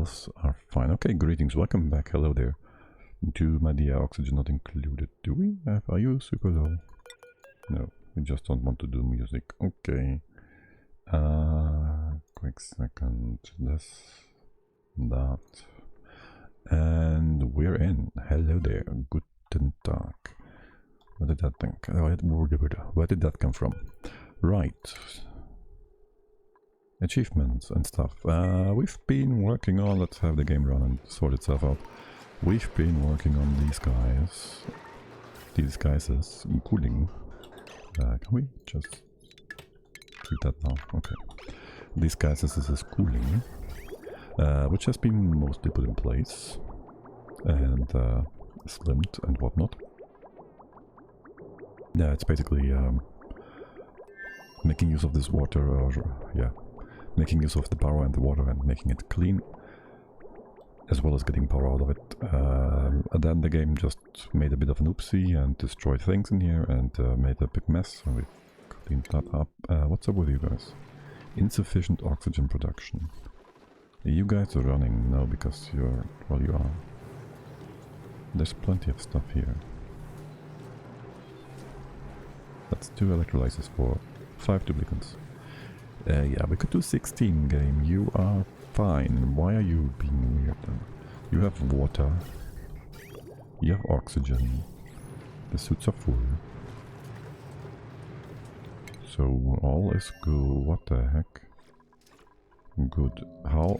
vitals are fine. Okay, greetings, welcome back. Hello there. To MaDiAA, oxygen not included. Do we have? Are you super low? No, we just don't want to do music. Okay. Quick second. This, that, and we're in. Hello there. Guten Tag. What did that think? Where did that come from? Right. Achievements and stuff. We've been working on. Let's have the game run and sort itself out. We've been working on these guys. These guys is cooling. Can we just keep that now? Okay. These guys is cooling, which has been mostly put in place and slimmed and whatnot. Yeah, it's basically making use of this water, or yeah, making use of the power and the water and making it clean, as well as getting power out of it. And then the game just made a bit of an oopsie and destroyed things in here and made a big mess, and we cleaned that up. What's up with you guys? Insufficient oxygen production. You guys are running? No, because you're... well, you are. There's plenty of stuff here. That's 2 electrolyzers for 5 duplicants. Yeah, we could do 16 game. You are fine. Why are you being weird then? You have water. You have oxygen. The suits are full. So all is good. What the heck? Good. How?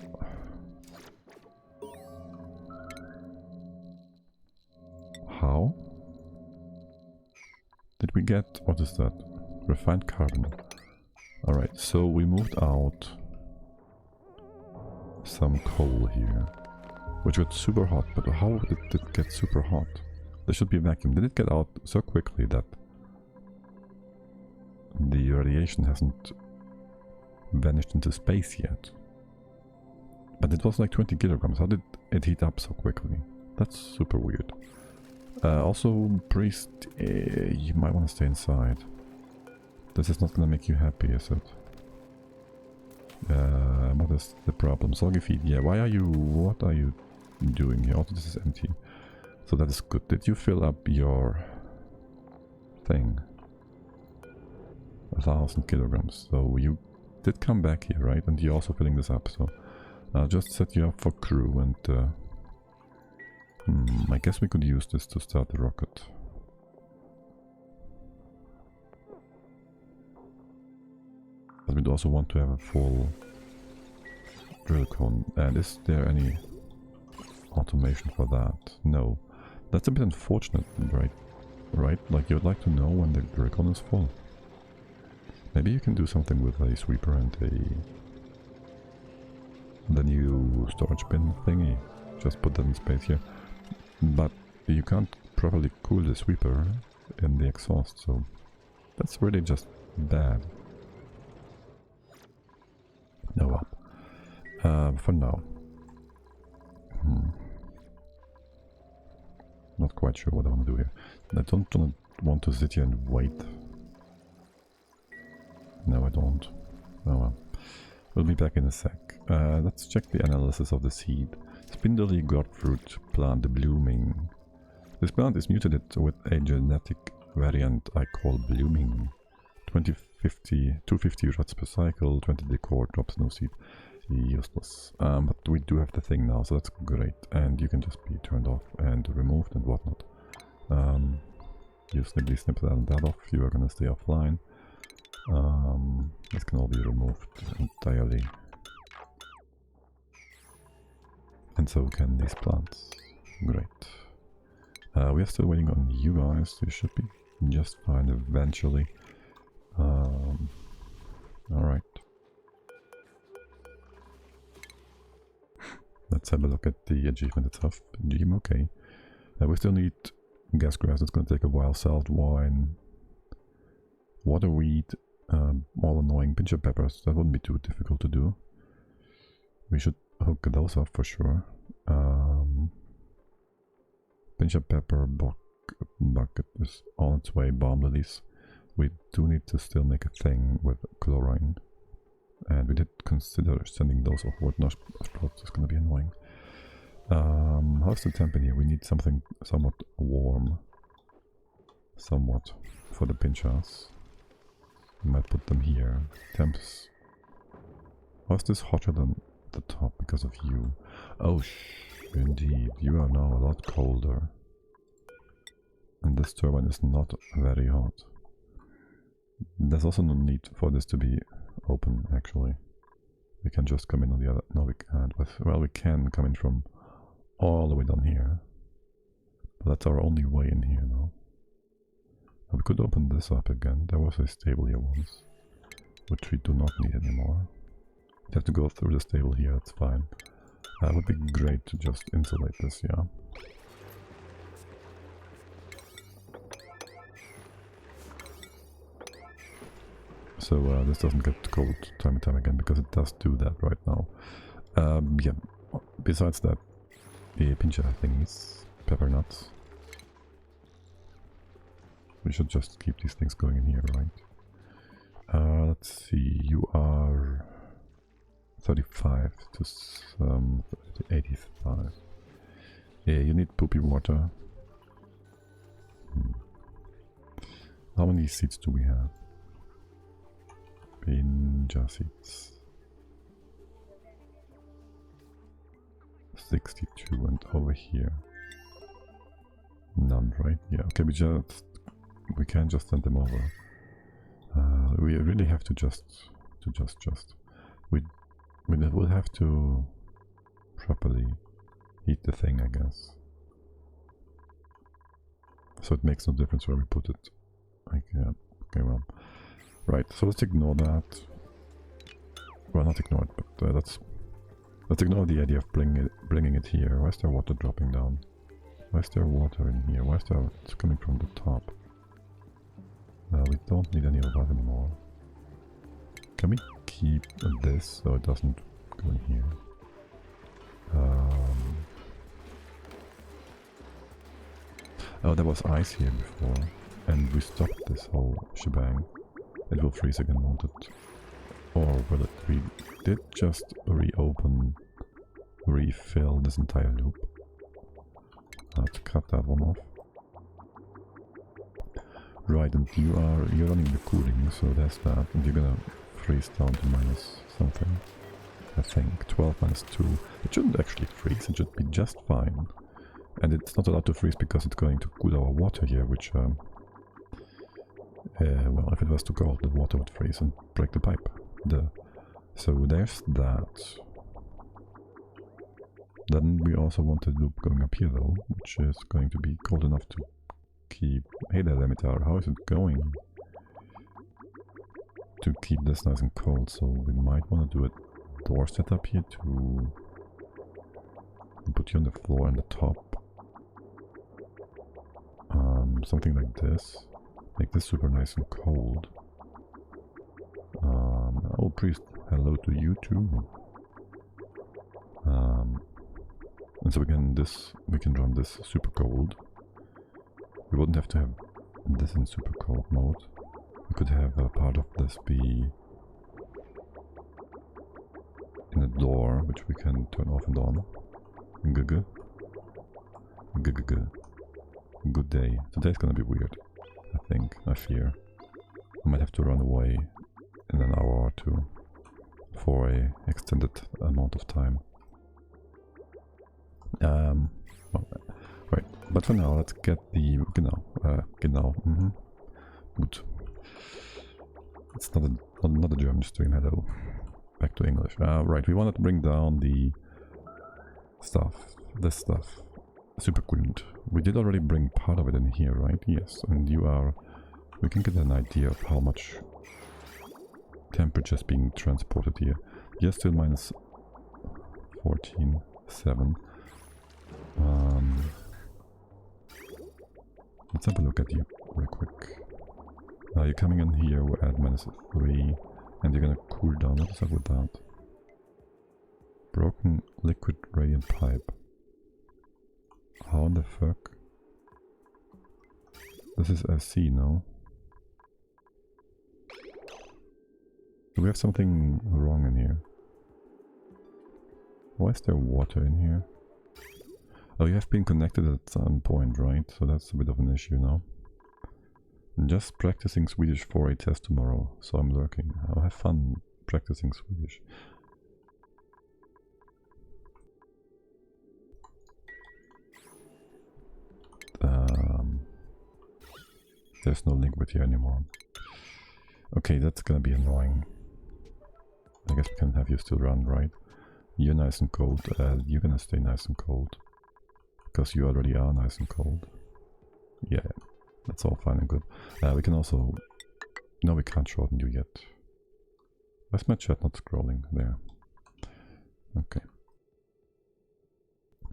How? Did we get... what is that? Refined carbon. Alright, so we moved out some coal here, which got super hot, but how did it get super hot? There should be a vacuum. Did it get out so quickly that the radiation hasn't vanished into space yet? But it was like 20 kilograms. How did it heat up so quickly? That's super weird. Also, Priest, you might want to stay inside. This is not gonna make you happy, is it? What is the problem? Soggy feet, yeah, why are you... what are you doing here? Also, this is empty. So that is good. Did you fill up your thing? 1,000 kilograms. So you did come back here, right? And you're also filling this up, so I'll just set you up for crew and... I guess we could use this to start the rocket. But we'd also want to have a full drill cone. And is there any automation for that? No. That's a bit unfortunate, right? Right? Like, you'd like to know when the drill cone is full. Maybe you can do something with a sweeper and the new storage bin thingy. Just put that in space here. But you can't properly cool the sweeper in the exhaust, so that's really just bad. Oh well. For now. Not quite sure what I want to do here. I don't want to sit here and wait. No, I don't. Oh well. We'll be back in a sec. Let's check the analysis of the seed. Spindly godfruit plant blooming. This plant is mutated with a genetic variant I call blooming. 250 rods per cycle, 20 decor, drops no seed. Useless. But we do have the thing now, so that's great. And you can just be turned off and removed and whatnot. You simply snip that and that off. You are gonna stay offline. This can all be removed entirely. And so can these plants. Great. We are still waiting on you guys. You should be just fine eventually. Alright. Let's have a look at the achievement itself. Gym, okay. We still need gas grass. It's going to take a while. Salt wine. Waterweed. All annoying. Pinch of peppers. That wouldn't be too difficult to do. We should hook those up for sure. Pinch of pepper bucket is on its way. Bomb lilies. We do need to still make a thing with chlorine. And we did consider sending those offward. No, sprouts is gonna be annoying. How's the temp in here? We need something somewhat warm. Somewhat. For the pinchers. We might put them here. Temps. How's this hotter than the top because of you? Oh, indeed. You are now a lot colder. And this turbine is not very hot. There's also no need for this to be open, actually. We can just come in on the other... No, we can't. But, well, we can come in from all the way down here. But that's our only way in here now. We could open this up again. There was a stable here once, which we do not need anymore. We have to go through the stable here, that's fine. It would be great to just insulate this, yeah. So this doesn't get cold time and time again, because it does do that right now. Yeah, besides that, the pincher thingies, pepper nuts. We should just keep these things going in here, right? Let's see, you are 35 to 85. Yeah, you need poopy water. How many seats do we have? Pinja seats. 62, and over here. None, right? Yeah, okay, we can just send them over. We really have to we will have to properly heat the thing, I guess. So it makes no difference where we put it. Like, yeah, okay, well, right. So let's ignore that. Well, not ignore it, but let's ignore the idea of bringing it here. Why is there water dropping down? Why is there water in here? Why is there... It's coming from the top. We don't need any of that anymore. Can we keep this so it doesn't go in here? Oh, there was ice here before, and we stopped this whole shebang. It will freeze again, won't it? Or will it? We did just refill this entire loop. Let's cut that one off. Right, and you're running the cooling, so there's that, and you're gonna freeze down to minus something. I think 12 minus 2. It shouldn't actually freeze, it should be just fine. And it's not allowed to freeze because it's going to cool our water here, which well, if it was too cold, the water would freeze and break the pipe. So there's that. Then we also want a loop going up here though, which is going to be cold enough to keep... Hey there, Lemitar, how is it going? To keep this nice and cold, so we might want to do a door setup here to put you on the floor and the top. Something like this. Make this super nice and cold. Oh, priest, hello to you too. And so we can run this super cold. We wouldn't have to have this in super cold mode. We could have a part of this be in a door, which we can turn off and on. Good day. Today's gonna be weird, I fear. I might have to run away in an hour or two for a extended amount of time. Well, right, but for now, let's get the genau. Good. It's not a German stream. Hello. Back to English. Right, we wanted to bring down the stuff. This stuff. Supercoolant. We did already bring part of it in here, right? Yes, and we can get an idea of how much temperature is being transported here. You're still minus 14.7. Let's have a look at you real quick. You're coming in here at minus 3, and you're gonna cool down. What is up with that? Broken liquid radiant pipe. How the fuck? This is SC, no? Do we have something wrong in here? Why is there water in here? Oh, you have been connected at some point, right? So that's a bit of an issue now. Just practicing Swedish for a test tomorrow, so I'm lurking. I'll have fun practicing Swedish. There's no link with you anymore. Okay, that's gonna be annoying. I guess we can have you still run, right? You're nice and cold. You're gonna stay nice and cold. Because you already are nice and cold. Yeah, that's all fine and good. We can also... No, we can't shorten you yet. Why's my chat not scrolling? There. Okay.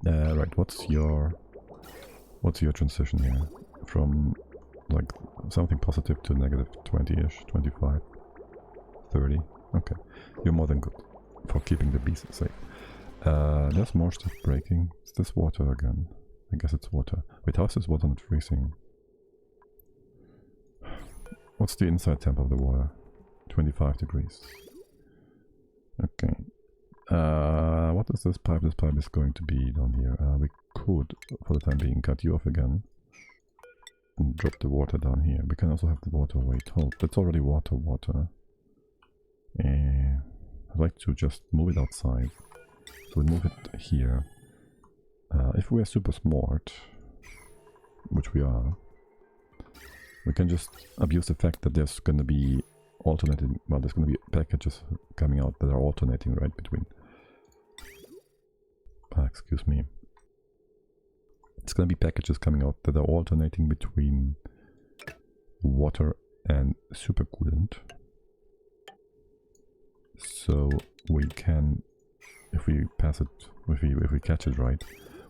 Right, what's your transition here? From like something positive to negative 20-ish, 25, 30. Okay, you're more than good for keeping the bees safe. There's more stuff breaking. Is this water again? I guess it's water. Wait, how is this water not freezing? What's the inside temp of the water? 25 degrees. Okay. What is this pipe? This pipe is going to be down here. We could, for the time being, cut you off again. And drop the water down here. We can also have the water... Wait, hold. That's already water. I'd like to just move it outside. So we move it here. If we are super smart, which we are, we can just abuse the fact that there's going to be alternating... Well, there's going to be packages coming out that are alternating, right, between... excuse me. It's going to be packages coming out that are alternating between water and supercoolant. So we can, if we pass it, if we catch it right,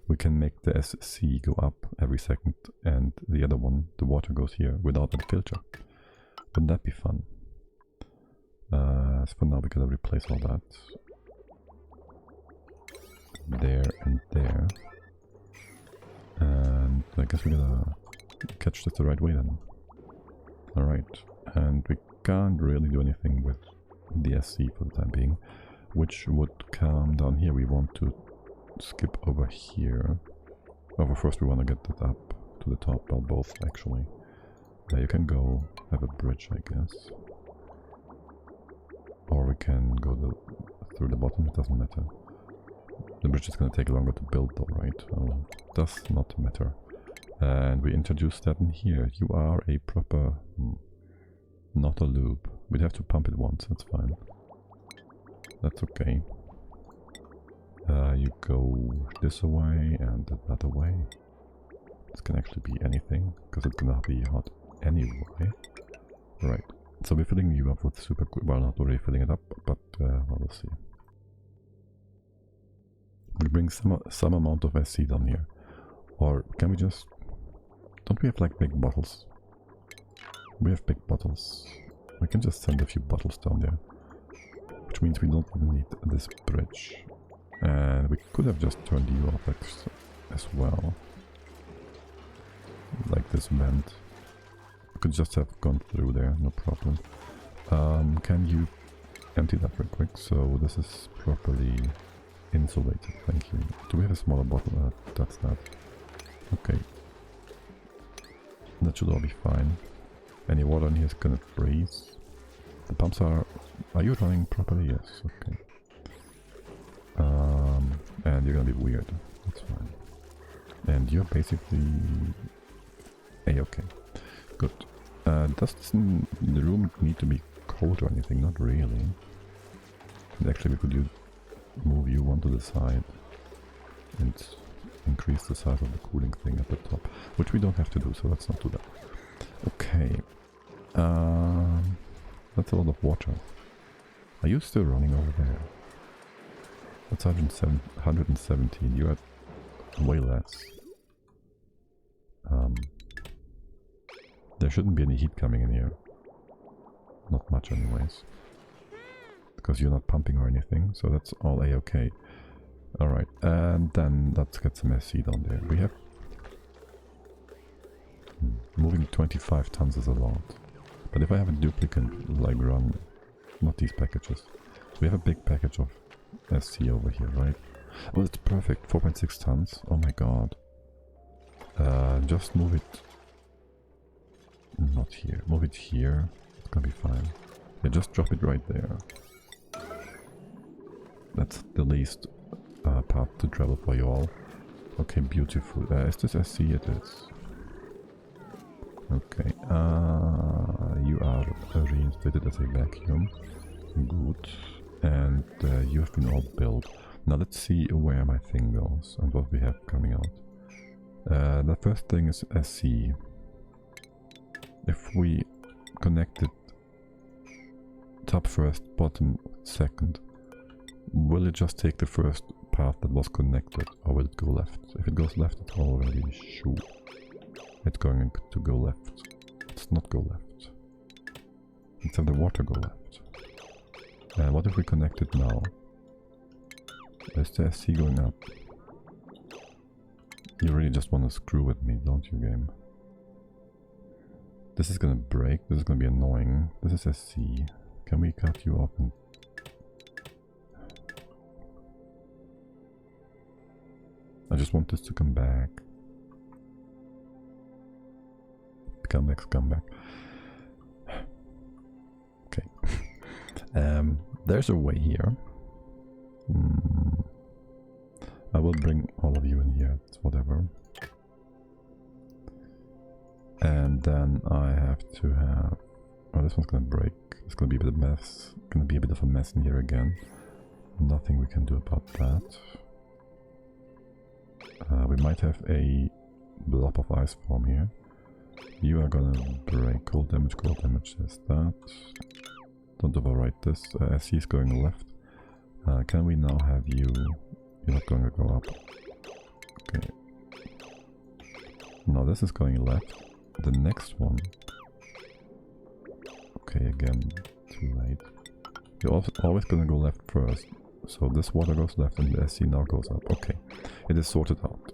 we can make the SC go up every second, and the other one, the water, goes here without that filter. Wouldn't that be fun? As for now, we gotta replace all that. There and there. And I guess we gotta catch this the right way then. Alright, and we can't really do anything with the SC for the time being, which would come down here. We want to skip over here. Oh, but first we want to get that up to the top. Well, both actually. There you can go have a bridge, I guess. Or we can go through the bottom, it doesn't matter. The bridge is going to take longer to build though, right? Oh, does not matter. And we introduce that in here. You are a proper... not a loop. We'd have to pump it once, that's fine. That's okay. You go this way and that way. This can actually be anything, because it's gonna be hot anyway. Right, so we're filling you up with super cool. Well, not already filling it up, but well, we'll see. We bring some amount of SC down here. Or can we just... Don't we have like big bottles? We have big bottles. We can just send a few bottles down there. Which means we don't even need this bridge. And we could have just turned you off as well. Like this vent. We could just have gone through there, no problem. Can you empty that real quick? So this is properly insulated, thank you. Do we have a smaller bottle? That's that. Okay. That should all be fine. Any water in here is gonna freeze. The pumps are you running properly? Yes, okay. And you're gonna be weird. That's fine. And you're basically A-okay. Good. Does the room need to be cold or anything? Not really. And actually we could move you one to the side and increase the size of the cooling thing at the top, which we don't have to do, so let's not do that. Okay. That's a lot of water. Are you still running over there? That's 117. You're at way less. There shouldn't be any heat coming in here. Not much anyways. Because you're not pumping or anything, so that's all A-okay. Alright, and then let's get some SC down there. We have... moving 25 tons is a lot. But if I have a duplicate, like, run not these packages. So we have a big package of SC over here, right? Well, it's perfect. 4.6 tons. Oh my god. Just move it. Not here. Move it here. It's gonna be fine. Yeah, just drop it right there. That's the least path to travel for you all. Okay, beautiful. Is this SC? It is. Okay. You are reinstated as a vacuum. Good. And you have been all built. Now let's see where my thing goes and what we have coming out. The first thing is SC. If we connect it top first, bottom second, will it just take the first path that was connected, or will it go left? If it goes left, it's already sure. It's going to go left. Let's not go left. Let's have the water go left. And what if we connect it now? Is the SC going up? You really just want to screw with me, don't you, game? This is gonna break. This is gonna be annoying. This is SC. Can we cut you off and... I just want this to come back. Come back, come back. Okay. There's a way here. I will bring all of you in here. It's whatever. And then I have to have... Oh, this one's gonna break. It's gonna be a bit of a mess. Gonna be a bit of a mess in here again. Nothing we can do about that. We might have a blob of ice form here. You are gonna break. Cold damage says that. Don't overwrite this. SC is going left. Can we now have you... You're not going to go up. Okay. Now this is going left. The next one... Okay, again, too late. You're always going to go left first. So this water goes left and the SC now goes up. Okay, it is sorted out.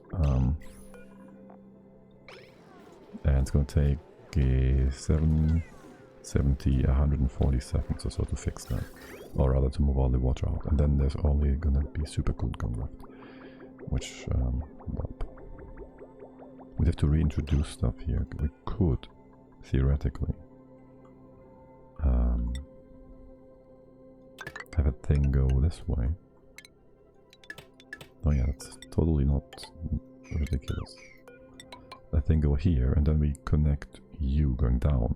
And it's going to take 140 seconds or so to fix that. Or rather to move all the water out. And then there's only going to be super cool going left. Which, we'd have to reintroduce stuff here. We could, theoretically, have a thing go this way. Oh yeah, that's totally not ridiculous. That thing go here, and then we connect you going down.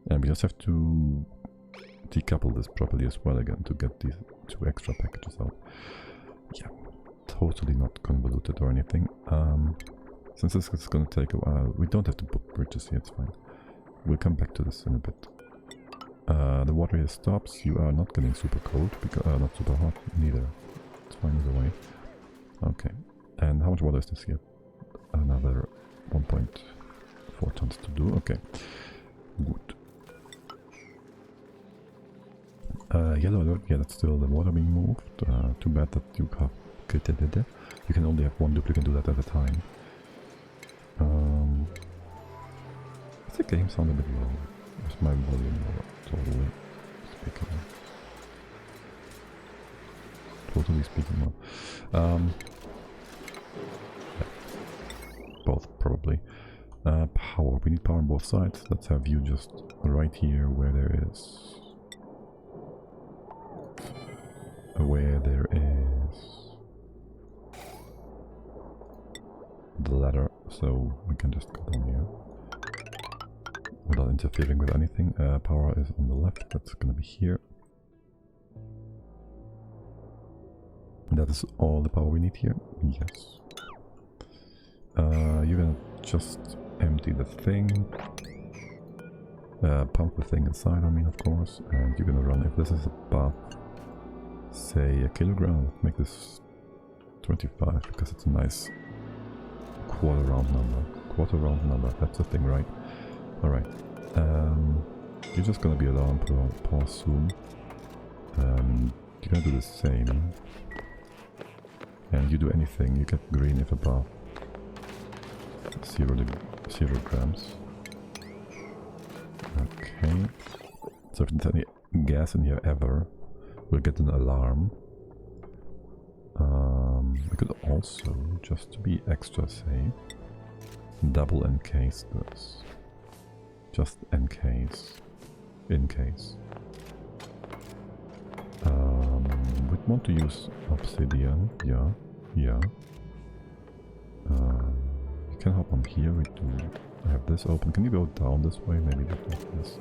And we just have to decouple this properly as well again to get these 2 extra packages out. Yeah, totally not convoluted or anything. Since this is going to take a while, we don't have to put bridges here, it's fine. We'll come back to this in a bit. The water here stops. You are not getting super cold, because not super hot neither. It's fine either way. Okay, and how much water is this here? Another 1.4 tons to do. Okay, good. Yellow alert. Yeah, that's still the water being moved. Too bad that you have... You can only have one duplicate do that at a time. Does the game sound a bit low? Is my volume low? Totally speaking. Totally speaking low. Yeah. Both probably. Power. We need power on both sides. Let's have you just right here where there is... the ladder, so we can just go down here without interfering with anything. Power is on the left, that's gonna be here. That is all the power we need here? Yes. You're gonna just empty the thing. Pump the thing inside, I mean, of course, and you're gonna run. If this is above, say, a kilogram, make this 25 because it's a nice quarter round number. That's the thing, right? All right. You're just gonna be alarmed pause soon. You're gonna do the same, and you do anything, you get green if above 0 grams. Okay. So if there's any gas in here ever, we'll get an alarm. We could also, just to be extra safe, double encase this. Just encase. In case. We'd want to use obsidian. Yeah. You can hop on here. We do have this open. Can you go down this way? Maybe like this.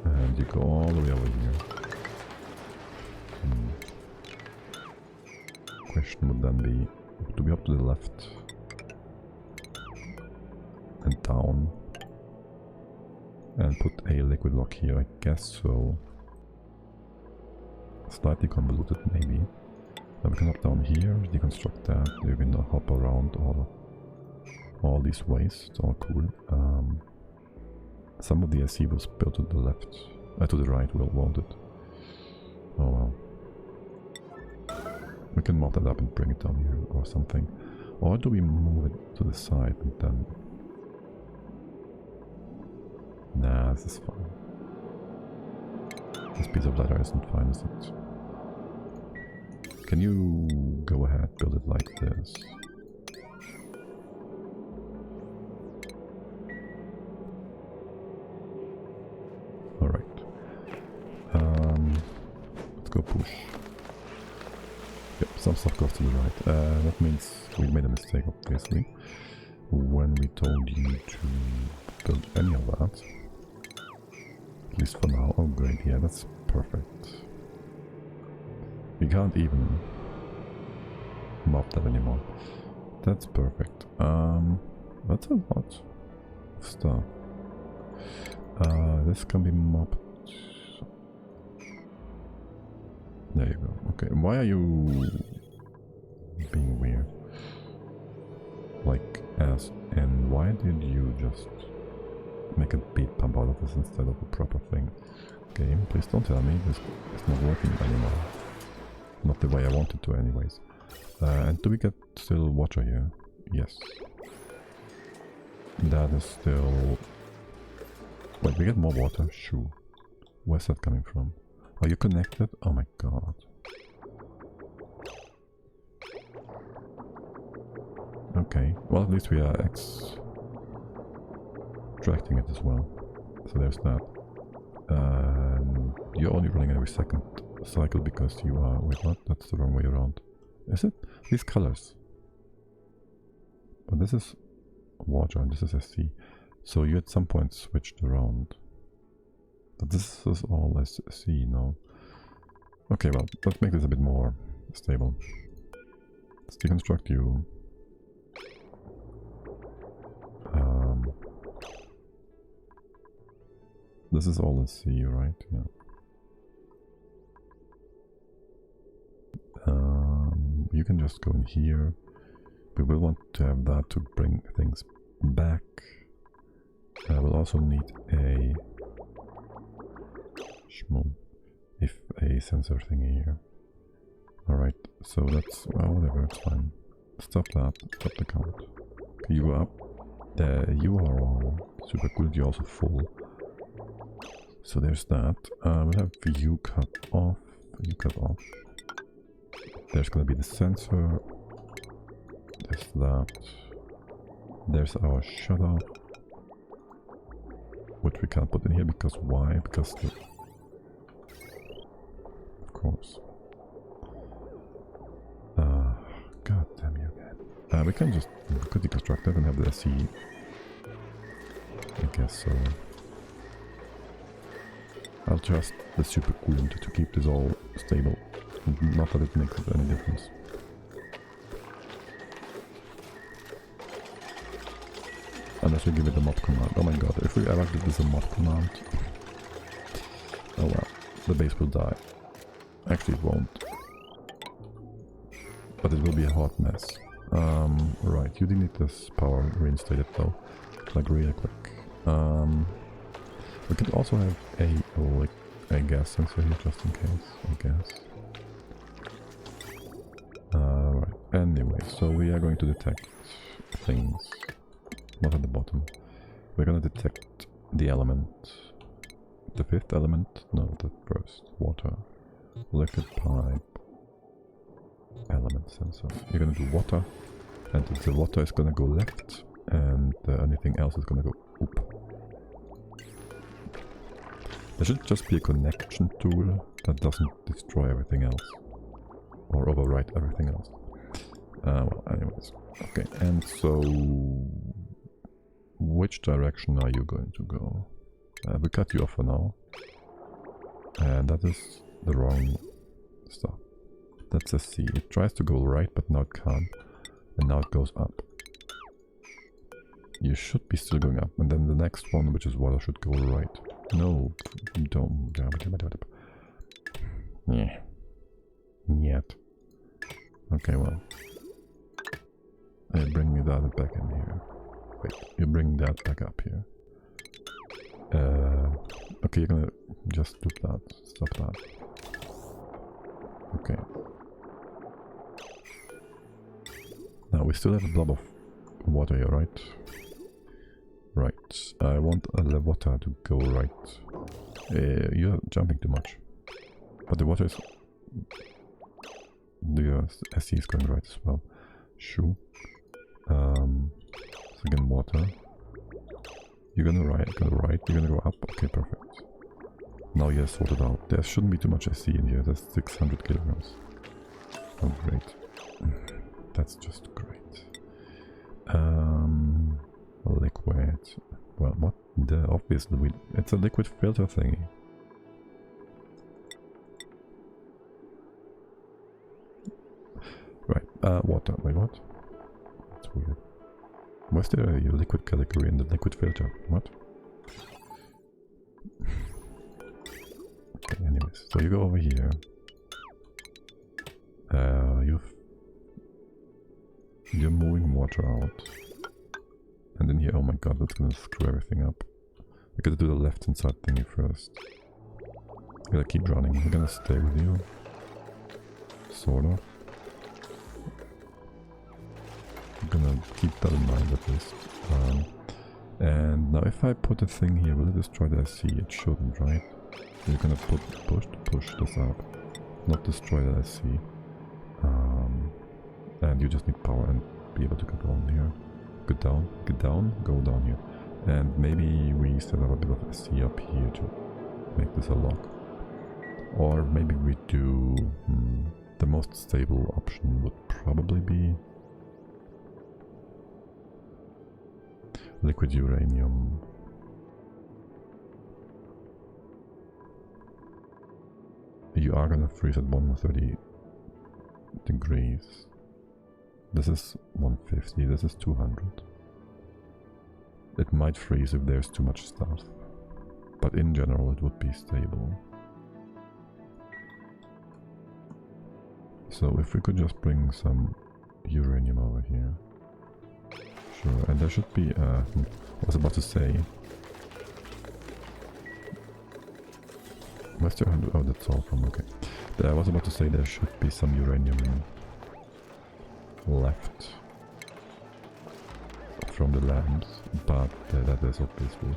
And you go all the way over here. Question would then be to be up to the left and down and put a liquid lock here. I guess so. Slightly convoluted maybe. Then we can hop down here, deconstruct that. We can hop around all these ways. It's all cool. Some of the SC was built to the left, to the right, won't it? Oh well. We can mop that up and bring it down here or something. Or do we move it to the side and then... Nah, this is fine. This piece of ladder isn't fine, is it? Can you go ahead, build it like this? Alright. Let's go push. Yep, some stuff goes to the right. That means we made a mistake, obviously, when we told you to build any of that. At least for now. Oh great, yeah, that's perfect. We can't even mop that anymore. That's perfect. That's a lot of stuff. This can be mopped. There you go. Okay, why are you being weird? Like, and why did you just make a beat pump out of this instead of a proper thing? Game, please don't tell me this is not working anymore. Not the way I wanted to anyways. And do we get still water here? Yes. That is still... Wait, we get more water? Shoo. Where's that coming from? Are you connected? Oh my god. Okay, well at least we are extracting it as well. So there's that. You're only running every second cycle because you are... Wait, what? That's the wrong way around. Is it? These colors. But this is water and this is SC. So you at some point switched around. But this is all SC, no? Okay, well, let's make this a bit more stable. Let's deconstruct you. This is all SC, right? Yeah. You can just go in here. We will want to have that to bring things back. We'll also need a sensor thing here. Alright, so that's, well, whatever, it's fine. Stop that, stop the count. Okay, you go up. You are all super good, you're also full. So there's that. We'll have you cut off. You cut off. There's gonna be the sensor. There's that. There's our shut-off. Which we can't put in here because why? Because the... Of course. God damn you again. We can just could deconstruct that and have the SC. I guess so. I'll trust the super coolant to keep this all stable. Not that it makes any difference. Unless we give it a mod command. Oh my god, if we ever give this a mod command... Oh well, the base will die. Actually it won't. But it will be a hot mess. Right, you do need this power reinstated though. Like really quick. We could also have a gas sensor here just in case, I guess. Right, anyway, so we are going to detect things. Not at the bottom. We're gonna detect the element The fifth element? No, the first. Water. Liquid pipe. Element sensor. You're gonna do water, and the water is gonna go left, and anything else is gonna go up. There should just be a connection tool that doesn't destroy everything else. Or overwrite everything else. Well, anyways. Okay, and so... which direction are you going to go? We cut you off for now. And that is the wrong stuff. That's a C. It tries to go right, but now it can't. And now it goes up. You should be still going up. And then the next one, which is water, should go right. No, don't. Yeah. Yet. Okay, well. Bring me that back in here. Wait, you bring that back up here. Okay, you're gonna just do that. Stop that. Okay. Now we still have a blob of water here, right? Right. I want the water to go right. You're jumping too much. But the water is... the SC is going right as well. Sure. Again, water. You're gonna right, you're gonna go up. Okay, perfect. Now you have sorted out. There shouldn't be too much SC in here. That's 600 kilograms. Oh, great. That's just great. Liquid. Well, what? Obviously, it's a liquid filter thingy. Right. Water. Wait, what? That's weird. Was there a liquid category in the liquid filter? What? Okay, anyways. So you go over here. You're moving water out. And then here, oh my god, that's gonna screw everything up. We gotta do the left hand side thingy first. We gotta keep running. We're gonna stay with you. Sort of. I'm gonna keep that in mind at least. And now if I put a thing here, will it destroy the SC? It shouldn't, right? So you're gonna push this up. Not destroy the SC. And you just need power and be able to go down here. Get down, go down here. And maybe we set up a bit of SC up here to make this a lock. Or maybe we do... the most stable option would probably be... liquid uranium. You are gonna freeze at 130 degrees. This is 150, this is 200. It might freeze if there's too much stuff, but in general it would be stable. So if we could just bring some uranium over here. Sure, and there should be, I was about to say... Where's the 100? Oh, that's all from, okay. I was about to say there should be some uranium left from the lamps, but that is obviously...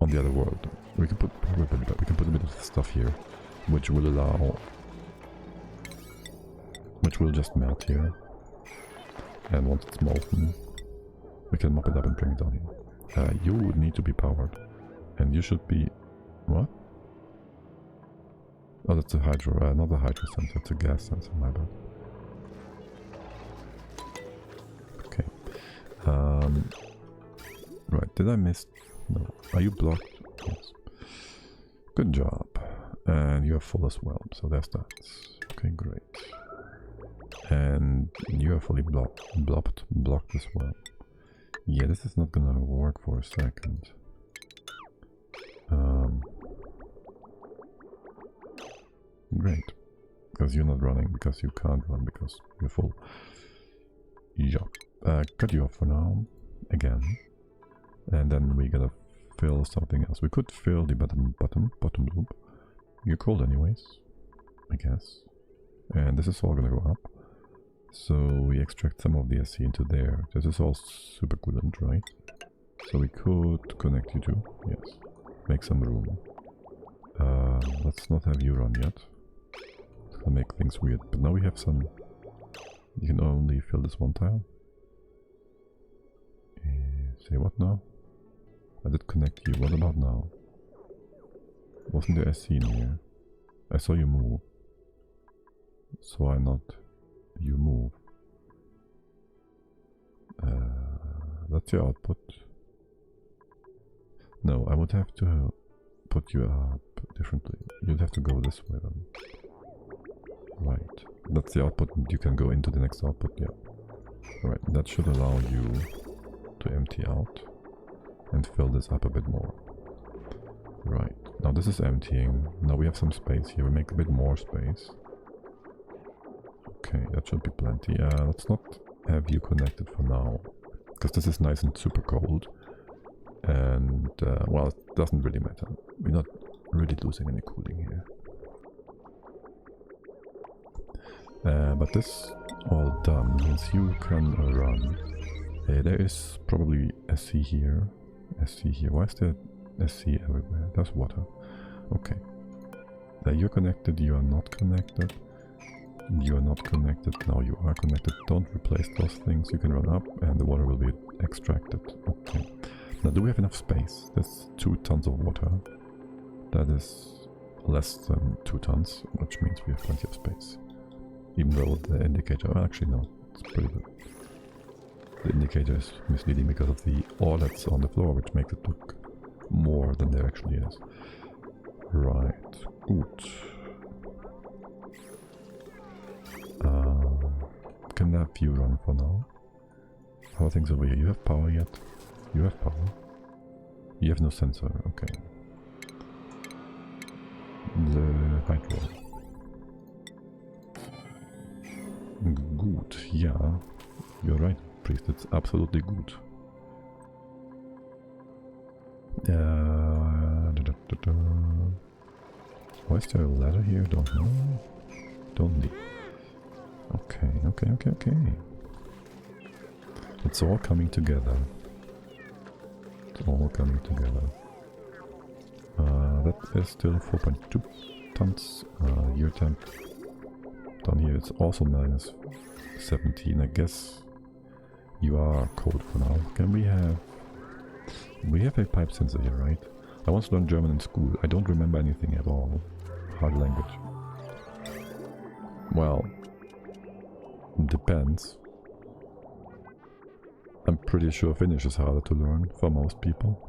on the other world. We can put a bit of stuff here, which will allow... which will just melt here. And once it's molten, we can mop it up and bring it down here. You would need to be powered. And you should be... what? Oh, that's a hydro... not a hydro sensor, it's a gas sensor, my bad. Okay. Right, did I miss... no. Are you blocked? Yes. Good job. And you're full as well, so there's that. Okay, great. And you're fully blocked as well. Yeah, this is not gonna work for a second. Great. Because you're not running, because you can't run, because you're full. Yeah. Cut you off for now. Again. And then we gotta fill something else. We could fill the bottom loop. You're cold anyways, I guess. And this is all gonna go up. So we extract some of the SC into there. This is all super coolant, right? So we could connect you two. Yes. Make some room. Let's not have you run yet. It'll make things weird. But now we have some... You can only fill this one tile. Say what now? I did connect you. What about now? Wasn't there SC in here? I saw you move. So why not you move? That's your output. No, I would have to put you up differently. You'd have to go this way then. Right. That's the output, and you can go into the next output, yeah. Right, that should allow you to empty out and fill this up a bit more. Right, now this is emptying. Now we have some space here. We make a bit more space. Okay, that should be plenty. Let's not have you connected for now, because this is nice and super cold. And, well, it doesn't really matter. We're not really losing any cooling here. But this all done means you can run. There is probably SC here. SC here. Why is there SC everywhere? There's water. Okay. You're connected, you are not connected. You are not connected, now you are connected. Don't replace those things. You can run up and the water will be extracted. Okay. Now do we have enough space? That's 2 tons of water. That is less than 2 tons, which means we have plenty of space. Even though the indicator, well, actually no, it's pretty good. The indicator is misleading because of the ore that's on the floor, which makes it look more than there actually is. Right, good. Can that view run for now? How are things over here? You have power yet? You have power. You have no sensor, okay. The hydro. Good, yeah. You're right, priest, it's absolutely good. Why is there a ladder here? Don't know. Don't need. Okay. It's all coming together. It's all coming together. That is still 4.2 tons. Year temp. Down here it's also minus 17. I guess you are cold for now. Can we have... We have a pipe sensor here, right? I once learned German in school. I don't remember anything at all. Hard language. Well, depends. I'm pretty sure Finnish is harder to learn for most people.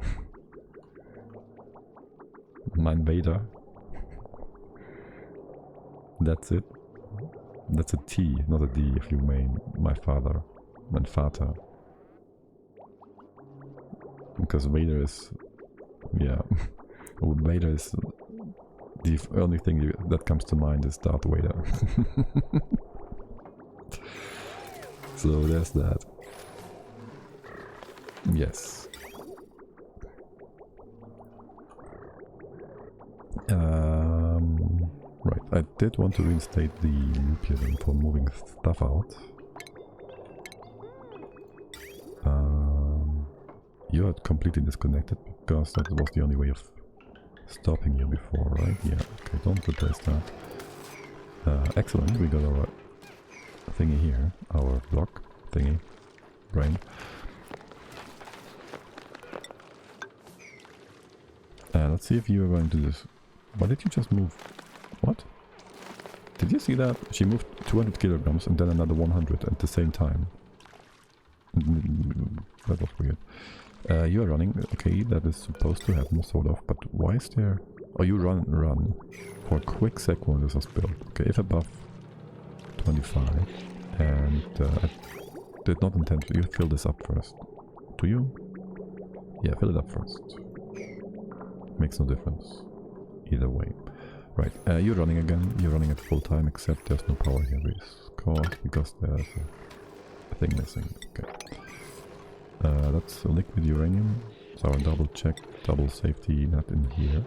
Mein Vader. That's it. That's a T, not a D if you mean my father. Mein Vater. Because Vader is... yeah. Vader is... the only thing that comes to mind is Darth Vader. So there's that. Yes. Right, I did want to reinstate the loop here then for moving stuff out. You are completely disconnected because that was the only way of stopping you before, right? Yeah, okay, don't replace that. Excellent, we got our thingy here, our block thingy, brain. Let's see if you are going to this. Why did you just move? What? Did you see that? She moved 200 kilograms and then another 100 at the same time. That was weird. You are running, okay, that is supposed to happen, sort of, but why is there... Oh, you run for a quick sec when this was built. Okay, if above 25, and I did not intend to... You fill this up first. Do you? Yeah, fill it up first. Makes no difference. Either way. Right, you're running again. You're running at full time, except there's no power here, because there's a thing missing. Okay. That's a liquid uranium. So our double check, double safety net in here.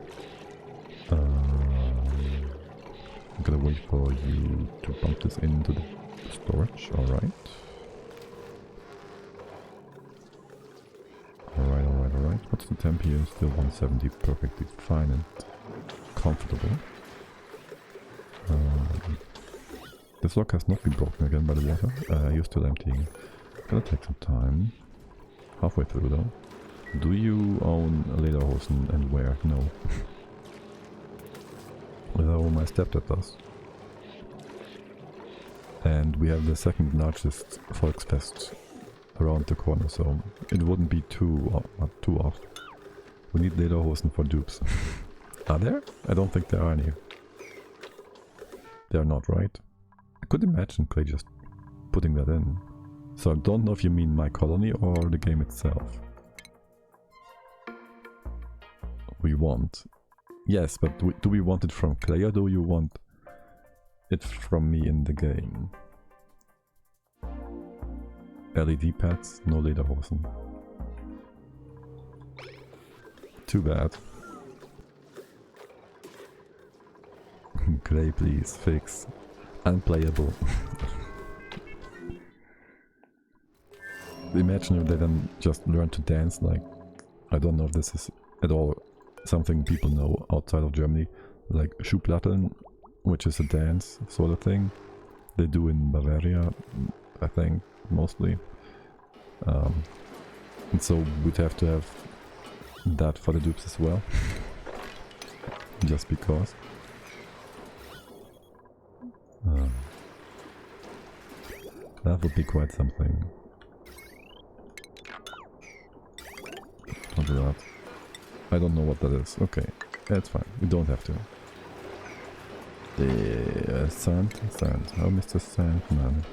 I'm gonna wait for you to pump this into the Storage, alright. Alright. What's the temp here? Still 170, perfectly fine and comfortable. This lock has not been broken again by the water. You're still emptying. Gonna take some time. Halfway through though. Do you own a lederhosen and where? No. Although my stepdad does. And we have the second largest Volksfest around the corner, so it wouldn't be too off. We need lederhosen for dupes. Are there? I don't think there are any. They are not, right? I could imagine Clay just putting that in. So I don't know if you mean my colony or the game itself. We want. Yes, but do we want it from Clay or do you want it from me in the game? LED pads, no lederhosen. Too bad. Clay, please, fix. Unplayable. Imagine if they then just learn to dance like... I don't know if this is at all something people know outside of Germany. Like Schuhplatteln, which is a dance sort of thing. They do in Bavaria, I think, mostly. And so we'd have to have that for the dupes as well. Just because. That would be quite something. Don't do that. I don't know what that is. Okay, that's fine. We don't have to. The sand. Oh, Mr. Sandman.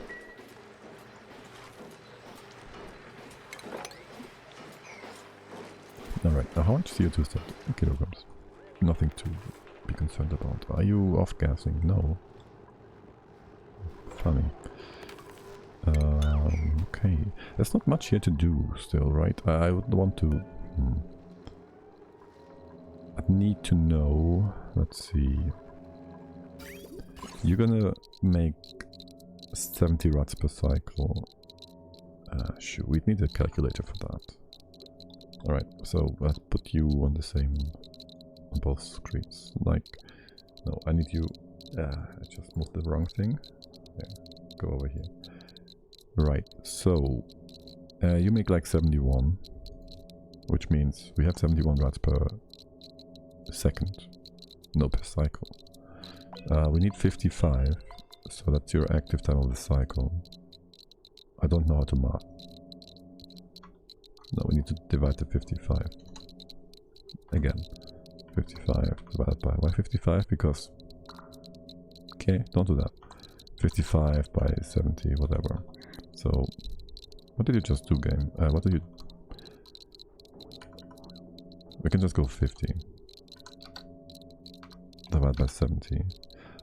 Alright, now how much CO2 is that? 2 kilograms. Nothing to be concerned about. Are you off-gassing? No. Funny. Okay. There's not much here to do still, right? I would want to... I'd need to know... Let's see... You're gonna make 70 rats per cycle. Sure, we'd need a calculator for that. Alright, so I'll put you on the same... on both screens. Like... No, I need you... I just moved the wrong thing. Yeah, go over here. Right, so... you make like 71. Which means we have 71 rats per second. No, per cycle. We need 55. So that's your active time of the cycle. I don't know how to math. No, we need to divide the 55. Again. 55 divided by... Why 55? Because... Okay, don't do that. 55 by 70, whatever. So... What did you just do, game? What did you... We can just go 50. Divided by 70.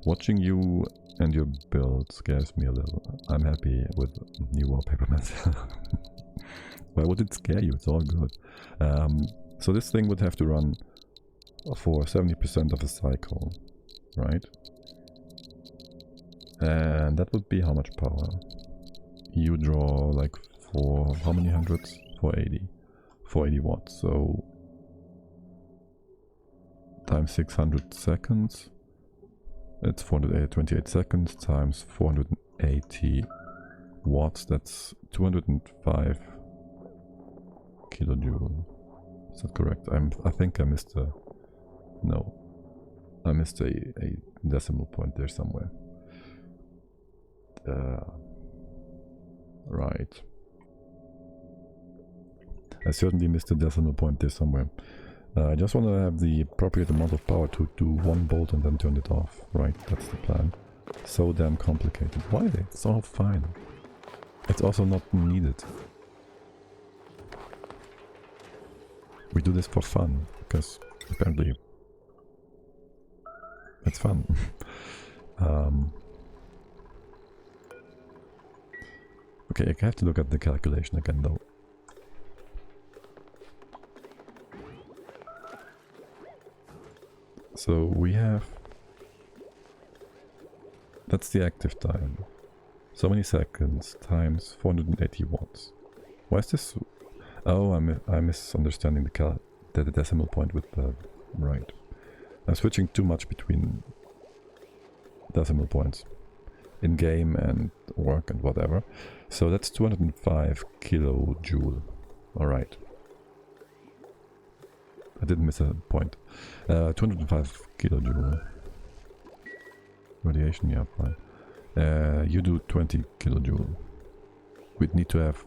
Watching you and your build scares me a little. I'm happy with new wallpaper myself. Why would it scare you? It's all good. So this thing would have to run for 70% of the cycle, right? And that would be how much power? You draw like for how many hundreds? 480. 480 watts, so times 600 seconds. It's 428 seconds times 480 watts. That's 205 kilojoule. Is that correct? I think I missed a... No. I missed a decimal point there somewhere. Right. I certainly missed a decimal point there somewhere. I just want to have the appropriate amount of power to do one bolt and then turn it off. Right, that's the plan. So damn complicated. Why? It's all fine. It's also not needed. We do this for fun, because apparently it's fun. Okay, I have to look at the calculation again though. So we have... That's the active time. So many seconds times 480 watts. Why is this? Oh, I'm misunderstanding the decimal point with the right. I'm switching too much between decimal points in game and work and whatever. So that's 205 kilojoule. All right. I didn't miss a point. 205 kilojoule. Radiation, yeah, fine. You do 20 kilojoule. We'd need to have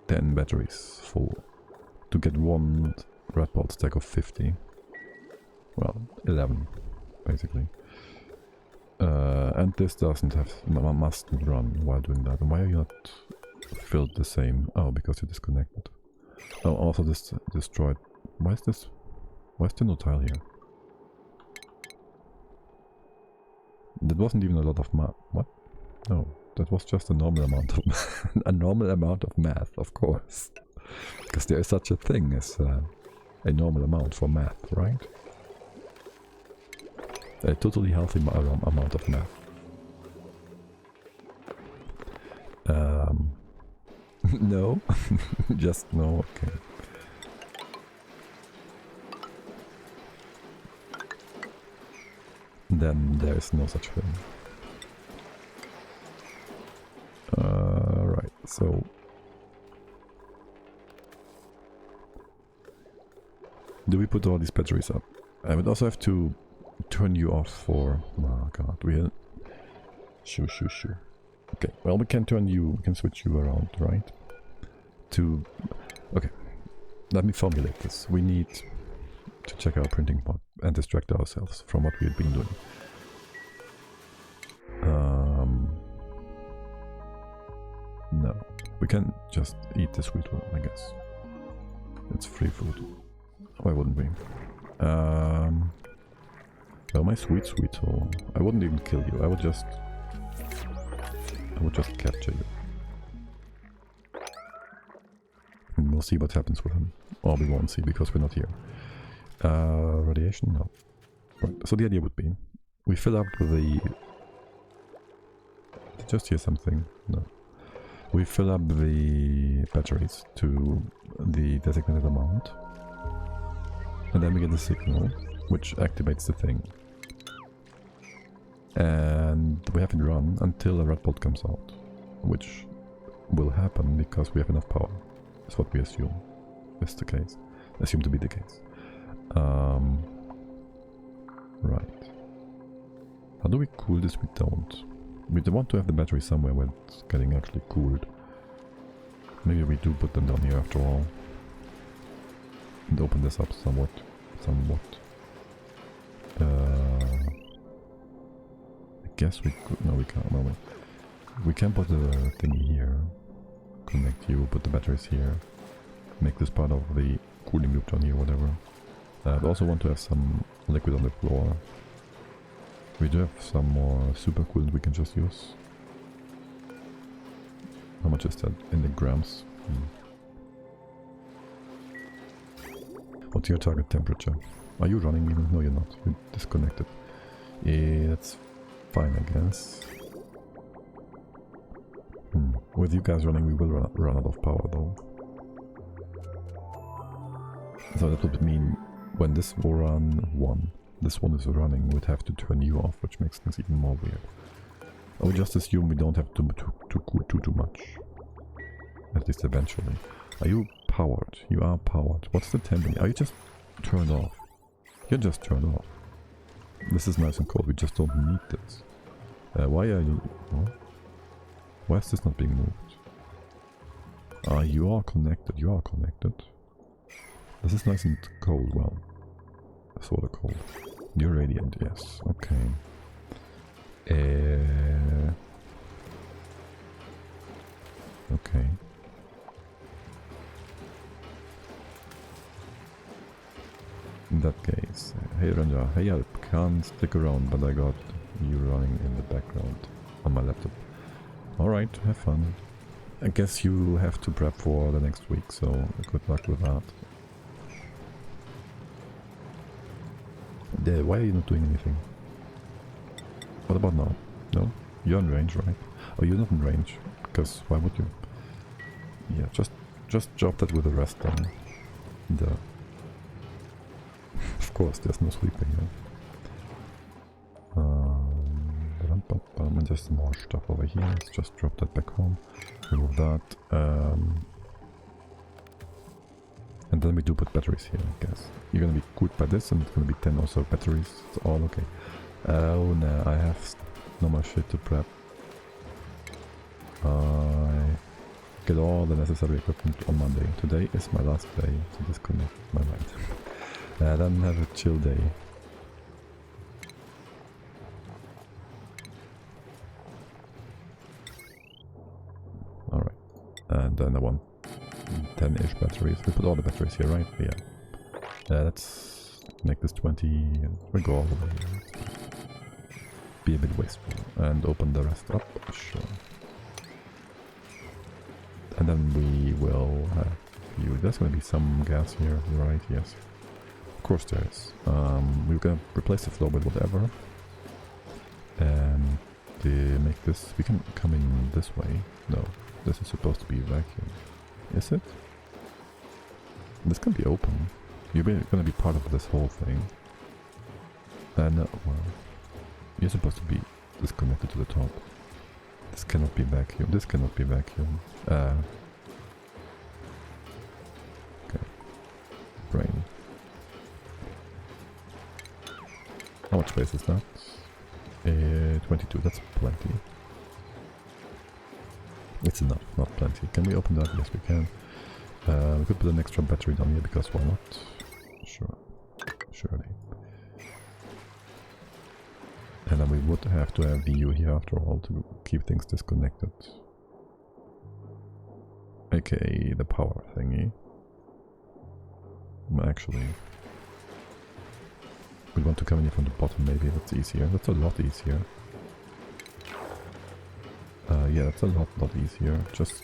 10 batteries full to get one red bolt stack of 50. Well, 11, basically. And this doesn't have, mustn't run while doing that. And why are you not filled the same? Oh, because you're disconnected. Oh, also this destroyed. Why is this? Why is there no tile here? That wasn't even a lot of math. What? No, that was just a normal amount of a normal amount of math, of course, because there is such a thing as a normal amount for math, right? A totally healthy amount of math. No, just no. Okay. Then there is no such thing. Right, so do we put all these batteries up? I would also have to turn you off for... Oh god, Shoo. Okay, well we can turn you, we can switch you around, right? To... Okay, let me formulate this. We need to check our printing pod and distract ourselves from what we had been doing. No, we can just eat the sweet one, I guess. It's free food. Why wouldn't we? Well, my sweet soul. I wouldn't even kill you. I would just capture you. And we'll see what happens with him. Or we won't see because we're not here. Radiation? No. Right. So the idea would be, we fill up the... Did I just hear something? No. We fill up the batteries to the designated amount. And then we get the signal, which activates the thing. And we have it run until a red bolt comes out, which will happen because we have enough power. That's what we assume is the case. Assume to be the case. Right. How do we cool this? We don't. We want to have the battery somewhere where it's getting actually cooled. Maybe we do put them down here after all. And open this up somewhat. I guess we could. No, we can't. No, we can put the thingy here. Connect you, put the batteries here. Make this part of the cooling loop down here, whatever. I also want to have some liquid on the floor. We do have some more super coolant we can just use. How much is that in the grams? What's your target temperature? Are you running even? No, you're not. You're disconnected. Yeah, that's fine, I guess. With you guys running, we will run out of power, though. So that would mean when this will run this one is running, we'd have to turn you off, which makes things even more weird. I would just assume we don't have to cool too much. At least eventually. Are you powered? You are powered. What's the temperature? Are you just turned off? You're just turned off. This is nice and cold, we just don't need this. Why are you... Oh. Why is this not being moved? You are connected, you are connected. This is nice and cold, well, sort of cold. You're radiant, yes, okay. Okay. In that case, hey Ranger, hey, I can't stick around, but I got you running in the background on my laptop. Alright, have fun. I guess you have to prep for the next week, so good luck with that. Why are you not doing anything? What about now? No? You're in range, right? Oh, you're not in range. Because why would you? Yeah, just drop that with the rest then. Of course, there's no sweeping here. And just more stuff over here. Let's just drop that back home. Remove that. And then we do put batteries here, I guess. You're gonna be good by this, and it's gonna be 10 or so batteries. It's all okay. Oh no, I have no more shit to prep. I get all the necessary equipment on Monday. Today is my last day to disconnect my mind. Then have a chill day. Alright. And then I want 10-ish batteries. We put all the batteries here, right? Yeah. Let's make this 20 and we go all the way. Be a bit wasteful. And open the rest up. Sure. And then we will have you. There's going to be some gas here, right? Yes. Of course there is. We're going to replace the flow with whatever. And to make this, we can come in this way. No, this is supposed to be vacuum. Is it? This can be open. You're going to be part of this whole thing. No, well, you're supposed to be disconnected to the top. This cannot be vacuum. This cannot be vacuum. Okay. Brain. How much space is that? 22. That's plenty. It's enough, not plenty. Can we open that? Yes, we can. We could put an extra battery down here because why not? Sure. Surely. And then we would have to have VU here after all to keep things disconnected. AKA the power thingy. Actually, we want to come in here from the bottom, maybe that's easier. That's a lot easier. Yeah, that's a lot easier. Just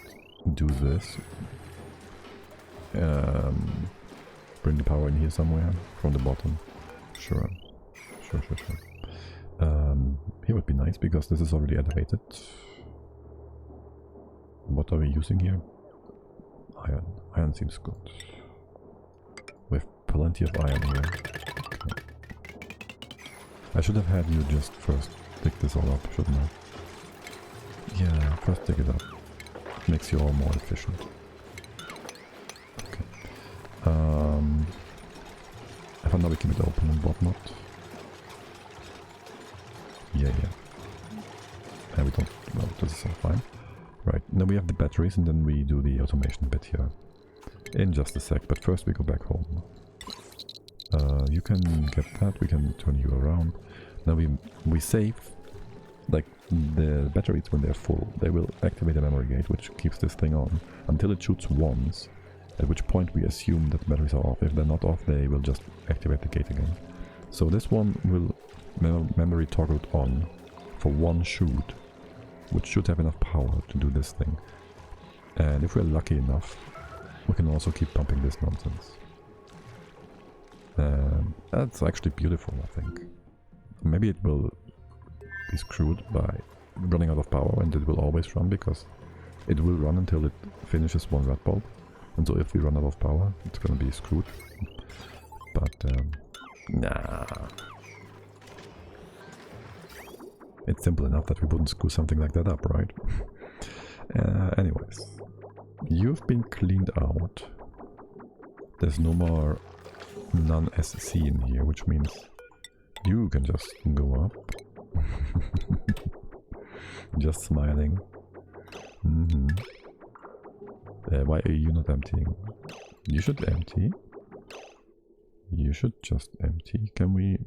do this. Bring the power in here somewhere from the bottom. Sure. Here would be nice because this is already elevated. What are we using here? Iron. Iron seems good. We have plenty of iron here. Okay. I should have had you just first pick this all up, shouldn't I? Yeah, first dig it up. Makes you all more efficient. Okay. I found now we keep it open and whatnot. Yeah. And we don't, well, this is all fine. Right, now we have the batteries and then we do the automation bit here. In just a sec, but first we go back home. You can get that, we can turn you around. Now we save, like, the batteries when they're full. They will activate a memory gate, which keeps this thing on until it shoots once, at which point we assume that the batteries are off. If they're not off, they will just activate the gate again. So this one will memory toggled on for one shoot, which should have enough power to do this thing. And if we're lucky enough, we can also keep pumping this nonsense. That's actually beautiful, I think. Maybe it will be screwed by running out of power, and it will always run because it will run until it finishes one red bulb. And so if we run out of power, it's gonna be screwed. But nah. It's simple enough that we wouldn't screw something like that up, right? Anyways, you've been cleaned out. There's no more non-SC in here, which means you can just go up. Just smiling. Why are you not emptying? You should empty. You should just empty. Can we...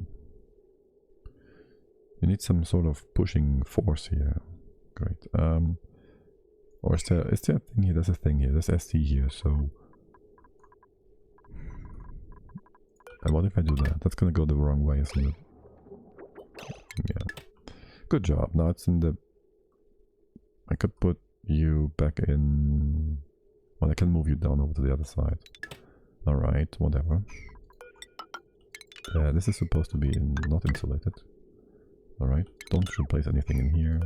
You need some sort of pushing force here. Great. Or is there a thing here? There's a thing here. There's SC here, so... And what if I do that? That's gonna go the wrong way, isn't it? Yeah. Good job. Now it's in the... I could put you back in... Well, I can move you down over to the other side. Alright, whatever. This is supposed to be not insulated. Alright, don't replace anything in here.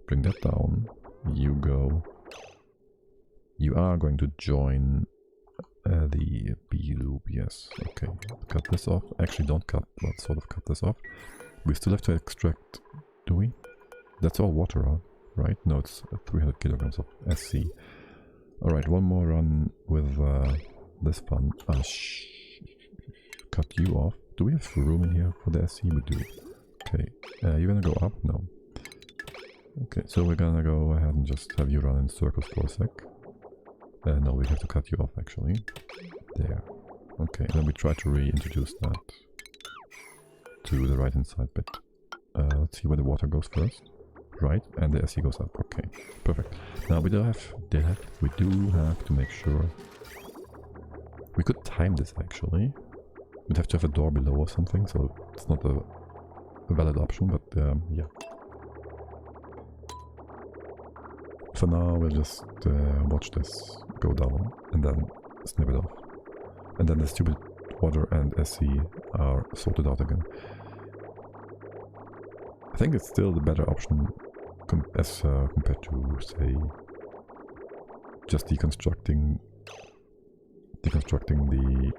bring that down. You go. You are going to join the B loop, yes. Okay, cut this off. Actually, don't cut, well, sort of cut this off. We still have to extract, do we? That's all water, huh? Right? No, it's 300 kilograms of SC. Alright, one more run with this fun. Cut you off. Do we have room in here for the SC? We do. Okay, you're gonna go up? No. Okay, so we're gonna go ahead and just have you run in circles for a sec. No, we have to cut you off actually. There. Okay, then we try to reintroduce that to the right hand side bit. Let's see where the water goes first. Right, and the SC goes up. Okay, perfect. Now we do have to make sure. We could time this actually. We'd have to have a door below or something, so it's not a valid option, but yeah. For now, we'll just watch this go down and then snip it off. And then the stupid water and SC are sorted out again. I think it's still the better option compared to, say, just deconstructing the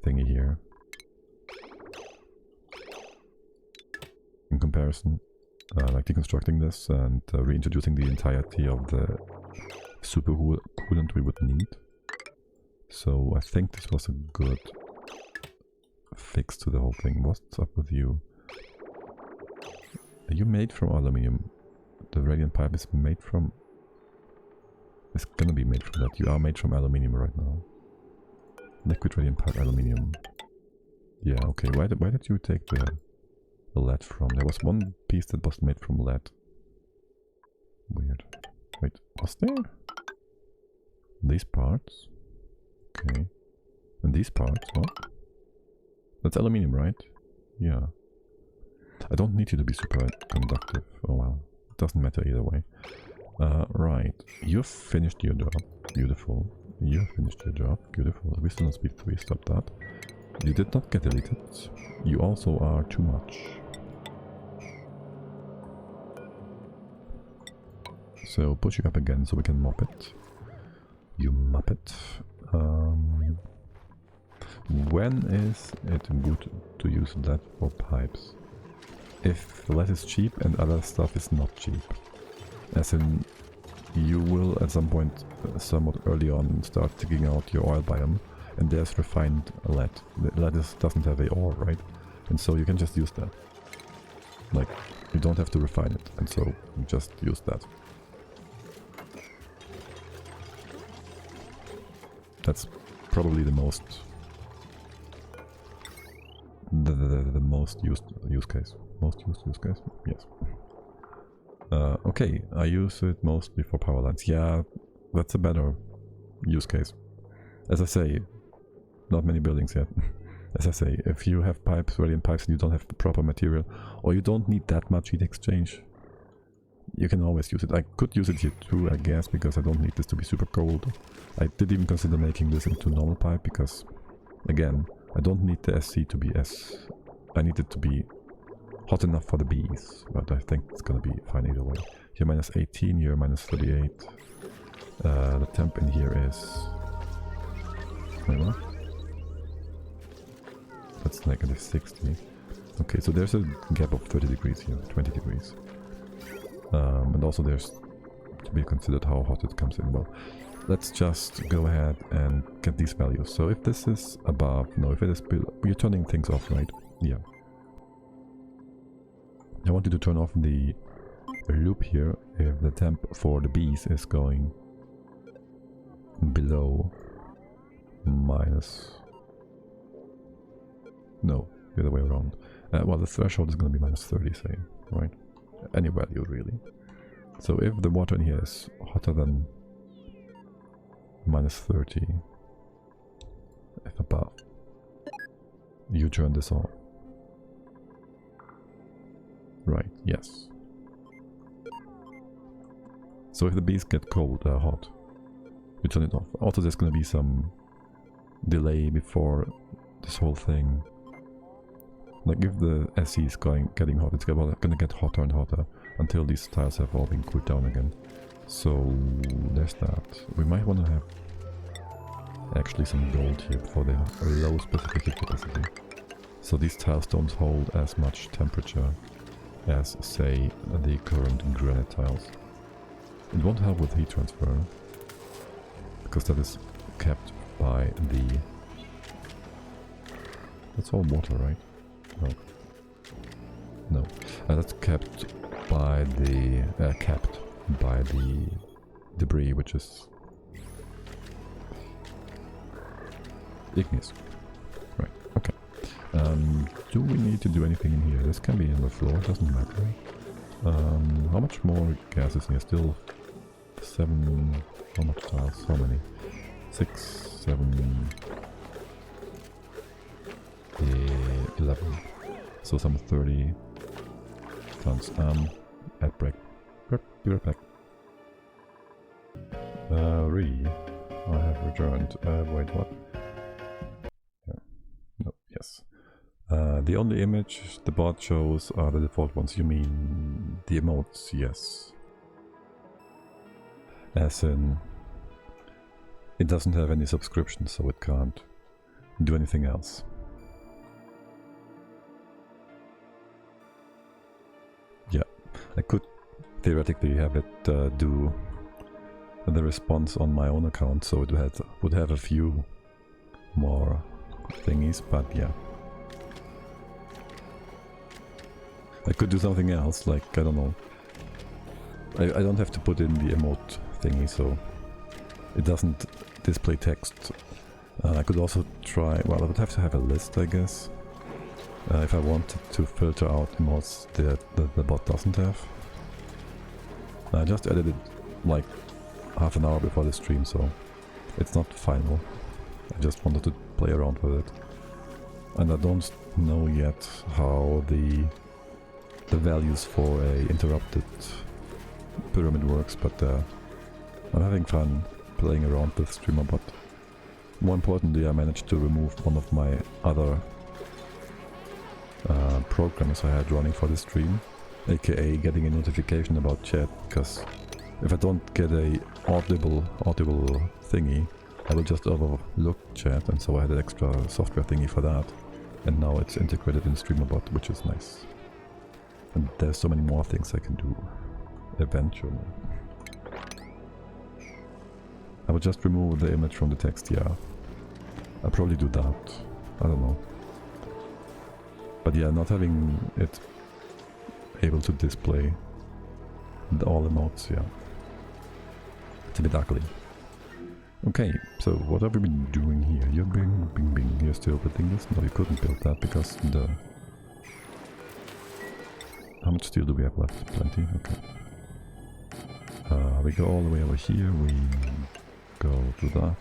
thingy here. In comparison, like deconstructing this and reintroducing the entirety of the super coolant we would need. So I think this was a good fix to the whole thing. What's up with you? Are you made from aluminium? The radiant pipe is made from... It's gonna be made from that. You are made from aluminium right now. Liquid radiant pipe aluminium. Yeah, okay. Why did you take the lead from? There was one piece that was made from lead. Weird. Wait, was there? These parts? Okay. And these parts, what? That's aluminium, right? Yeah. I don't need you to be super conductive. Oh well. It doesn't matter either way. Right. You've finished your job. Beautiful. You finished your job. Beautiful. We still on speed 3. Stop that. You did not get deleted. You also are too much. So push you up again so we can mop it. You mop it. When is it good to use lead for pipes? If lead is cheap and other stuff is not cheap. As in, you will at some point, somewhat early on, start digging out your oil biome, and there's refined lead. The lead doesn't have a ore, right? And so you can just use that. Like, you don't have to refine it, and so you just use that. That's probably the most the most used use case. Most used use case? Yes. Okay, I use it mostly for power lines. Yeah, that's a better use case. As I say, not many buildings yet. As I say, if you have pipes, radiant pipes, and you don't have the proper material, or you don't need that much heat exchange, you can always use it. I could use it here too, I guess, because I don't need this to be super cold. I did even consider making this into normal pipe, because, again, I don't need the SC to be I need it to be hot enough for the bees, but I think it's gonna be fine either way. Here minus 18, here minus 38. The temp in here is... Wait, what? That's negative 60. Okay, so there's a gap of 30 degrees here, 20 degrees. And also there's to be considered how hot it comes in. Well, let's just go ahead and get these values. So if this is above, no, if it is below, you're turning things off, right? Yeah. I want you to turn off the loop here if the temp for the bees is going below minus... No, the other way around. Well, the threshold is going to be minus 30, say, right? Any value, really. So if the water in here is hotter than minus 30, if above, you turn this on. Right, yes. So if the bees get cold, hot, you turn it off. Also, there's going to be some delay before this whole thing. Like if the SC is getting hot, it's gonna get hotter and hotter. until these tiles have all been cooled down again. So there's that. We might want to have actually some gold here for the low specific heat capacity. So these tiles don't hold as much temperature as, say, the current granite tiles. It won't help with heat transfer, because that is kept by the... That's all water, right? No. No. That's kept by the... capped by the debris, which is... igneous. Right, okay. Do we need to do anything in here? This can be on the floor, doesn't matter. How much more gas is here? Still 7... How much tiles? How many? 6, 7... 11. So some 30 tons. At break. Be right back. I have returned. Wait, what? Yeah. No, yes. The only image the bot shows are the default ones. You mean the emotes? Yes. As in, it doesn't have any subscription, so it can't do anything else. Yeah, I could theoretically have it do the response on my own account, so it would have a few more thingies, but yeah. I could do something else, like, I don't know. I don't have to put in the emote thingy, so it doesn't display text. I could also try, well, I would have to have a list, I guess. If I wanted to filter out emotes that the bot doesn't have. I just edited like half an hour before the stream, so it's not final. I just wanted to play around with it. And I don't know yet how the values for a interrupted pyramid works, but I'm having fun playing around with StreamerBot. More importantly, I managed to remove one of my other programs I had running for the stream, aka getting a notification about chat, because if I don't get a audible thingy, I will just overlook chat, and so I had an extra software thingy for that, and now it's integrated in StreamerBot, which is nice. And there's so many more things I can do eventually. I will just remove the image from the text, yeah. I'll probably do that. I don't know. But yeah, not having it able to display all emotes, yeah. It's a bit ugly. Okay, so what have we been doing here? You're bing, you're still building this? No, you couldn't build that because the... How much steel do we have left? Plenty? Okay. We go all the way over here, we go to that.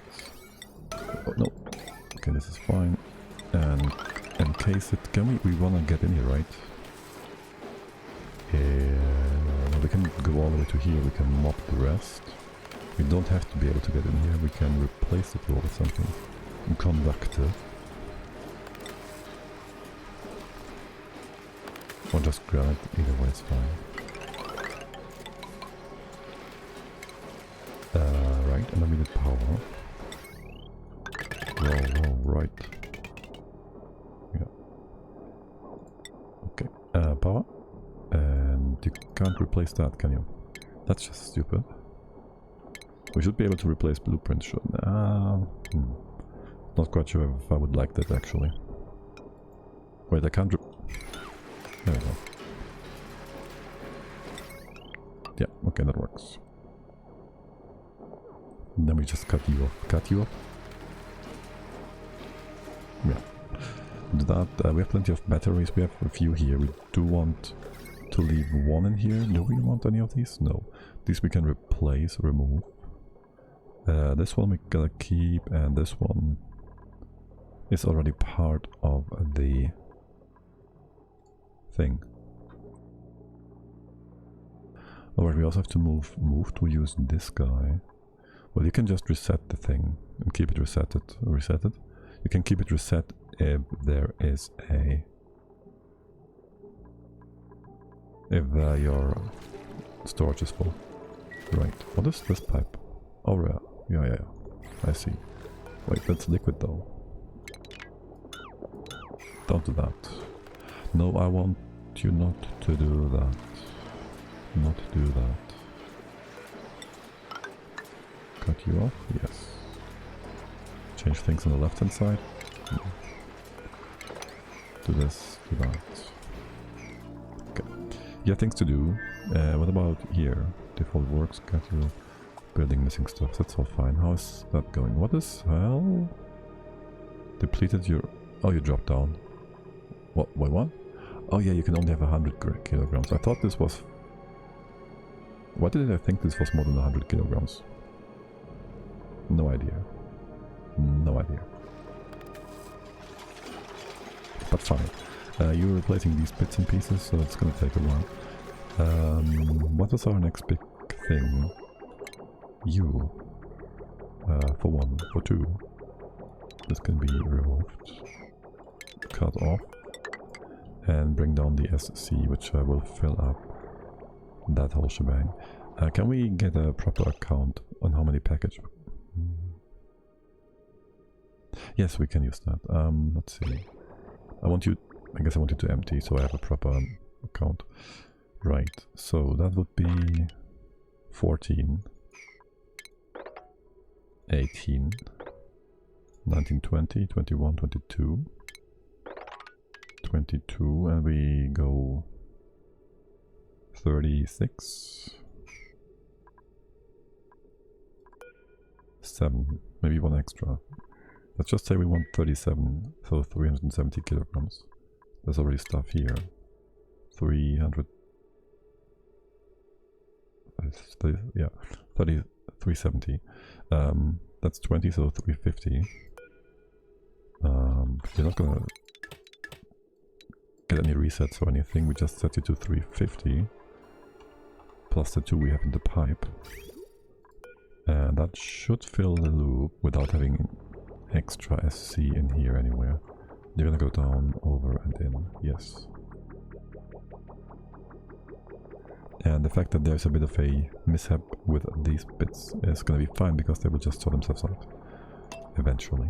Oh, no. Okay, this is fine. And encase it. Can we wanna get in here, right? Yeah, we can go all the way to here, we can mop the rest. We don't have to be able to get in here, we can replace the floor with something conductive. Or just granite, either way is fine. Right, and then we need power. Whoa, right. Yeah. Okay, power. And you can't replace that, can you? That's just stupid. We should be able to replace blueprints, Not quite sure if I would like that, actually. Wait, I can't there we go. Yeah, okay, that works. And then we just cut you off. Yeah. Do that. We have plenty of batteries, we have a few here. We do want to leave one in here. Do we want any of these? No. These we can replace, remove. This one we gotta keep, and this one is already part of the thing. Alright, we also have to move to use this guy. Well, you can just reset the thing and keep it reset it. You can keep it reset if there is a if your storage is full. Right, what is this pipe? Oh yeah, I see. Wait, that's liquid though. Don't do that. No, I want you not to do that. Not do that. Cut you off? Yes. Change things on the left hand side. No. Do this, do that. Okay. Yeah, things to do. What about here? Default work schedule. Building missing stuff. That's all fine. How is that going? What is hell? Depleted your... Oh, you dropped down. What? Wait, what? Oh yeah, you can only have 100 kilograms. I thought this was... Why did I think this was more than 100 kilograms? No idea. No idea. But fine. You're replacing these bits and pieces, so it's gonna take a while. What is our next big thing? You. For one. For two. This can be removed. Cut off. And bring down the SC, which will fill up that whole shebang. Can we get a proper count on how many packages? Yes, we can use that. Let's see. I guess I want you to empty, so I have a proper count. Right, so that would be 14, 18, 19, 20, 21, 22, 22, and we go 36, 7, maybe one extra. Let's just say we want 37, so 370 kilograms. There's already stuff here. 300. Yeah, 370. That's 20, so 350. You're not gonna get any resets or anything. We just set you to 350 plus the 2 we have in the pipe, and that should fill the loop without having extra SC in here anywhere. You're gonna go down, over and in, yes. And the fact that there's a bit of a mishap with these bits is gonna be fine, because they will just sort themselves out eventually.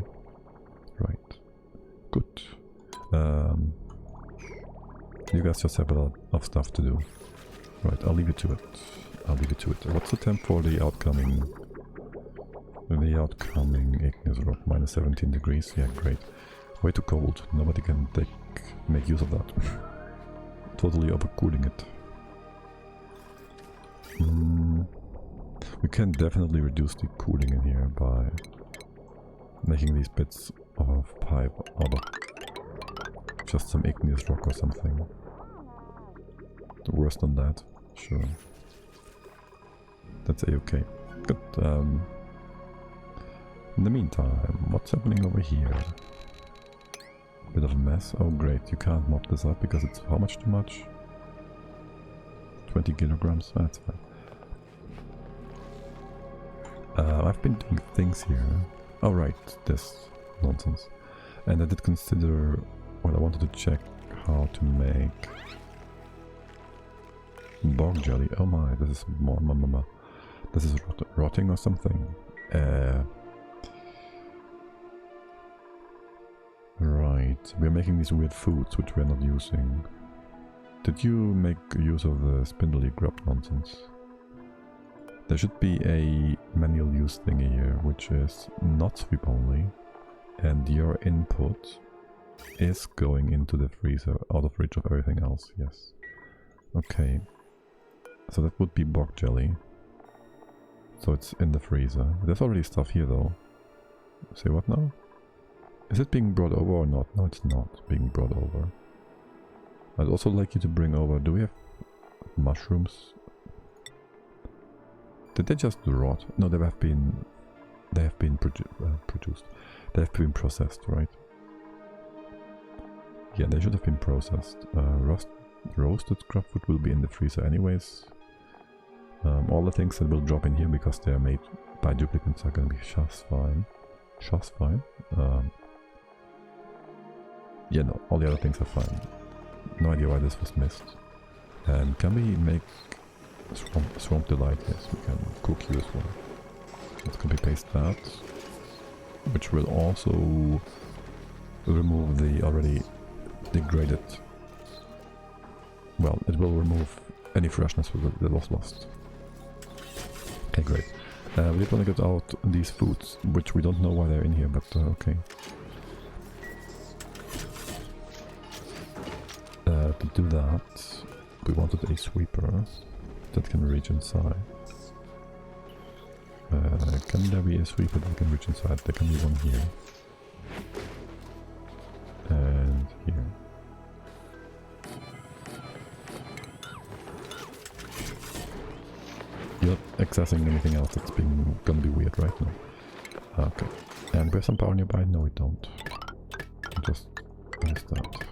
Right. Good. You guys just have a lot of stuff to do. Right, I'll leave you to it. I'll leave you to it. What's the temp for the outcoming? The outcoming igneous rock, minus 17 degrees. Yeah, great. Way too cold. Nobody can make use of that. Totally overcooling it. We can definitely reduce the cooling in here by making these bits of pipe out of just some igneous rock or something. Worse than that, sure. That's a-okay. Good. In the meantime, what's happening over here? Bit of a mess. Oh great, you can't mop this up because it's how much too much? 20 kilograms? That's fine. I've been doing things here. Oh right, this nonsense. And I did consider... Well, I wanted to check how to make... bog jelly. Oh my, this is... This is rotting or something. Right, we're making these weird foods which we're not using. Did you make use of the spindly grub nonsense? There should be a manual use thingy here, which is not sweep only, and your input is going into the freezer, out of reach of everything else, yes. Okay, so that would be bog jelly. So it's in the freezer. There's already stuff here though. Say what now? Is it being brought over or not? No, it's not being brought over. I'd also like you to bring over... Do we have mushrooms? Did they just rot? No, they have been produced. They have been processed, right? Yeah, they should have been processed. Roasted crabfoot will be in the freezer anyways. All the things that will drop in here because they are made by duplicates are going to be just fine. Just fine. Yeah, no, all the other things are fine. No idea why this was missed. And can we make swamp delight? Yes, we can cook you as well. Let's copy paste that, which will also remove the already degraded. Well, it will remove any freshness that was lost. Okay, great. We did want to get out these foods, which we don't know why they're in here, but okay. To do that, we wanted a sweeper that can reach inside. Can there be a sweeper that can reach inside? There can be one here. And here. You're not accessing anything else that's gonna be weird right now. Okay. And we have some power nearby? No, we don't. Just missed that.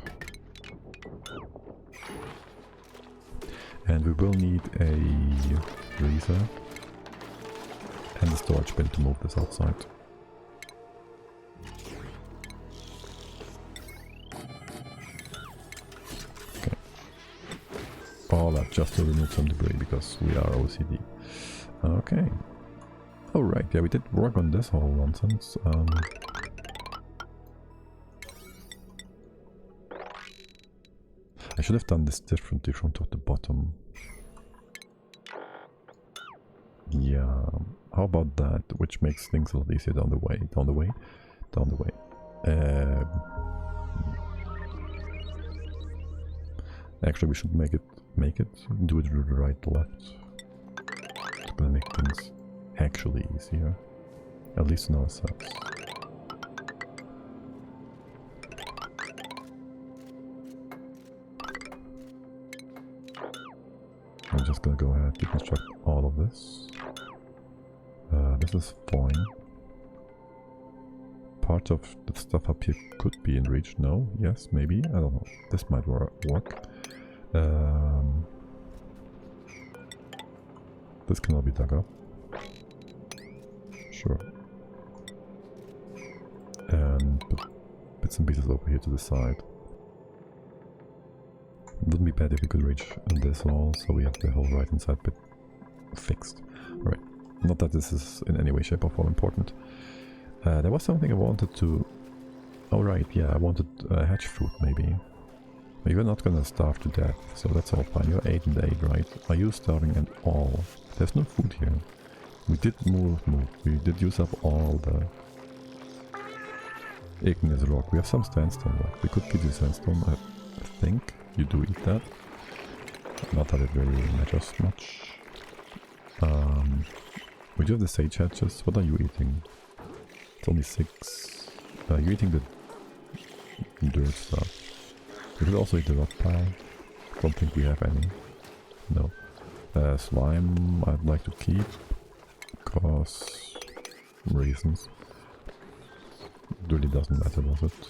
And we will need a freezer and a storage bin to move this outside. Okay. All that just to remove some debris because we are OCD. Okay. Alright, yeah, we did work on this whole nonsense. I should have done this differently from top to bottom. Yeah, how about that? Which makes things a lot easier down the way. Actually, we should do it right, left. It's gonna make things actually easier. At least in ourselves. I'm just gonna go ahead to construct all of this. This is fine. Part of the stuff up here could be in reach. No? Yes? Maybe? I don't know. This might work. This can all be dug up. Sure. And put bits and pieces over here to the side. Wouldn't be bad if we could reach this all, so we have the whole right hand side bit fixed. Right. Not that this is in any way, shape or form important. There was something I wanted to... Oh right, yeah, I wanted hatch fruit maybe. You're not gonna starve to death, so that's all fine. You're 8 and 8, right? Are you starving at all? There's no food here. We did move. We did use up all the igneous rock. We have some sandstone left. We could give you sandstone, I think. You do eat that. Not that it really matters much. We do have the sage hatches. What are you eating? It's only 6. You're eating the dirt stuff. We could also eat the rock pile. Don't think we have any. No. Slime I'd like to keep. Cause reasons. It really doesn't matter, does it?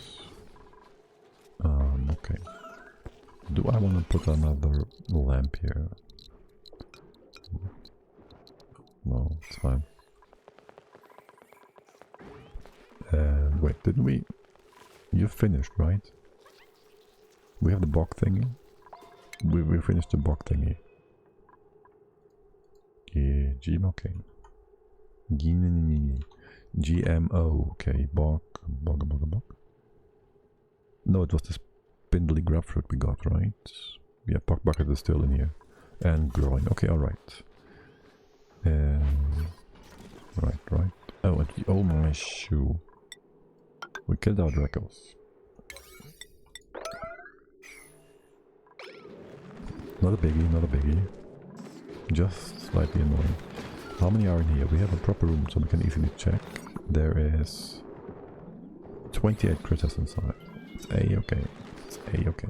Okay. Do I want to put another lamp here? No, it's fine. Wait, didn't we? You finished, right? We have the bog thingy. We finished the bog thingy. Yeah, okay. GMO, okay, bog. No, it was the spindly grapefruit we got, right? Yeah, bog bucket is still in here. And growing, okay, alright. Right. Oh, and oh my shoe. We killed our dracos. Not a biggie. Just slightly annoying. How many are in here? We have a proper room so we can easily check. There is 28 critters inside. It's A-okay. It's A-okay.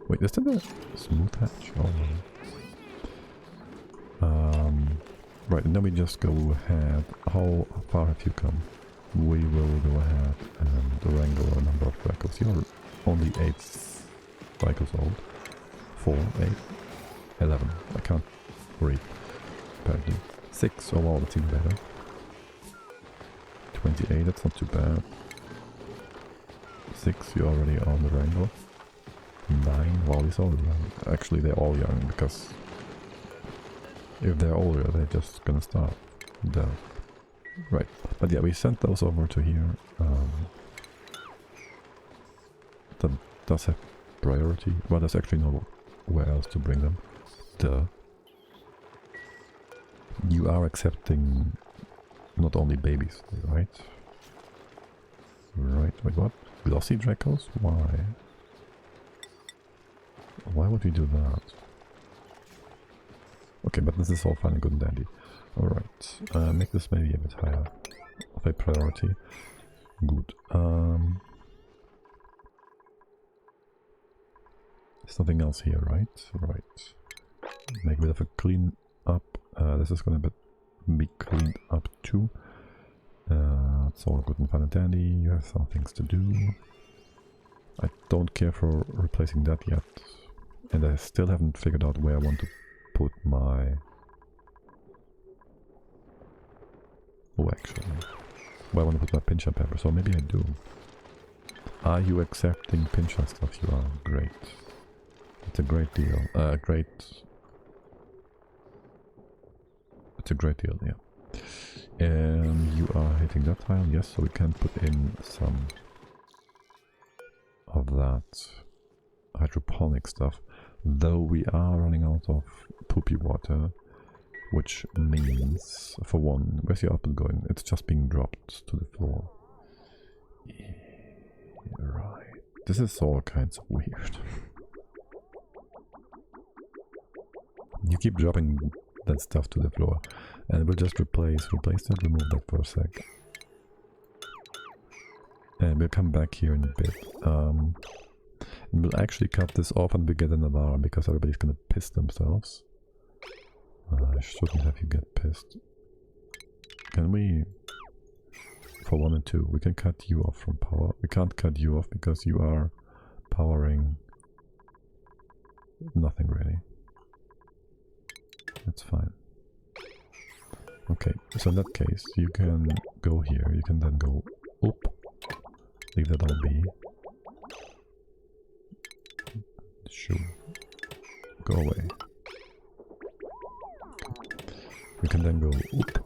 Wait, is that a smooth hatch? Oh no. Right, and then we just go ahead. How far have you come? We will go ahead and wrangle a number of dracos. You're only 8 cycles old. 4, 8, 11. I can't read, apparently. 6, oh wow, that's even better. 28, that's not too bad. 6, you're already on the wrangle. 9. Well, he's all young. Actually, they're all young because if they're older, they're just gonna start. Duh. Right. But yeah, we sent those over to here. That does have priority. Well, there's actually nowhere else to bring them. Duh. You are accepting not only babies, right? Right, wait, what? Glossy Dracos? Why? Why would we do that? Okay, but this is all fine and good and dandy. Alright, make this maybe a bit higher of a priority. Good. There's nothing else here, right? Right. Make a bit of a clean up. This is gonna be cleaned up too. It's all good and fine and dandy. You have some things to do. I don't care for replacing that yet. And I still haven't figured out where I want to put my... Oh, actually. Where I want to put my pinch and pepper. So maybe I do. Are you accepting pinch and stuff? You are. Great. It's a great deal. It's a great deal, yeah. And you are hitting that tile, yes, so we can put in some of that hydroponic stuff. Though we are running out of poopy water, which means, for one, where's your output going? It's just being dropped to the floor. Yeah, right. This is all kinds of weird. You keep dropping that stuff to the floor, and we'll just replace that, remove that for a sec. And we'll come back here in a bit. And we'll actually cut this off and we get an alarm because everybody's gonna piss themselves. I shouldn't have you get pissed. Can we... For 1 and 2, we can cut you off from power. We can't cut you off because you are powering nothing really. That's fine. Okay, so in that case, you can go here, you can then go up, leave that all be. Sure. Go away. We can then go up.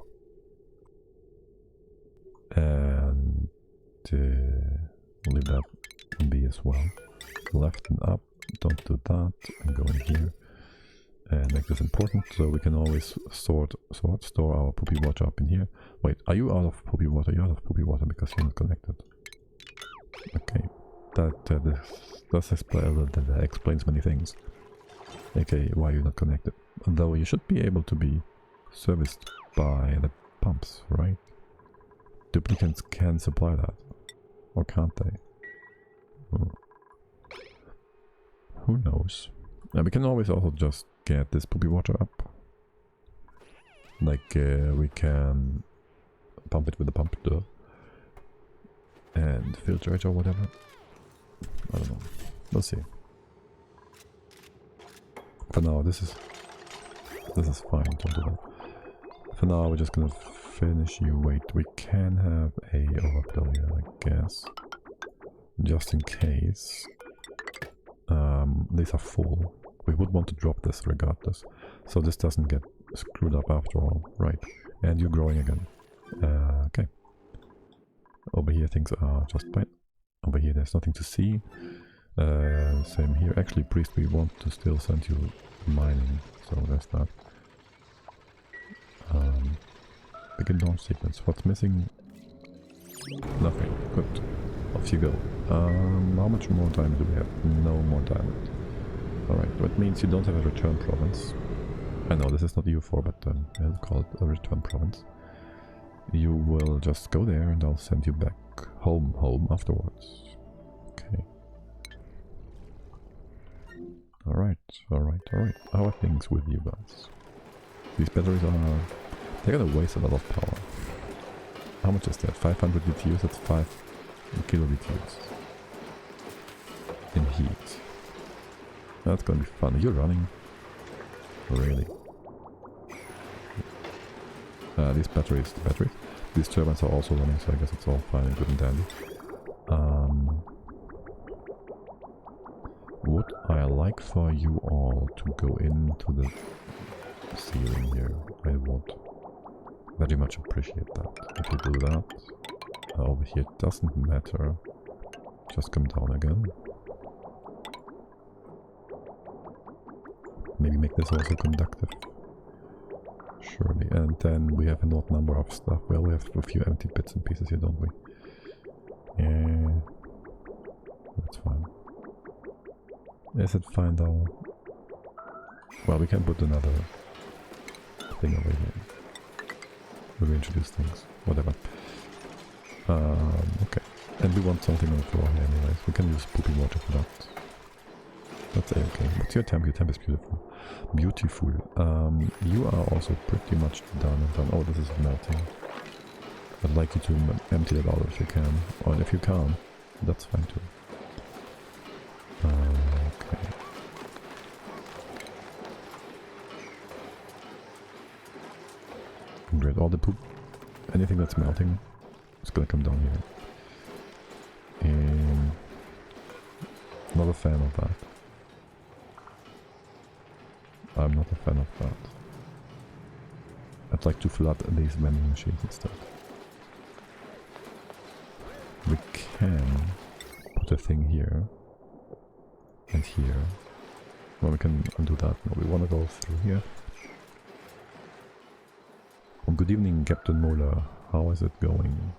And leave that be as well. Left and up, don't do that, and go in here. And make this important, so we can always store our poopy water up in here. Wait, are you out of poopy water? You're out of poopy water because you're not connected. Okay, that explains many things. Okay, why you're not connected. Though you should be able to be serviced by the pumps, right? Duplicates can supply that, or can't they? Who knows? And we can always also just get this poopy water up. Like, we can pump it with the pump door and filter it or whatever. I don't know. We'll see. For now, this is fine. Don't do that. For now, we're just gonna finish you. Wait, we can have a overflow here, I guess, just in case. These are full. We would want to drop this regardless, so this doesn't get screwed up after all. Right, and you're growing again. Okay. Over here things are just fine. Over here there's nothing to see. Same here. Actually, priest, we want to still send you mining, so there's that. Begin launch sequence. What's missing? Nothing. Good. Off you go. How much more time do we have? No more time. Alright, that means you don't have a return province. I know this is not EU4, but I'll call it a return province. You will just go there and I'll send you back home afterwards. Okay. Alright. How are things with you guys? These batteries are... they're gonna waste a lot of power. How much is that? 500 BTUs? That's 5 kilo BTUs. In heat. That's gonna be fun. You're running. Really. These batteries, these turbines are also running, so I guess it's all fine and good and dandy. Wood like for you all to go into the ceiling here. I would very much appreciate that. If you do that, over here it doesn't matter. Just come down again. Maybe make this also conductive. Surely. And then we have an odd number of stuff. Well, we have a few empty bits and pieces here, don't we? Yeah. That's fine. Is it fine though? Well, we can put another thing over here. We'll reintroduce things. Whatever. Okay. And we want something on the floor here anyways. We can use poopy water for that. That's okay. What's your temp? Your temp is beautiful. Beautiful. You are also pretty much done and done. Oh, this is melting. I'd like you to empty it out if you can. Or if you can't, that's fine too. Okay. Great. All the poop, anything that's melting, is gonna come down here. And not a fan of that. I'm not a fan of that. I'd like to flood these vending machines instead. We can put a thing here and here. Well, we can undo that. No, we want to go through here. Well, good evening, Captain Mola. How is it going?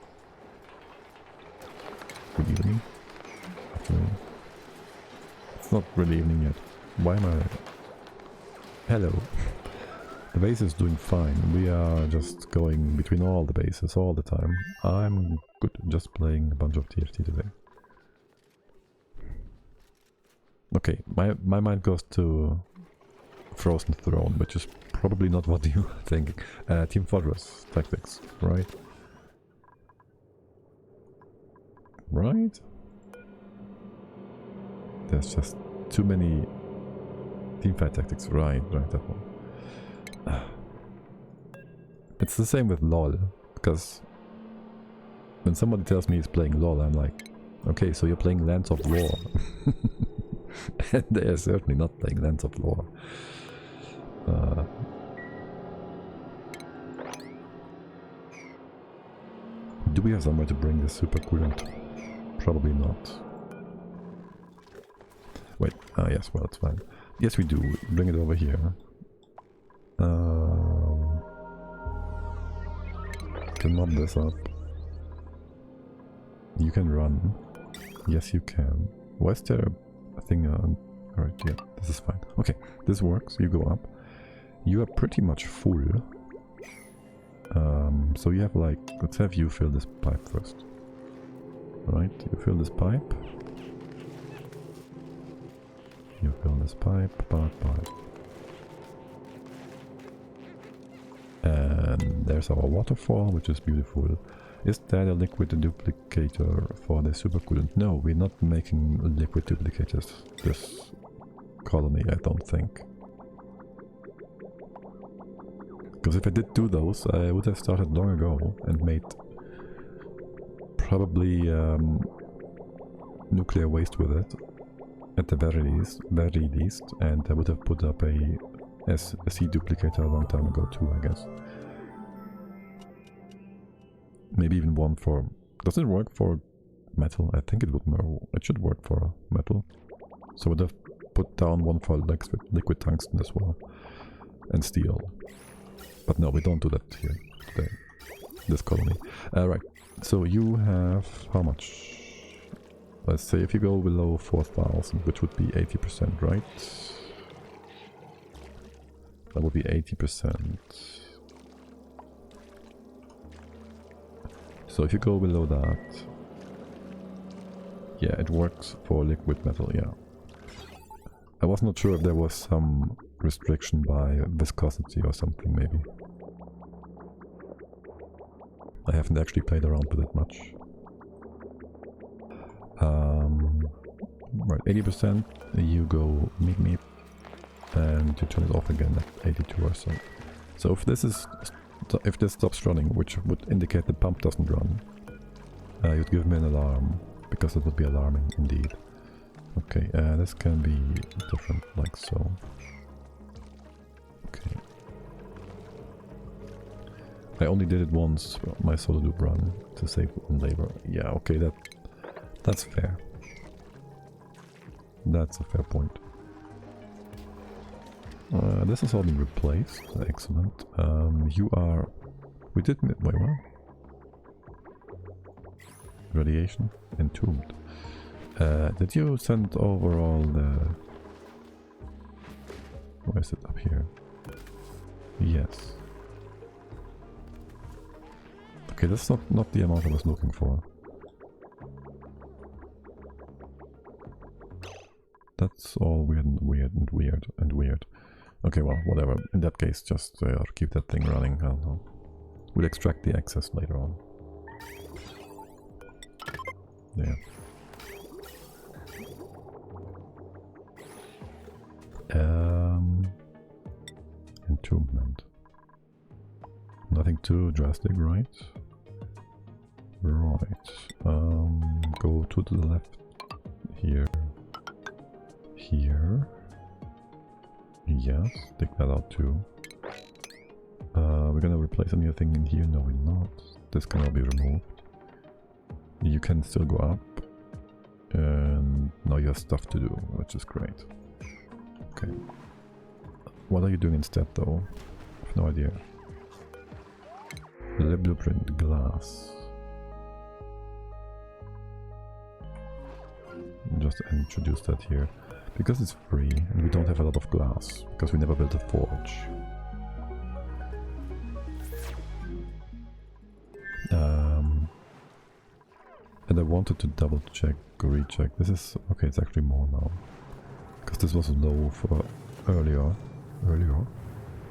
Good evening. Afternoon. It's not really evening yet. Why am I... Hello. The base is doing fine. We are just going between all the bases all the time. I'm good, just playing a bunch of TFT today. Okay, my mind goes to Frozen Throne, which is probably not what you think. Team Fortress tactics, right? Right? There's just too many teamfight tactics, right, that one. It's the same with LOL, because when somebody tells me he's playing LOL, I'm like, okay, so you're playing Lands of War. And they are certainly not playing Lands of War. Do we have somewhere to bring this super coolant? Probably not. Wait, yes, well, it's fine. Yes, we do. Bring it over here. Can mob this up. You can run. Yes, you can. Why is there a thing on? Alright, yeah, this is fine. Okay, this works. You go up. You are pretty much full. So you have like, let's have you fill this pipe first. Alright, you fill this pipe. You fill this pipe, pipe. And there's our waterfall, which is beautiful. Is that a liquid duplicator for the supercoolant? No, we're not making liquid duplicators this colony, I don't think. Because if I did do those, I would have started long ago and made probably nuclear waste with it at the very least, and I would have put up a C duplicator a long time ago too, I guess. Maybe even one for... Does it work for metal? I think it would. It should work for metal. So I would have put down one for liquid tungsten as well. And steel. But no, we don't do that here today. This colony. Right. So you have... how much? Let's say if you go below 4,000, which would be 80%, right? That would be 80%. So if you go below that... yeah, it works for liquid metal, yeah. I was not sure if there was some restriction by viscosity or something, maybe. I haven't actually played around with it much. Right, 80%, you go meet, and you turn it off again at 82 or so. So if this stops running, which would indicate the pump doesn't run, you'd give me an alarm, because it would be alarming indeed. Okay, this can be different, like so. Okay. I only did it once, my solo loop run, to save on labor. Yeah, okay, that's fair. That's a fair point. This has all been replaced. Excellent. You are... We did... Wait, what? Radiation? Entombed. Did you send over all the... Where is it? Up here. Yes. Okay, that's not the amount I was looking for. That's all weird and weird and weird and weird. Okay, well, whatever. In that case, just keep that thing running. I don't know. We'll extract the excess later on. Yeah. Entombment. Nothing too drastic, right? Right. Go to the left. Here. Here. Yes, take that out too. We're gonna replace anything in here? No, we're not. This can all be removed. You can still go up. And now you have stuff to do, which is great. Okay. What are you doing instead though? I have no idea. The blueprint glass. Just introduce that here. Because it's free and we don't have a lot of glass. Because we never built a forge. And I wanted to double check, recheck. This is... okay, it's actually more now. Because this was low for earlier.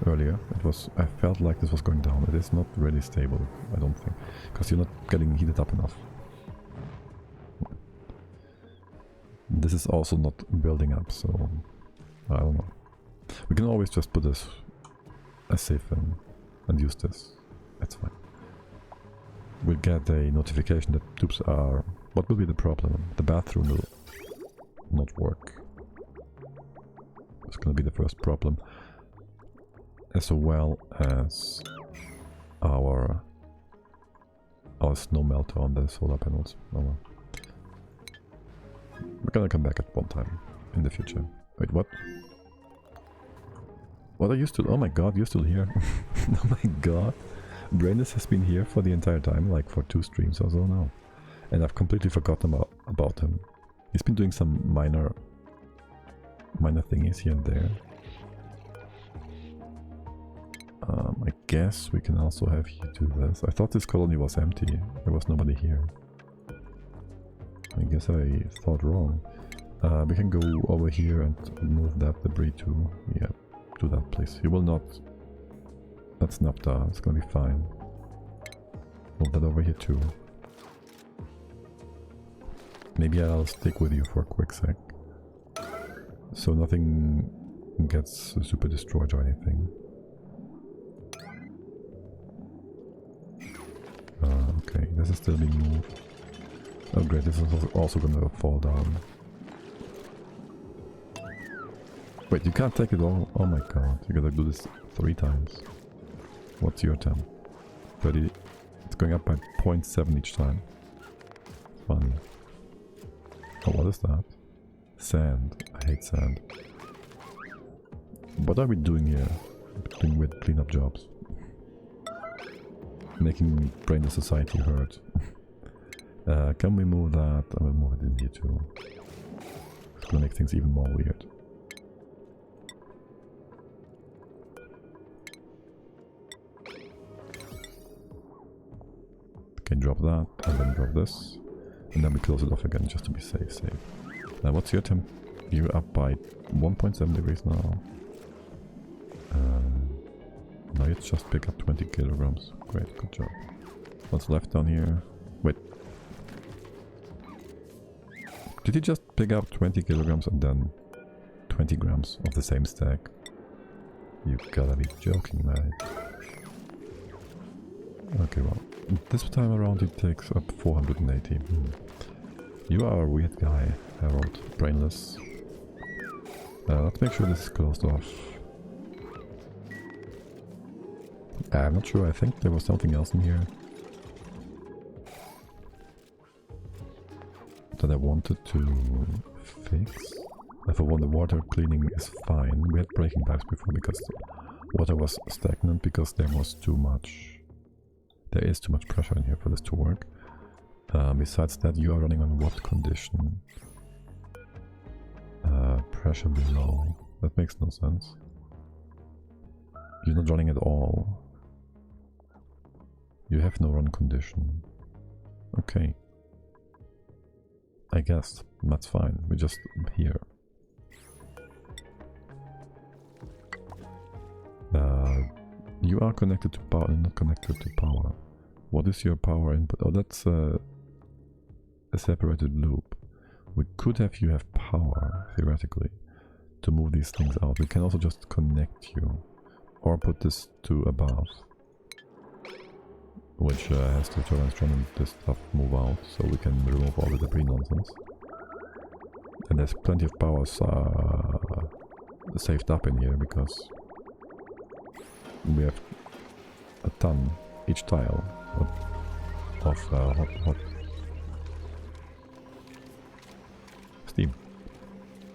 It was... I felt like this was going down. It is not really stable, I don't think. Because you're not getting heated up enough. This is also not building up, so... I don't know. We can always just put this as safe and use this. That's fine. We'll get a notification that tubes are... What will be the problem? The bathroom will not work. It's gonna be the first problem. As well as our snow melter on the solar panels. Oh well. We're gonna come back at one time in the future. Wait, what? What are you still... Oh my god, you're still here. Oh my god. Brandis has been here for the entire time, like for 2 streams or so now. And I've completely forgotten about him. He's been doing some minor thingies here and there. I guess we can also have you do this. I thought this colony was empty. There was nobody here. I guess I thought wrong. We can go over here and move that debris too. Yeah, do that please. You will not... That's naphtha, it's gonna be fine. Move that over here too. Maybe I'll stick with you for a quick sec. So nothing gets super destroyed or anything. Okay, this is still being moved. Oh great, this is also gonna fall down. Wait, you can't take it all? Oh my god, you gotta do this 3 times. What's your temp? 30. It's going up by 0.7 each time. Funny. Oh, what is that? Sand. I hate sand. What are we doing here? Doing with cleanup jobs. Making brain society hurt. Can we move that? I will move it in here too. It's gonna make things even more weird. Okay, drop that, and then drop this. And then we close it off again just to be safe. Now what's your temp? You're up by 1.7 degrees now. Now you just pick up 20 kilograms. Great, good job. What's left down here? Wait. Did you just pick up 20 kilograms and then 20 grams of the same stack? You gotta be joking, man. Okay, well, this time around it takes up 480. You are a weird guy, Harold. Brainless. Let's make sure this is closed off. I'm not sure, I think there was something else in here that I wanted to fix. For one, the water cleaning is fine. We had breaking pipes before because water was stagnant because there was too much... There is too much pressure in here for this to work. Besides that, you are running on what condition? Pressure below. That makes no sense. You're not running at all. You have no run condition. Okay. I guess that's fine. We're just here. You are connected to power and not connected to power. What is your power input? Oh, that's a separated loop. We could have you have power, theoretically, to move these things out. We can also just connect you. Or put this to above. Which has to turn and this stuff move out, so we can remove all the debris nonsense. And there's plenty of powers saved up in here, because we have a ton, each tile, of hot steam.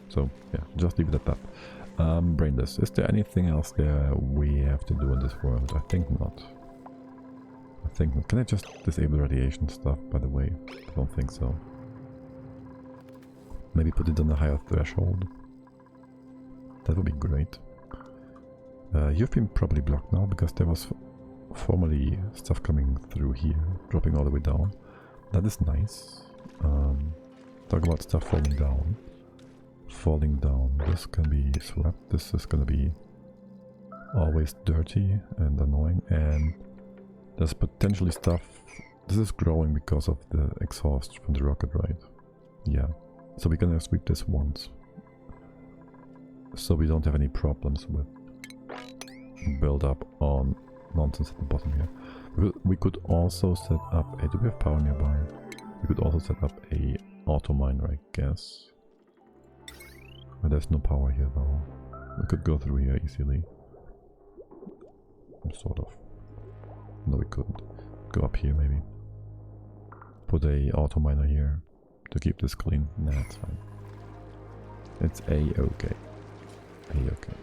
So yeah, just leave it at that. Brainless. Is there anything else there we have to do in this world? I think not. I think not. Can I just disable radiation stuff, by the way? I don't think so. Maybe put it on a higher threshold. That would be great. You've been probably blocked now because there was formerly stuff coming through here, dropping all the way down. That is nice. Talk about stuff falling down. Falling down. This can be swept. This is gonna be always dirty and annoying, and there's potentially stuff... This is growing because of the exhaust from the rocket, right? Yeah. So we're gonna sweep this once. So we don't have any problems with build up on nonsense at the bottom here. We could also set up a... Do we have power nearby? We could also set up a auto miner, I guess. But there's no power here though. We could go through here easily. Sort of. No, we couldn't. Go up here maybe. Put a auto miner here to keep this clean. Nah, it's fine. It's a-okay. A-okay.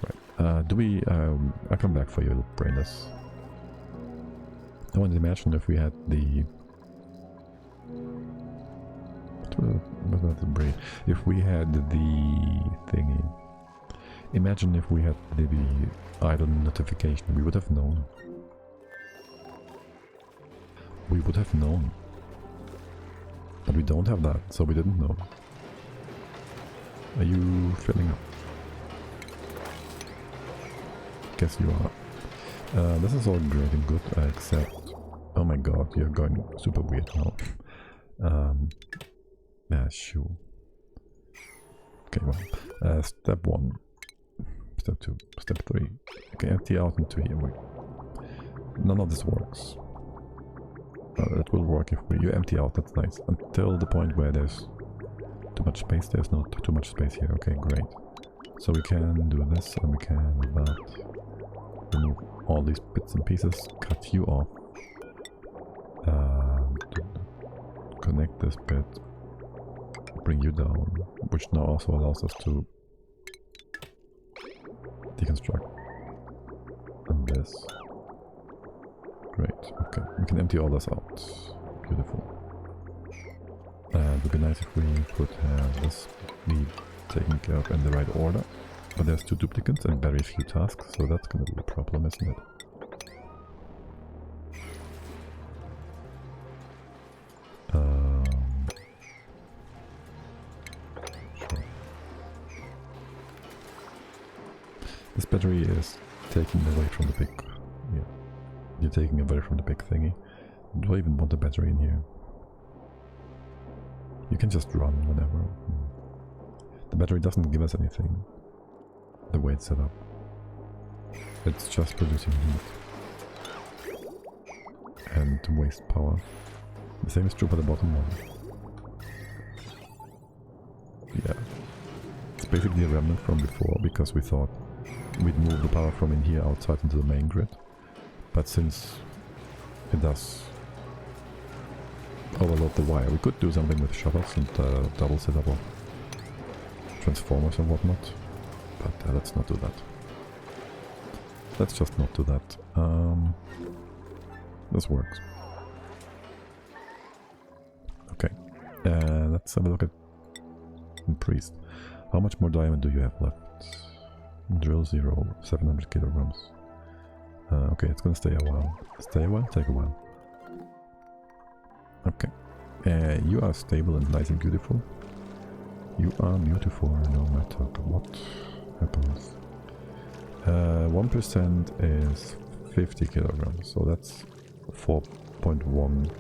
Right. Do we... I'll come back for you, little brainless. I wanted to imagine if we had the... What was the brain? If we had the thingy. Imagine if we had the idle notification. We would have known. We would have known. But we don't have that, so we didn't know. Are you filling up? Guess you are. This is all great and good, except... Oh my god, you're going super weird now. Yeah, sure. Okay, well. Step 1. Step 2. Step 3. Okay, empty out into here. Wait. None of this works. It will work if you empty out, that's nice. Until the point where there's too much space. There's not too much space here. Okay, great. So we can do this, and we can do that. Remove all these bits and pieces. Cut you off. Connect this bit. Bring you down. Which now also allows us to deconstruct. And this. Great, okay. We can empty all this out. Beautiful. It would be nice if we could have this be taken care of in the right order. But there's 2 duplicates and very few tasks, so that's gonna be a problem, isn't it? Sure. This battery is taking away from the big... Yeah. You're taking away from the big thingy. Do I even want a battery in here? You can just run whenever. The battery doesn't give us anything. The way it's set up. It's just producing heat. And waste power. The same is true for the bottom one. yeah. It's basically a remnant from before, because we thought we'd move the power from in here outside into the main grid. But since it does overload the wire, we could do something with shuttles and double setup of transformers and whatnot. But let's not do that. Let's just not do that. This works. Okay. Let's have a look at Priest. How much more diamond do you have left? Drill 0, 700 kilograms. Okay, it's gonna stay a while. Stay a while? Take a while. Okay. You are stable and nice and beautiful. You are beautiful no matter what happens. 1% is 50 kilograms, so that's 4.1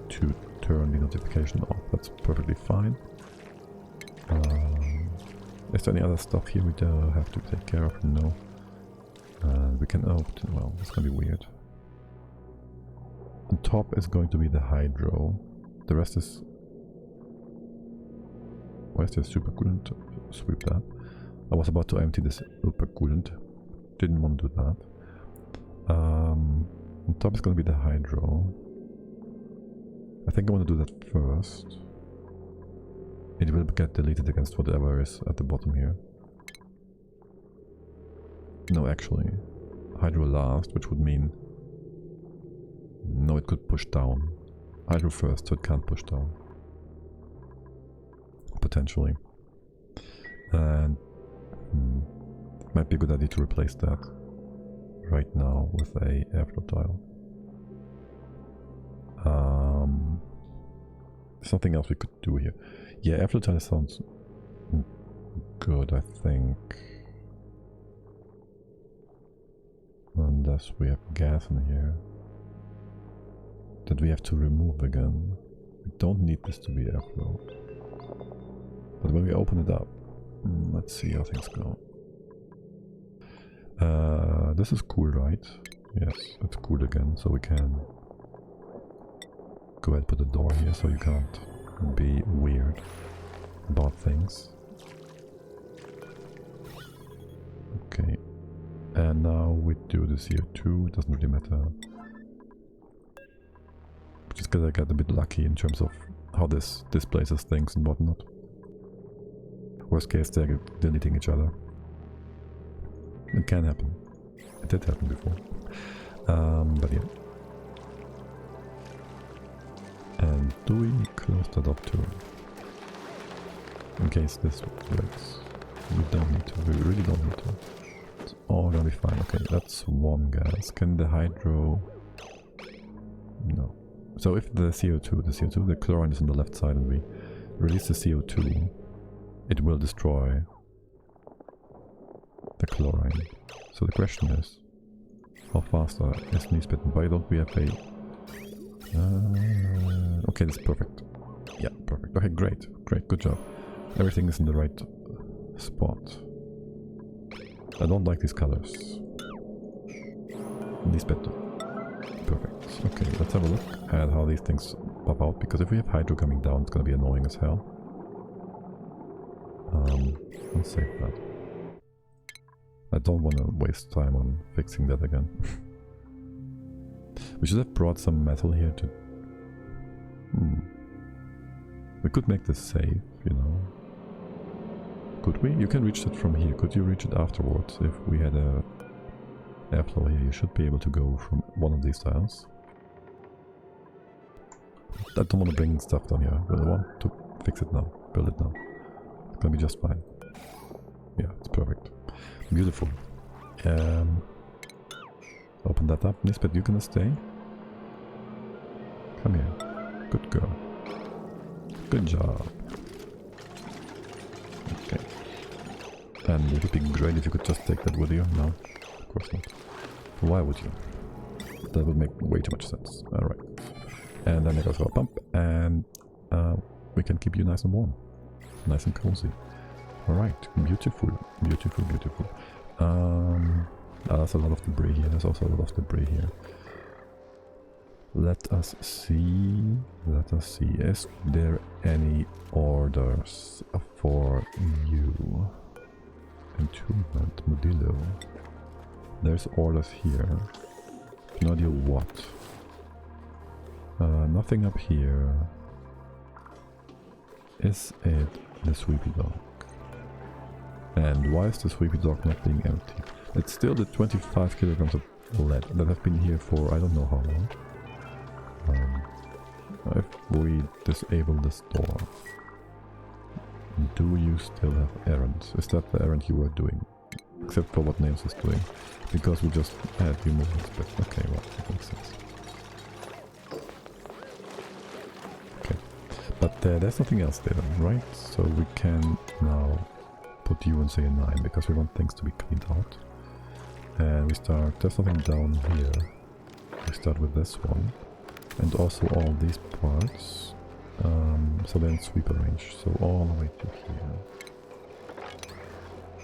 to turn the notification off. That's perfectly fine. Is there any other stuff here we have to take care of? No. We can open. Well, it's gonna be weird. On top is going to be the hydro. The rest is... Where's the supercoolant? Sweep that. I was about to empty this supercoolant. Didn't want to do that. On top is going to be the hydro. I think I want to do that first. It will get deleted against whatever is at the bottom here. No, actually. Hydro last, which would mean... No, it could push down. Hydro first, so it can't push down. Potentially. And... might be a good idea to replace that right now with a airflow tile. Something else we could do here. Yeah, airflow tile sounds good, I think. Unless we have gas in here that we have to remove again. We don't need this to be airflow. But when we open it up, let's see how things go. This is cool, right? Yes, it's cool again, so we can go ahead and put a door here so you can't be weird about things. Okay, and now we do the CO2, it doesn't really matter. Just gotta get a bit lucky in terms of how this displaces things and whatnot. Worst case, they're deleting each other. It can happen. It did happen before. But yeah. And do we close that up too? In case this breaks. We don't need to. We really don't need to. It's all gonna be fine. Okay, that's one gas. Can the hydro... No. So if the CO2, the chlorine is on the left side and we release the CO2, it will destroy the chlorine. So the question is, how fast is Nispet? Why don't we have a... okay, that's perfect. Yeah, perfect. Okay, great, good job. Everything is in the right spot. I don't like these colors. Nispet. Perfect. Okay, let's have a look at how these things pop out, because if we have hydro coming down, it's gonna be annoying as hell. Let's save that. I don't want to waste time on fixing that again. We should have brought some metal here to... We could make this safe, you know. Could we? You can reach it from here. Could you reach it afterwards? If we had a airflow here, you should be able to go from one of these tiles. I don't want to bring stuff down here, but I want to fix it now. Build it now. It's gonna be just fine. Yeah, it's perfect. Beautiful. Open that up. Nisbet, you gonna stay? Come here. Good girl. Good job. Okay. And it would be great if you could just take that with you. No, of course not. Why would you? That would make way too much sense. Alright. And then I go through a pump, and we can keep you nice and warm. Nice and cozy. Alright, beautiful, beautiful, beautiful. There's a lot of debris here, there's also a lot of debris here. Let us see. Let us see. Is there any orders for you? Entombment, Modillo. There's orders here. No idea what. Nothing up here. Is it the sweepy dog? And why is the sweepy dog not being empty? It's still the 25 kilograms of lead that have been here for I don't know how long. If we disable this door, do you still have errands? Is that the errand you were doing? Except for what Nails is doing. Because we just had you movements, but okay, well, that makes sense. Okay, but there's nothing else there, right? So we can now put you in say a 9 because we want things to be cleaned out. And we start, there's nothing down here. We start with this one. And also all these parts. So they're in sweeper range. So all the way to here.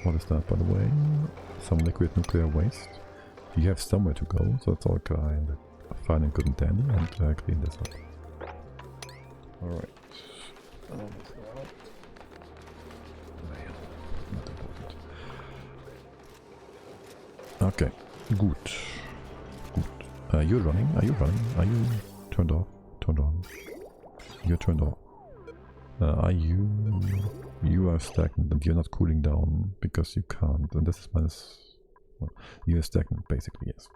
What is that, by the way? Some liquid nuclear waste. You have somewhere to go, so it's all kind of fine and good and dandy, and clean this up. Alright. Not important. Okay, good. Good. You're running? Are you running? Are you turned off? Turned on? You're turned off. Are you... You are stagnant and you're not cooling down because you can't. And this is minus... Well, you're stagnant basically, yes.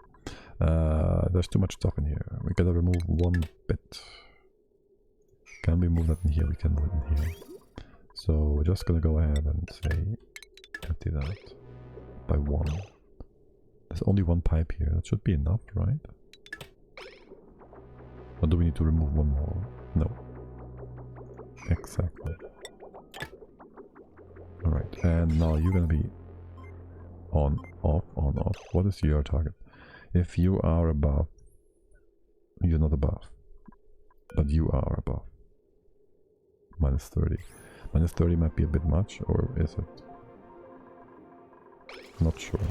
There's too much stuff in here. We gotta remove one bit. Can we move that in here? We can move it in here. So we're just gonna go ahead and say empty that by 1. There's only one pipe here. That should be enough, right? Or do we need to remove one more? No. Exactly. Alright, and now you're gonna be on, off, on, off. What is your target? If you are above, you're not above, but you are above. Minus 30. Minus 30 might be a bit much, or is it? Not sure.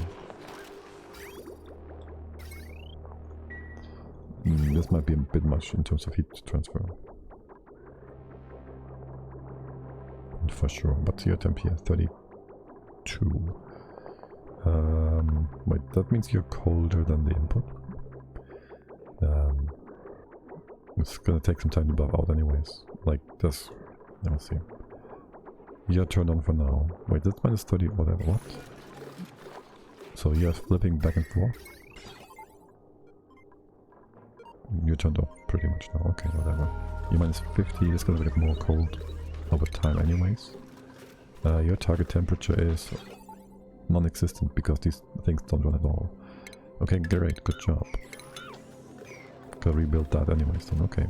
This might be a bit much in terms of heat transfer. For sure, but your temp here, 32. Wait, that means you're colder than the input. It's gonna take some time to buff out anyways. Like this, let's see. You're turned on for now. Wait, that's minus 30, whatever, what? So you're flipping back and forth? You're turned off pretty much now, okay, whatever. You're minus 50, it's gonna get more cold over time anyways. Your target temperature is non-existent because these things don't run at all. Okay, great, good job. Gotta rebuild that anyways then, okay.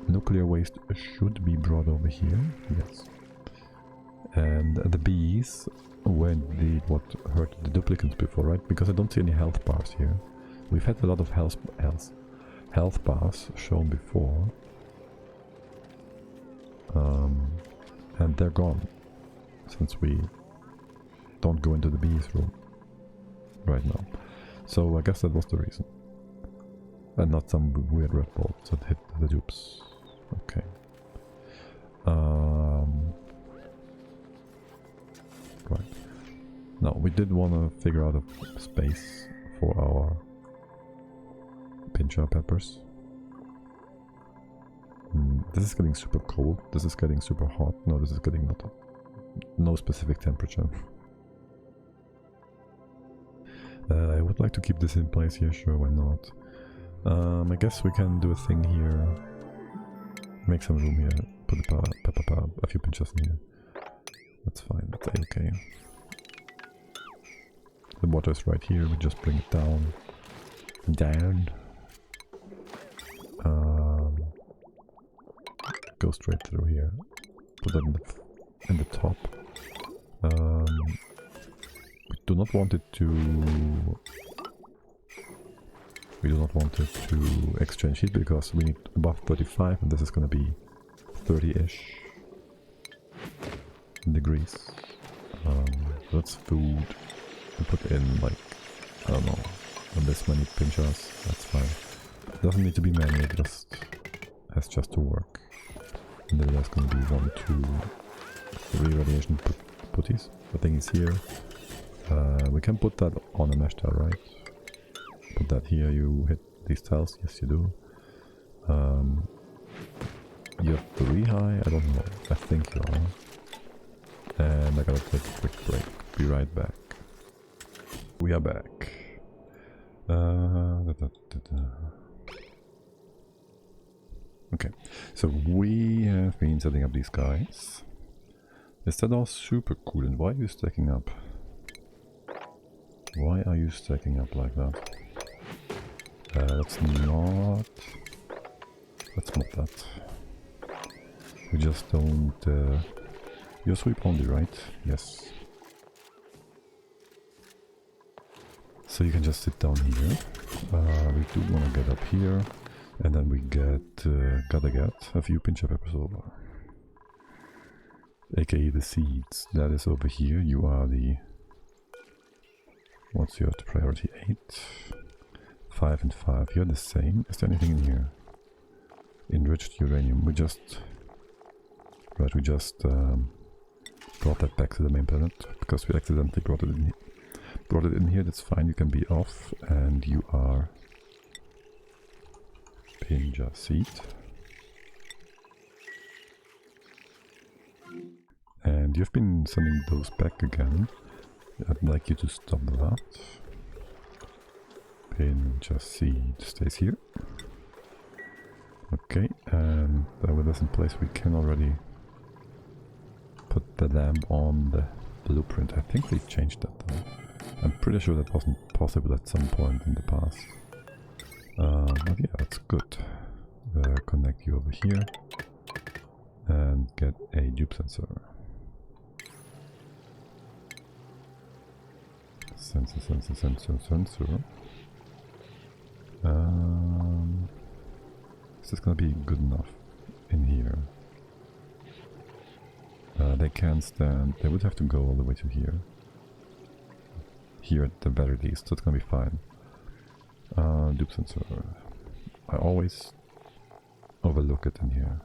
Nuclear waste should be brought over here, yes. And the bees were indeed what hurt the duplicants before, right? Because I don't see any health bars here. We've had a lot of health bars shown before. And they're gone since we don't go into the bees room right now. So I guess that was the reason. And not some weird red bolts that hit the dupes. Okay. Right. Now we did want to figure out a space for our pincher peppers. This is getting super cold, this is getting super hot. No, this is getting no specific temperature. I would like to keep this in place here, sure, why not? I guess we can do a thing here. Make some room here, put a few pinchers in here. That's fine, that's okay. The water is right here, we just bring it down. Go straight through here. Put that in the top. We do not want it to. We do not want it to exchange heat because we need above 35, and this is going to be 30-ish degrees. That's food. We put in like I don't know And this many pinchers, that's fine. Doesn't need to be many, it just has just to work. And then there's gonna be 1, 2, 3 radiation putties. The thing is here. We can put that on a mesh tile, right? Put that here, you hit these tiles, yes you do. You're 3 high, I don't know, I think you are. And I gotta take a quick break, be right back. We are back. Okay, so we have been setting up these guys. Is that all super cool? And why are you stacking up? Why are you stacking up like that? Let's not that. We just don't... you sweep only, right? Yes. So you can just sit down here. We do want to get up here. And then we gotta get a few pinch of peppers over. AKA the seeds. That is over here. You are the... What's your priority? 8? 5 and 5. You're the same. Is there anything in here? Enriched uranium. We just... Right, we just brought that back to the main planet. Because we accidentally brought it in here. Brought it in here, that's fine. You can be off. And you are... Pinja seed. And you've been sending those back again. I'd like you to stop that. Pinja seed stays here. Okay, and with this in place we can already put the lamp on the blueprint. I think they changed that though. I'm pretty sure that wasn't possible at some point in the past. But yeah, that's good. Connect you over here and get a dupe sensor. Sensor. Is this gonna be good enough in here? They can't stand. They would have to go all the way to here. Here at the very least, so it's gonna be fine. Dupe sensor. I always overlook it in here.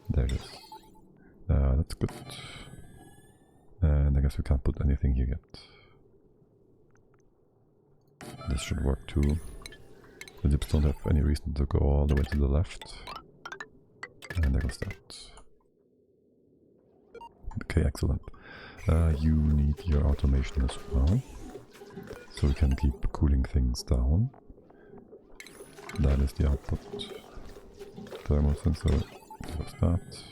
There it is. That's good. And I guess we can't put anything here yet. This should work too. The dips don't have any reason to go all the way to the left. And there goes that. Okay, excellent. You need your automation as well. So we can keep cooling things down. That is the output. Thermal sensor. There goes that.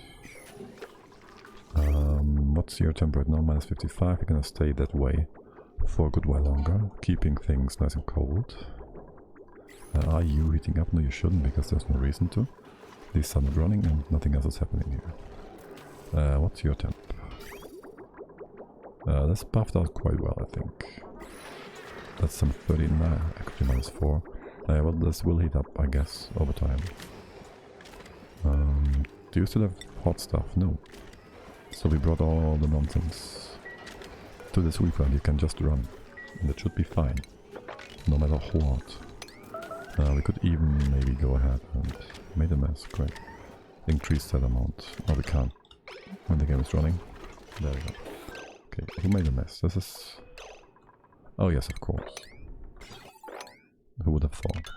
What's your temp right now? Minus 55. You're gonna stay that way for a good while longer, keeping things nice and cold. Are you heating up? No, you shouldn't, because there's no reason to. The sun is running and nothing else is happening here. What's your temp? That's buffed out quite well, I think. That's some 39, actually minus 4. Well, this will heat up, I guess, over time. Do you still have hot stuff? No. So we brought all the nonsense to the sweeper and you can just run. And it should be fine, no matter what. We could even maybe go ahead and made a mess, great. Increase that amount. Oh, we can't when the game is running. There we go. Okay, who made a mess? This is... Oh yes, of course. Who would have thought?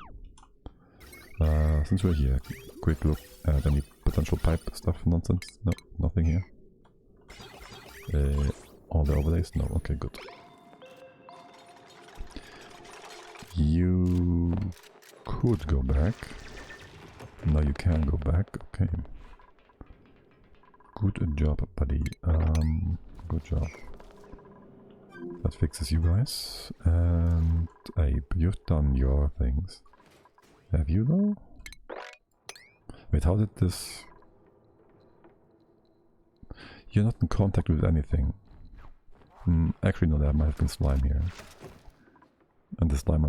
Since we're here, quick look at any potential pipe stuff nonsense. No, nothing here. All the overlays? No, okay, good. You could go back. No, you can go back, okay. Good job, buddy. Good job. That fixes you guys. And Abe, you've done your things. Have you though? Wait, how did this... You're not in contact with anything. Actually no, there might have been slime here. And the slime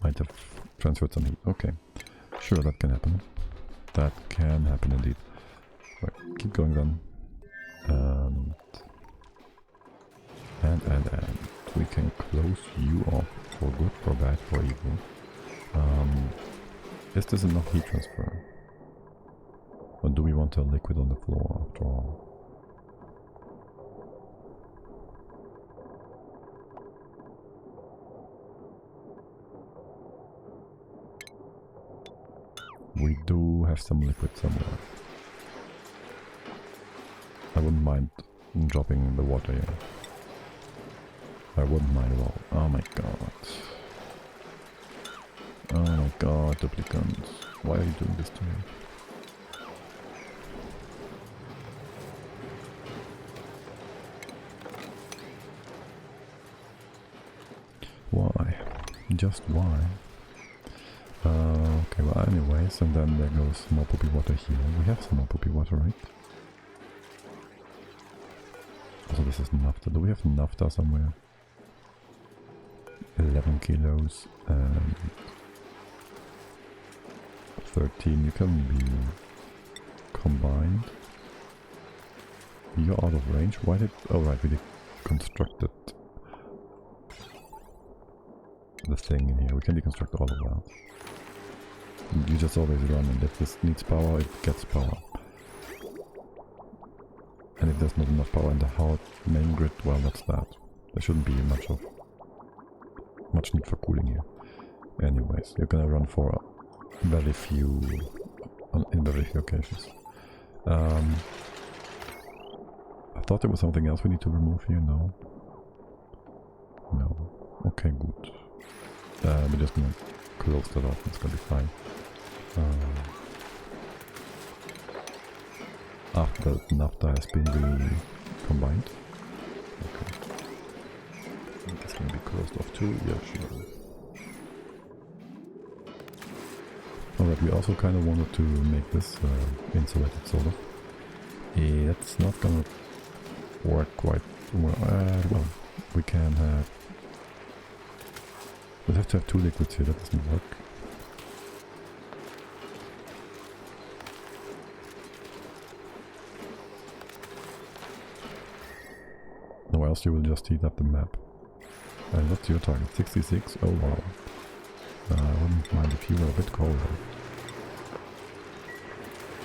might have transferred some heat. Okay, sure, that can happen. That can happen indeed. Right, keep going then. And... we can close you off for good, for bad, for evil. Is this enough heat transfer? Or do we want a liquid on the floor after all? We do have some liquid somewhere. I wouldn't mind dropping the water here. I wouldn't mind at all. Oh my god. Oh my god, duplicants. Why are you doing this to me? Why? Just why? Okay, well anyways, and then there goes more poopy water here. We have some more poopy water, right? So this is naphtha. Do we have naphtha somewhere? 11 kilos and 13. You can be combined. You're out of range. Why did... oh right, we deconstructed the thing in here. We can deconstruct all of that. You just always run, and if this needs power, it gets power. And if there's not enough power in the hard main grid, well, that's that. There shouldn't be much need for cooling here. Anyways, you're gonna run for very few, in very few occasions. I thought there was something else we need to remove here. No. No. Okay, good. We're just gonna close that off. It's gonna be fine. After the naphtha has been recombined. Okay. This can be closed off too. Yeah, sure. Alright, we also kind of wanted to make this insulated, sort of. It's not gonna work quite well. Well, we can have... we'll have to have two liquids here. That doesn't work. Or else you will just heat up the map. What's your target? 66? Oh wow. I wouldn't mind if you were a bit colder.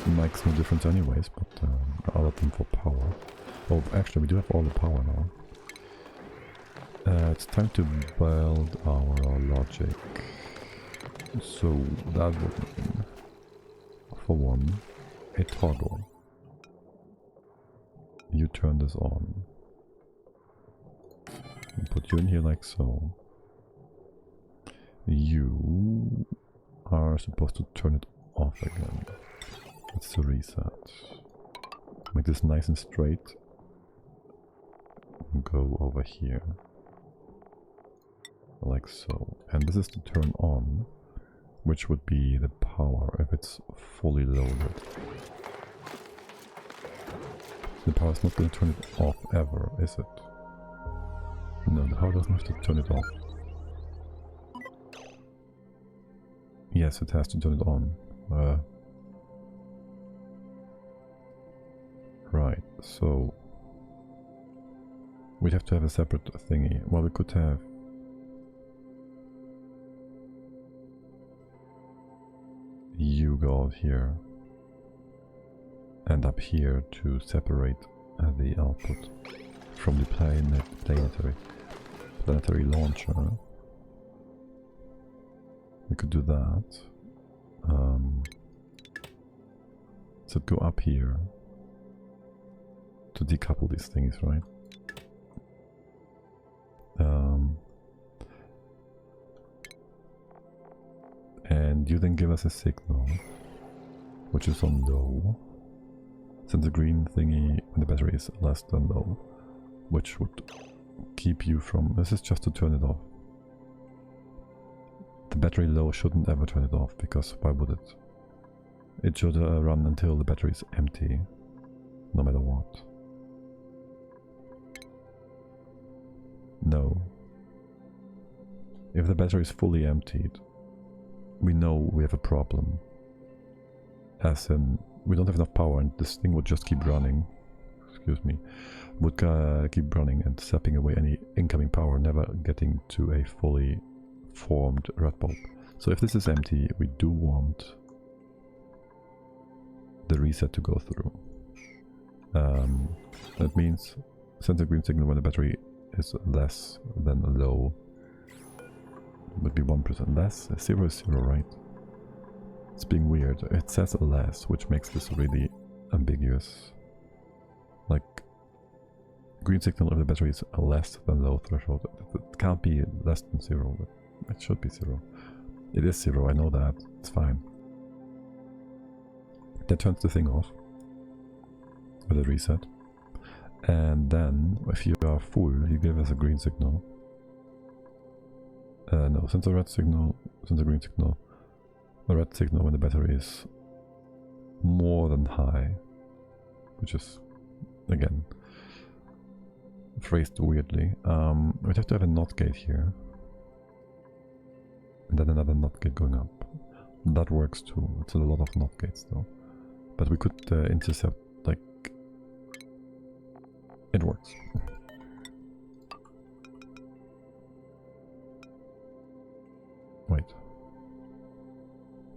It makes no difference anyways, but I'll let them for power. Oh, actually we do have all the power now. It's time to build our logic. So that would mean, for one, a toggle. You turn this on. Put you in here like so. You are supposed to turn it off again. That's the reset. Make this nice and straight. Go over here. Like so. And this is to turn on, which would be the power if it's fully loaded. The power is not going to turn it off ever, is it? No, the power doesn't have to turn it off. Yes, it has to turn it on. Right, so... we'd have to have a separate thingy. Well, we could have... you go out here. And up here to separate the output from the planetary launcher. We could do that. So go up here to decouple these things, right? And you then give us a signal, which is on low. Since the green thingy when the battery is less than low, which would keep you from... this is just to turn it off. The battery low shouldn't ever turn it off, because why would it? It should run until the battery is empty, no matter what. No. If the battery is fully emptied, we know we have a problem. As in, we don't have enough power and this thing would just keep running. excuse me, would keep running and sapping away any incoming power, never getting to a fully formed red bulb. So if this is empty, we do want the reset to go through. That means send a green signal when the battery is less than low. Would be 1% less. 0 is 0, right? It's being weird. It says less, which makes this really ambiguous. Like, green signal if the battery is less than low threshold. It can't be less than 0, but it should be 0. It is 0, I know that. It's fine. That turns the thing off with a reset. And then, if you are full, you give us a green signal. No, send a red signal, send a green signal. A red signal when the battery is more than high. Which is, again, phrased weirdly. We'd have to have a NOT gate here. And then another NOT gate going up. That works too. It's a lot of NOT gates though. But we could intercept, like... It works. Wait.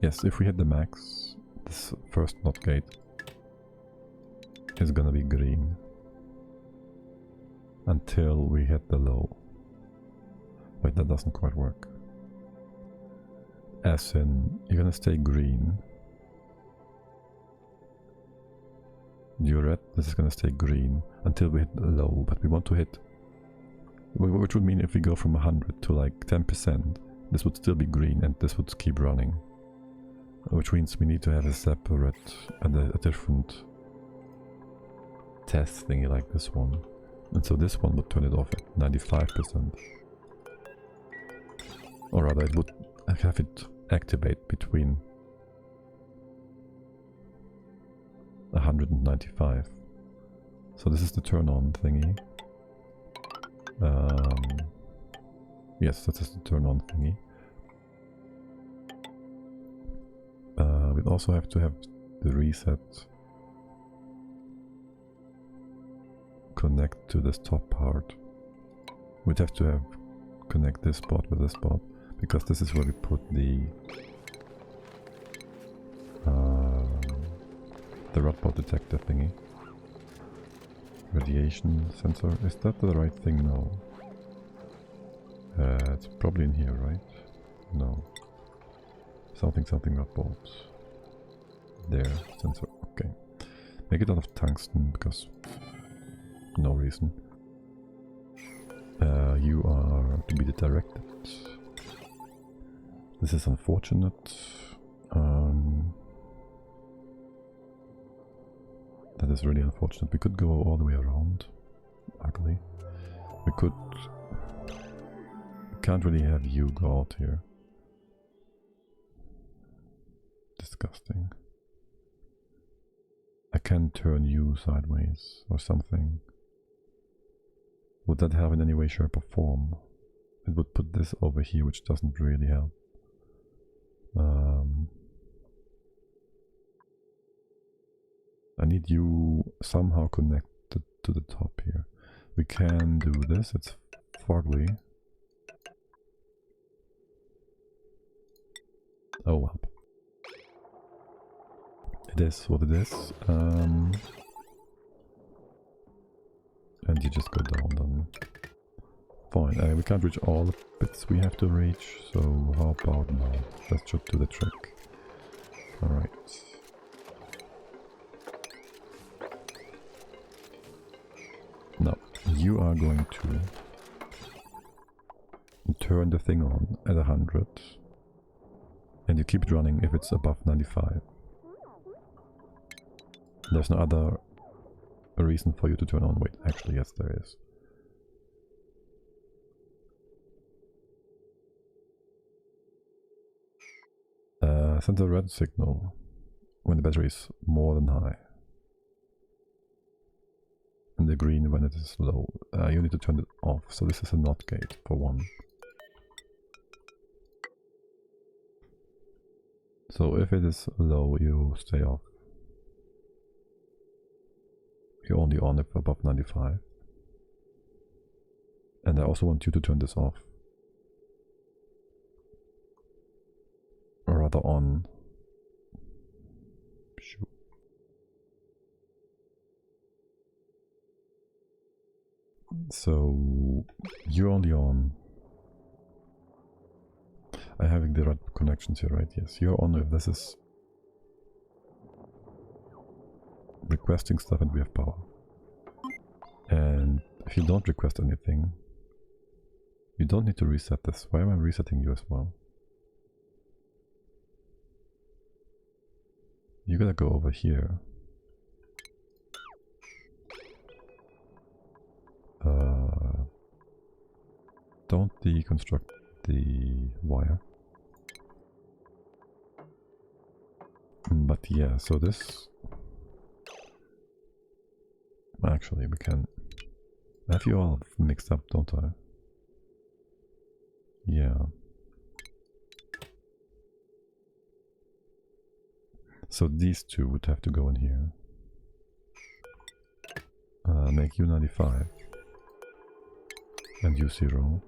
Yes, if we hit the max, this first NOT gate is gonna be green until we hit the low. Wait, that doesn't quite work. As in, you're gonna stay green. You're red, this is gonna stay green until we hit the low, but we want to hit... Which would mean if we go from 100 to like 10%, this would still be green and this would keep running. Which means we need to have a separate and a different test thingy like this one. And so this one would turn it off at 95%. Or rather, it would have it activate between 195. So this is the turn on thingy. Yes, that is the turn on thingy. We'd also have to have the reset connect to this top part. We'd have to have connect this spot with this spot, because this is where we put the red spot detector thingy. Radiation sensor. Is that the right thing? No. It's probably in here, right? No. Something red bolts. There, sensor. Okay. Make it out of tungsten because no reason. You are to be directed. This is unfortunate. That is really unfortunate. We could go all the way around. Ugly. We could... We can't really have you go out here. Disgusting. I can turn you sideways or something. Would that help in any way, shape or form? It would put this over here, which doesn't really help. I need you somehow connected to the top here. We can do this, it's foggy. Oh well. It is what it is. And you just go down then. Fine, we can't reach all the bits we have to reach, so how about now? That should do the trick. Alright. Now, you are going to turn the thing on at 100, and you keep it running if it's above 95. There's no other reason for you to turn on. Wait, actually, yes, there is. Send a red signal when the battery is more than high. And the green when it is low. You need to turn it off, so this is a NOT gate for one. So if it is low, you stay off. You're only on if above 95. And I also want you to turn this off. Or rather on. Shoot. So you're only on. I'm having the right connections here, right? Yes, you're on if this is requesting stuff and we have power. And if you don't request anything, you don't need to reset this. Why am I resetting you as well? You gotta go over here. Don't deconstruct the wire. But yeah, so this... Actually, we can... I have you all mixed up, don't I? Yeah. So these two would have to go in here. Make you 95. And you 0.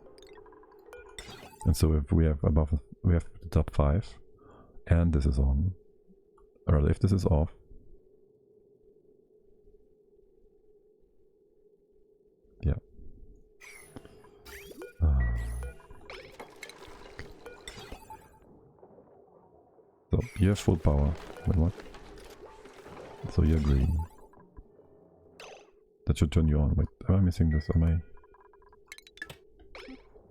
And so if we have above, we have the top 5, and this is on, or if this is off, yeah. So you have full power. Wait, what? So you're green. That should turn you on. Wait, am I missing this? Am I?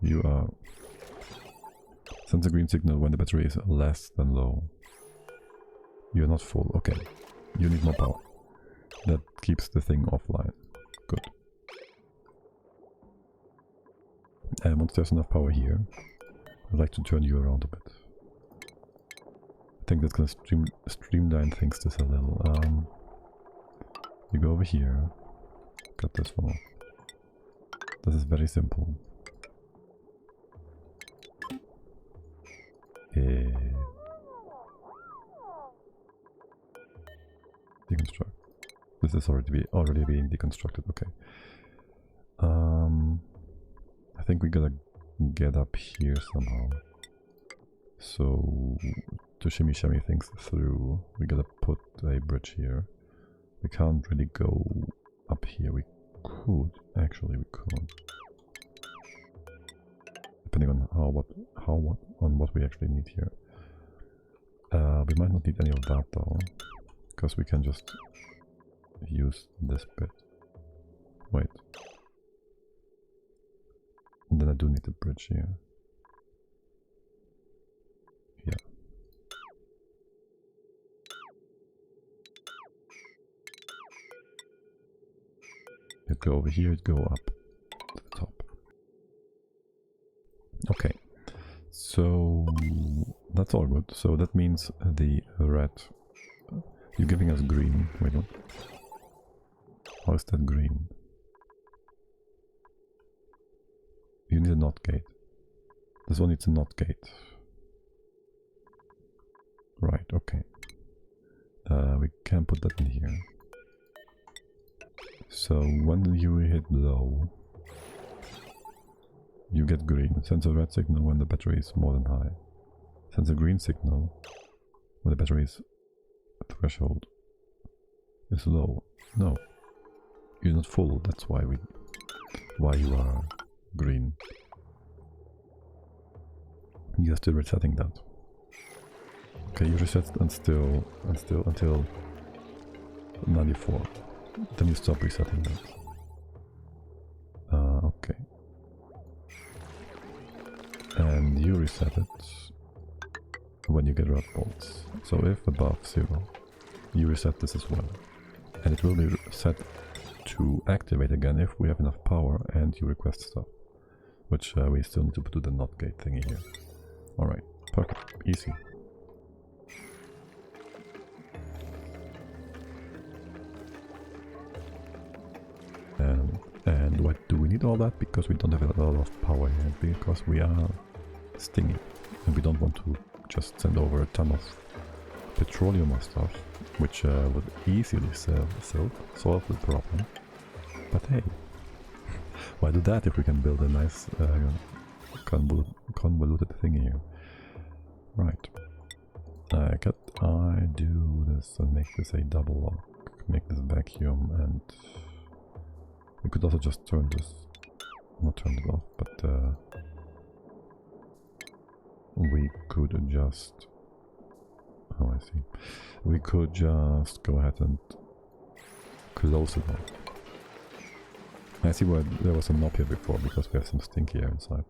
You are. Sends a green signal when the battery is less than low. You're not full. Okay. You need more power. That keeps the thing offline. Good. And once there's enough power here, I'd like to turn you around a bit. I think that's gonna streamline things just a little. You go over here. Cut this one off. This is very simple. Deconstruct. This is already being deconstructed. Okay. I think we gotta get up here somehow. So to shimmy things through, we gotta put a bridge here. We can't really go up here. We could actually. We could. Depending on what we actually need here. We might not need any of that though, because we can just use this bit. Wait. And then I do need a bridge here. Yeah. It'd go over here, it'd go up to the top. Okay, so that's all good. So that means the red, you're giving us green. Wait, what? How is that green? You need a NOT gate. This one needs a NOT gate. Right, okay. We can put that in here. So when you hit low, you get green. Sends a red signal when the battery is more than high. Sends a green signal when the battery's threshold is low. No, you're not full. That's why you are green. You're still resetting that. Okay, you reset until 94. Then you stop resetting that. Okay. And you reset it when you get red bolts. So if above 0, you reset this as well. And it will be set to activate again if we have enough power and you request stuff. Which we still need to do the NOT gate thingy here. Alright, perfect, easy. And what do we need all that? Because we don't have a lot of power here, because we are stingy and we don't want to just send over a ton of petroleum or stuff, which would easily solve the problem. But hey, why do that if we can build a nice convoluted thing here? Right. Can I do this and make this a double lock? Make this vacuum, and we could also just turn this, not turn it off, but we could just, oh I see, we could just go ahead and close it off. I see why there was a knob here before, because we have some stinky air inside.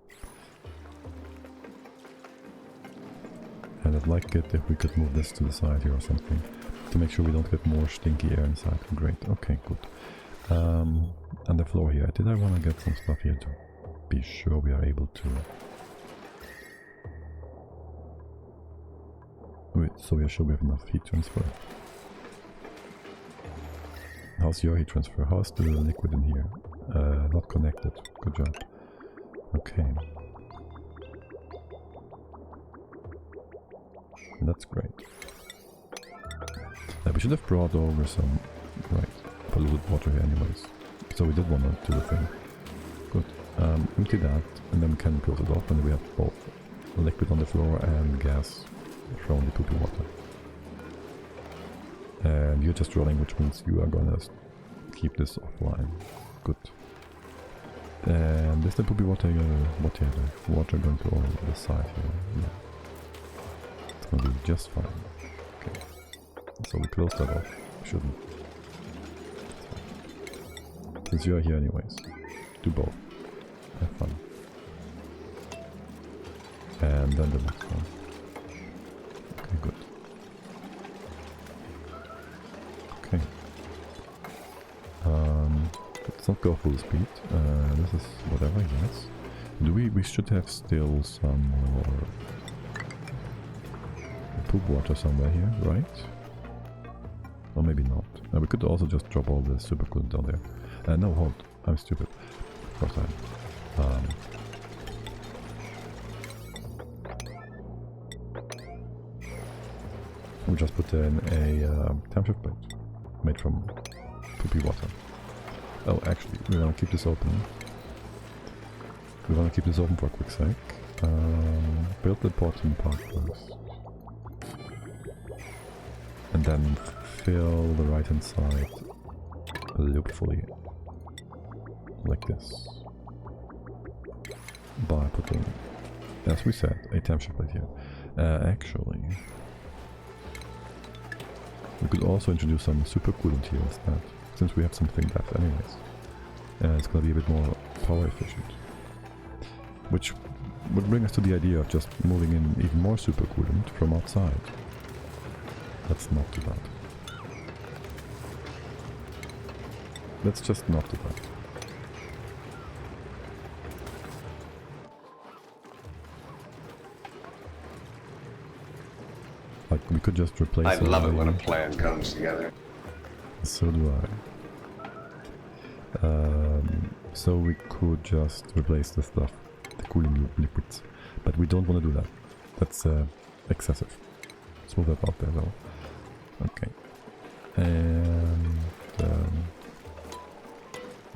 And I'd like it if we could move this to the side here or something, to make sure we don't get more stinky air inside. Great, okay, good. And the floor here, did I want to get some stuff here to be sure we are able to... Wait, so we are sure we have enough heat transfer. How's your heat transfer? How's the liquid in here? Not connected, good job. Okay. That's great. We should have brought over some, polluted water here anyways. So we did want to do the thing. Good. Empty that, and then we can close it off, and we have both liquid on the floor and gas from the poopy water. And you're just rolling, which means you are gonna keep this offline. Good. And is the poopy water, the water going to all the side here? Yeah. It's gonna be just fine. Okay. So we close that off. Shouldn't. Since you are here anyways, do both. Have fun. And then the next one. Okay, good. Okay. Let's not go full speed. This is whatever, yes. We should have still some more poop water somewhere here, right? Or maybe not. We could also just drop all the supercoolant down there. No, hold. I'm stupid. Of course I am. We just put in a time shift plate made from poopy water. Oh, actually, we want to keep this open. We want to keep this open for a quick sec. Build the bottom part first. And then fill the right hand side loop fully. Like this. By putting, as we said, a temp shift plate here. Actually, we could also introduce some supercoolant here instead, since we have something left anyways. It's gonna be a bit more power efficient. Which would bring us to the idea of just moving in even more supercoolant from outside. Let's not do that. Let's just not do that. Like, we could just replace... I love it when a plan comes together. So do I. So we could just replace the stuff, the cooling liquids. But we don't want to do that. That's excessive. Let's move that out there though. Okay. And...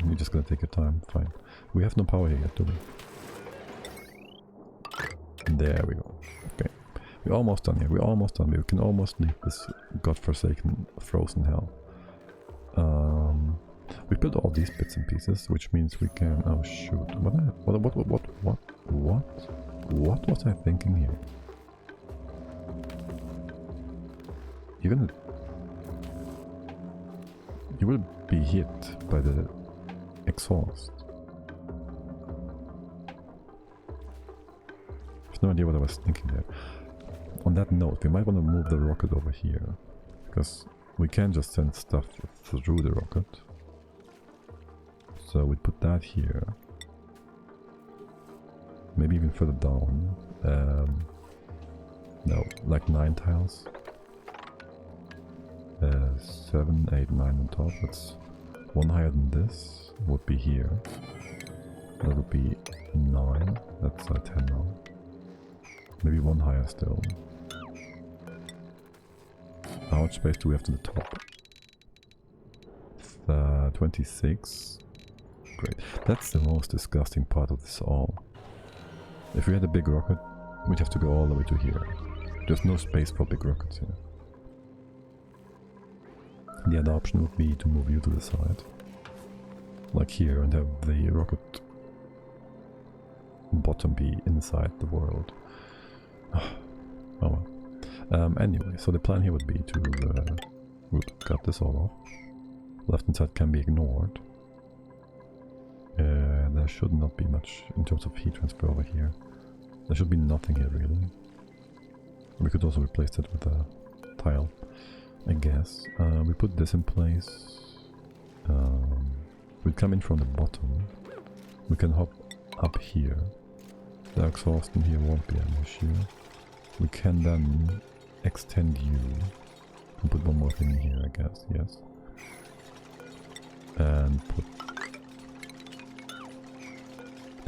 you're just gonna take your time, fine. We have no power here yet, do we? There we go. Okay. We're almost done here. We're almost done. We can almost leave this godforsaken frozen hell. We built all these bits and pieces, which means we can... Oh shoot! What was I thinking here? You're gonna... You will be hit by the exhaust. I have no idea what I was thinking there. On that note, we might want to move the rocket over here, because we can just send stuff through the rocket. So we put that here. Maybe even further down. No, like 9 tiles. 7, 8, 9 on top. That's one higher than this. Would be here. That would be 9. That's 10 now. Maybe one higher still. How much space do we have to the top? 26. Great. That's the most disgusting part of this all. If we had a big rocket, we'd have to go all the way to here. There's no space for big rockets here. The other option would be to move you to the side. Like here, and have the rocket bottom be inside the world. Oh well. Anyway, so the plan here would be to cut this all off. Left hand side can be ignored. There should not be much in terms of heat transfer over here. There should be nothing here really. We could also replace that with a tile, I guess. We put this in place. We'll come in from the bottom. We can hop up here. The exhaust in here won't be an issue. We can then extend you and put one more thing in here, I guess, yes. And put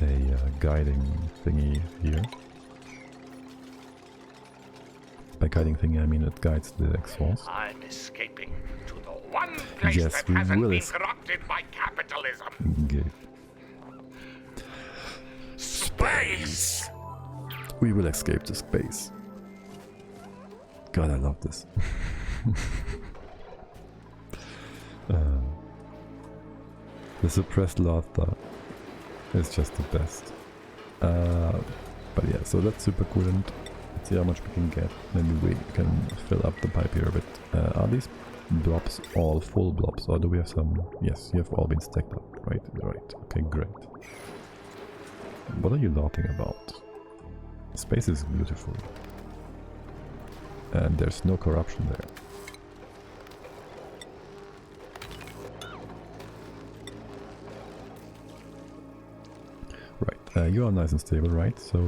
a guiding thingy here. By guiding thingy I mean it guides the exhaust. I'm escaping to the one place Yes, that we hasn't will been corrupted by capitalism. Okay. Space! We will escape to space. God, I love this. The suppressed laughter is just the best. But yeah, so that's super coolant. Let's see how much we can get. Maybe we can fill up the pipe here a bit. Are these blobs all full blobs, or do we have some? Yes, you have all been stacked up. Right, right. Okay, great. What are you laughing about? Space is beautiful. And there's no corruption there. Right, you are nice and stable, right? So,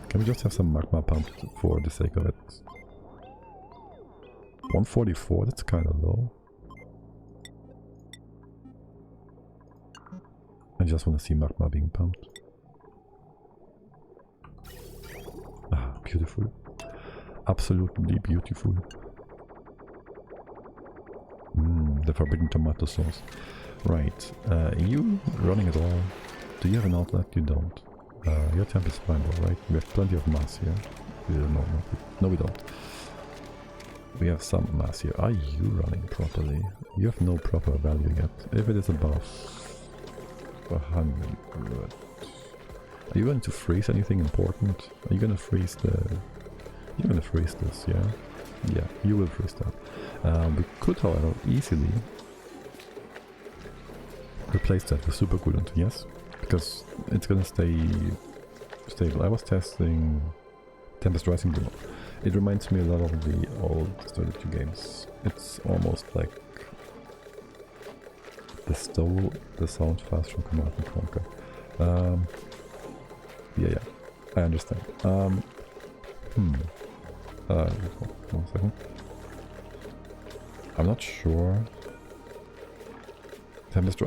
can we just have some magma pump for the sake of it? 144, that's kind of low. I just want to see magma being pumped. Ah, beautiful. Absolutely beautiful. The forbidden tomato sauce. Right, you running at all? Do you have an outlet? You don't. Your temp is fine though, right? We have plenty of mass here. No, we don't. We have some mass here. Are you running properly? You have no proper value yet. If it is above 100... Are you going to freeze anything important? Are you going to freeze the... You're going to freeze this, yeah? Yeah, you will freeze that. We could, however, easily replace that with super coolant, yes? Because it's going to stay stable. I was testing Tempest Rising demo. It reminds me a lot of the old Sturdy 2 games. It's almost like the stole the sound fast from Command & Conquer. Yeah, I understand. One second. I'm not sure. Tempest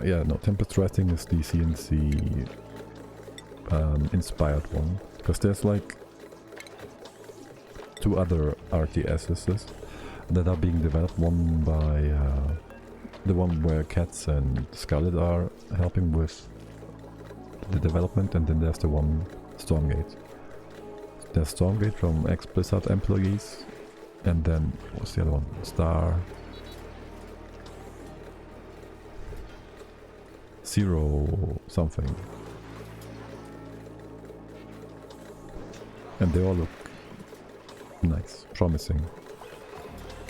Rising is the CNC inspired one, because there's like 2 other RTSs that are being developed. One by the one where Cats and Scarlet are helping with the development, and then there's the one Stormgate. There's Stormgate from ex-Blizzard employees, and then what's the other one? Star Zero something. And they all look nice, promising.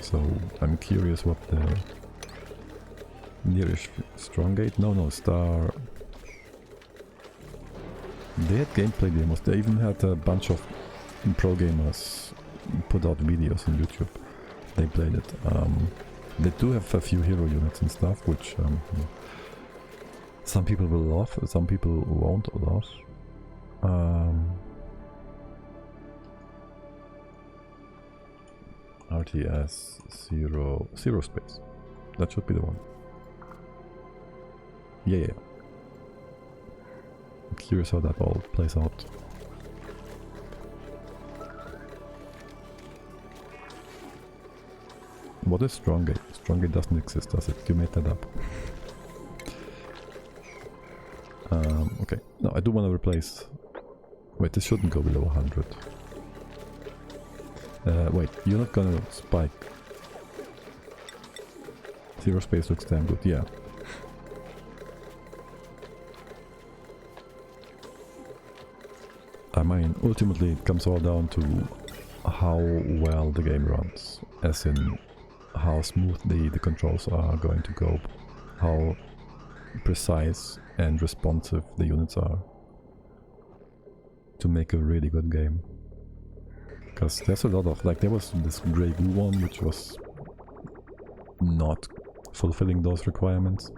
So I'm curious what the nearest Stormgate? No, Star. They had gameplay demos. They even had a bunch of pro gamers put out videos on YouTube. They played it. They do have a few hero units and stuff, which some people will love, some people won't love. RTS zero space. That should be the one. Yeah. I'm curious how that all plays out. What is strong gate? Strong gate doesn't exist, does it? You made that up. Okay. No, I do want to replace... Wait, this shouldn't go below 100. Wait, you're not gonna spike. Zero space looks damn good, yeah. I mean, ultimately it comes all down to how well the game runs. As in, how smoothly the controls are going to go. How precise and responsive the units are. To make a really good game. Because there's a lot of, like, there was this Grey Goo one which was not fulfilling those requirements,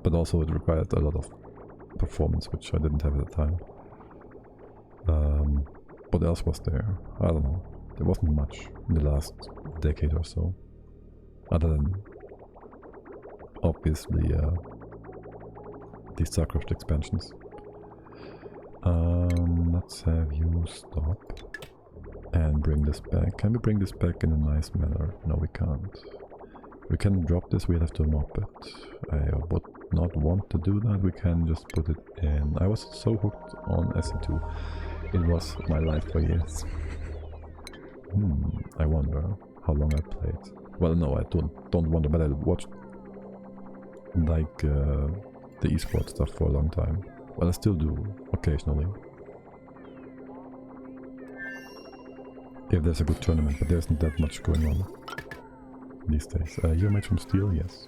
but also it required a lot of performance which I didn't have at the time. What else was there? I don't know. There wasn't much in the last decade or so, other than obviously these Starcraft expansions. Let's have you stop and bring this back. Can we bring this back in a nice manner? No, we can't. We can drop this, we'll have to mop it. I would not want to do that, we can just put it in. I was so hooked on SE2. It was my life for years. I wonder how long I played. Well, no, I don't wonder, but I watched like the esports stuff for a long time. Well, I still do, occasionally. If there's a good tournament, but there isn't that much going on these days. You're made from steel, yes.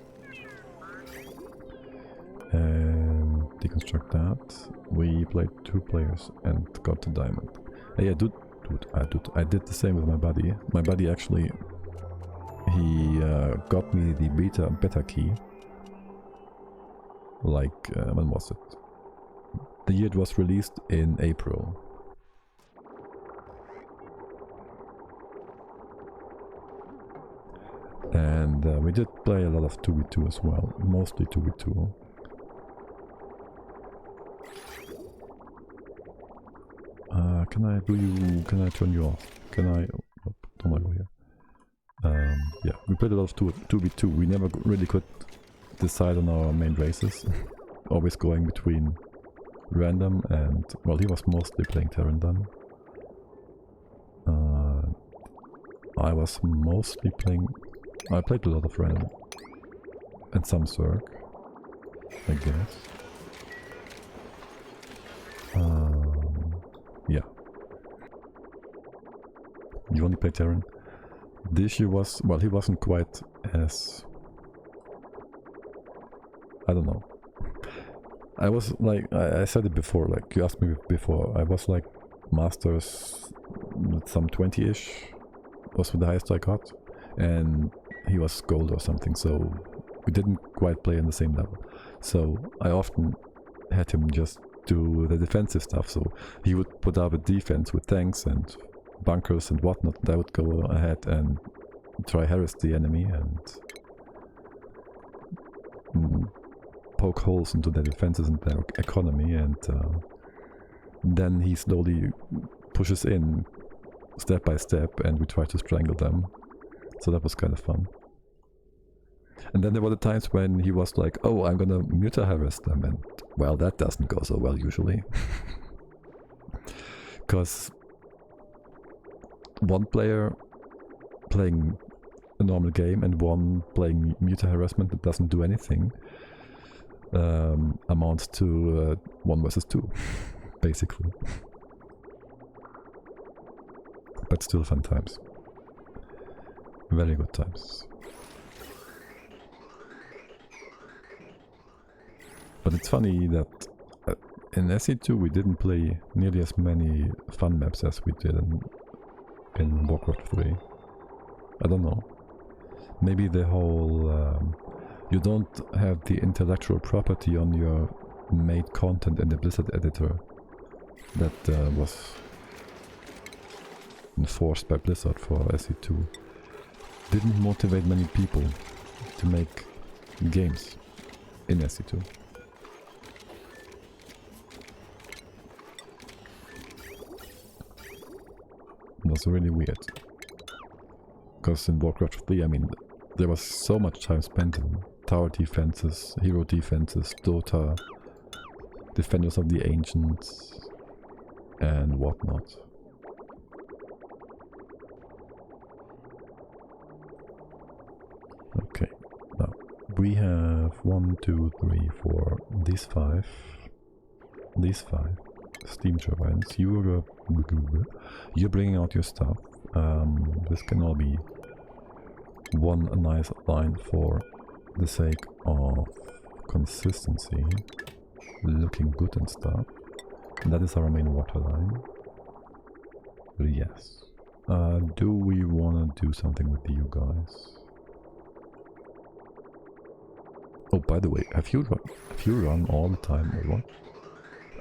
And deconstruct that. We played 2 players and got the diamond. Yeah, I did the same with my buddy. My buddy actually, he got me the beta key. Like, when was it? The year it was released in April. And we did play a lot of 2v2 as well, mostly 2v2. Can I turn you off? Can I, oh, don't want to go here. Yeah, we played a lot of 2v2, we never really could decide on our main races. Always going between random and, well, he was mostly playing Terran then. I was mostly playing, I played a lot of random and some Zerg, I guess. Yeah. You only played Terran. The issue was, well, he wasn't quite as, I don't know. I was like, I said it before, like you asked me before, I was like Masters with some 20-ish, was the highest I got, and he was Gold or something, so we didn't quite play on the same level. So I often had him just do the defensive stuff, so he would put up a defense with tanks and bunkers and whatnot, and I would go ahead and try harass the enemy and poke holes into their defenses and their economy, and then he slowly pushes in step by step and we try to strangle them. So that was kind of fun. And then there were the times when he was like, oh, I'm gonna harass them, and well, that doesn't go so well usually. Because one player playing a normal game and one playing harassment that doesn't do anything amounts to 1 versus 2, basically. But still fun times. Very good times. But it's funny that in SE2 we didn't play nearly as many fun maps as we did in Warcraft 3. I don't know. Maybe the whole... you don't have the intellectual property on your made content in the Blizzard editor that was enforced by Blizzard for SE2. Didn't motivate many people to make games in SE2. It was really weird. Because in Warcraft 3, I mean, there was so much time spent in tower defenses, hero defenses, Dota, Defenders of the Ancients, and whatnot. Okay, now we have 1, 2, 3, 4, these 5 steam turbines. You're bringing out your stuff. This can all be one nice line for the sake of consistency, looking good and stuff. And that is our main water line. Yes. Do we want to do something with you guys? Oh, by the way, have you run all the time or what?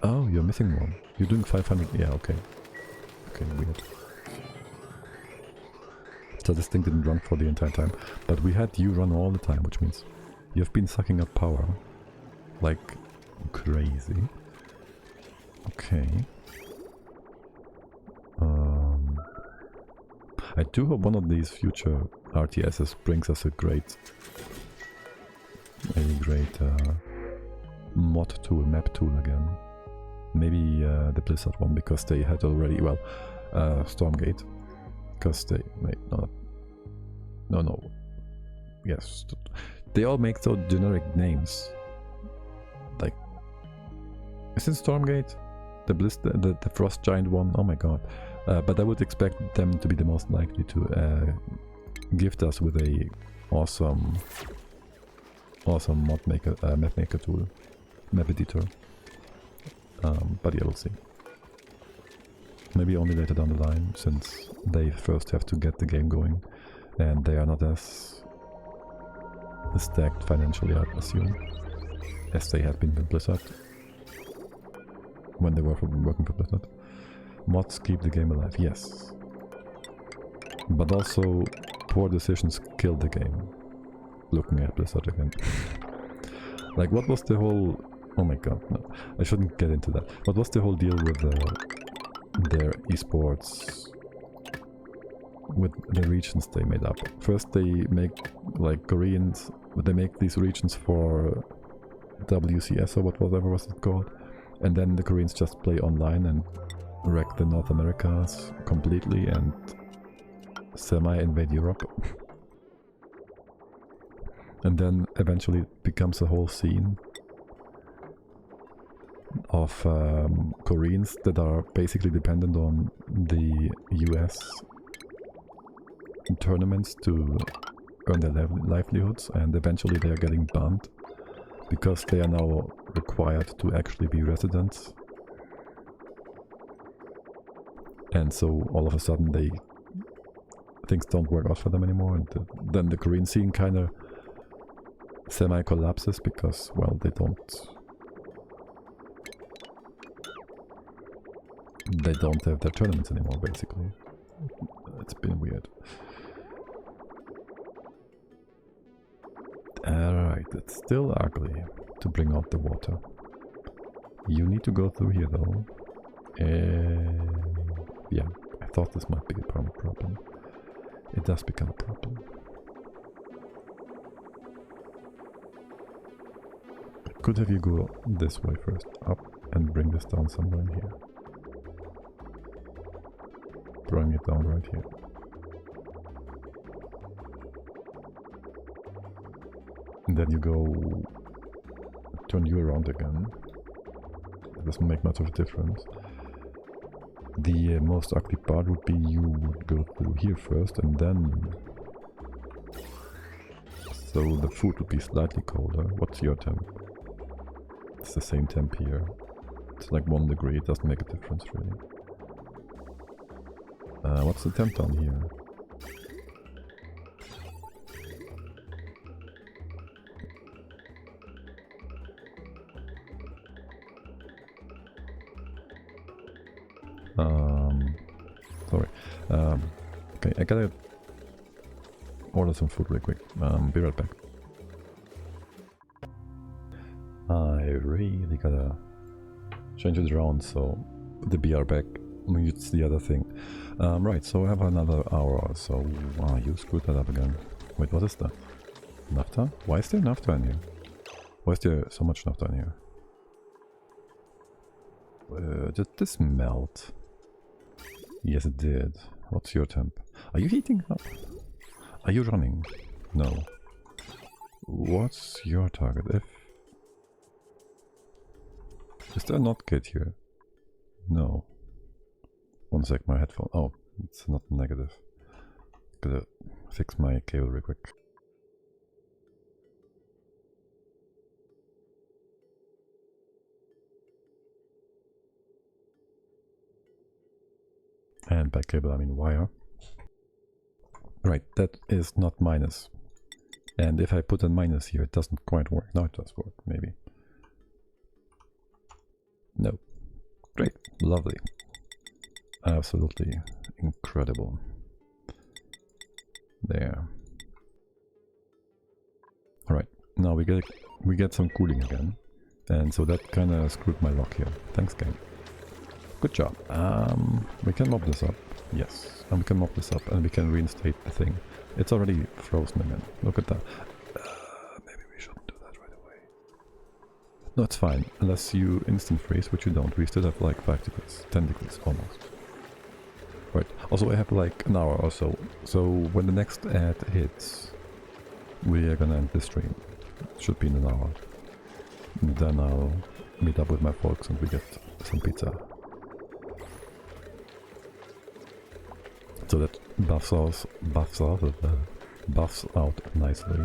Oh, you're missing one. You're doing 500. Yeah, okay. Okay, weird. So this thing didn't run for the entire time, but we had you run all the time, which means you've been sucking up power like crazy. Okay. I do hope one of these future RTSs brings us a great mod tool, map tool again. Maybe the Blizzard one, because they had already, well, Stormgate. Because they wait, no, yes, they all make so generic names. Like, is it Stormgate? The Frost Giant one? Oh my god! But I would expect them to be the most likely to gift us with a awesome map maker tool, map editor. But yeah, we'll see. Maybe only later down the line, since they first have to get the game going, and they are not as stacked financially, I assume, as they had been with Blizzard when they were working for Blizzard. Mods keep the game alive, yes, but also poor decisions kill the game. Looking at Blizzard again. Like, what was the whole... Oh my god, no, I shouldn't get into that. What was the whole deal with their esports, with the regions they made up? First they make, like, Koreans, they make these regions for WCS or whatever was it called, and then the Koreans just play online and wreck the North Americas completely and semi-invade Europe. And then eventually it becomes a whole scene of Koreans that are basically dependent on the US tournaments to earn their livelihoods, and eventually they are getting banned because they are now required to actually be residents. And so all of a sudden things don't work out for them anymore, and then the Korean scene kind of semi-collapses because, well, they don't have their tournaments anymore, basically. It's been weird. Alright, it's still ugly to bring out the water. You need to go through here though. Yeah, I thought this might be a problem. It does become a problem. Could have you go this way first, up, and bring this down somewhere in here. Bring it down right here. And then you go... turn you around again. It doesn't make much of a difference. The most ugly part would be you would go through here first, and then... so the food would be slightly colder. What's your temp? It's the same temp here. It's like 1 degree, it doesn't make a difference really. What's the temp down here? Sorry. Okay, I gotta order some food real quick. Be right back. I really gotta change it around, so the BR back It's the other thing. Right, so I have another hour or so. Ah, you screwed that up again. Wait, what is that? Naphtha? Why is there naphtha in here? Why is there so much naphtha in here? Did this melt? Yes, it did. What's your temp? Are you heating up? Are you running? No. What's your target? Is there not kit here? No. One sec, my headphone. Oh, it's not negative. Gotta fix my cable real quick. And by cable I mean wire. Right, that is not minus. And if I put a minus here, it doesn't quite work. Now it does work, maybe. No. Great, lovely. Absolutely incredible. There. Alright, now we get some cooling again. And so that kinda screwed my lock here. Thanks, game. Good job. We can mop this up. Yes. And we can mop this up and we can reinstate the thing. It's already frozen again. Look at that. Maybe we shouldn't do that right away. No, it's fine. Unless you instant freeze, which you don't. We still have like 5 degrees. 10 degrees almost. Right. Also, I have like an hour or so. So when the next ad hits, we are gonna end the stream. It should be in an hour. And then I'll meet up with my folks and we get some pizza. So that buffs out nicely.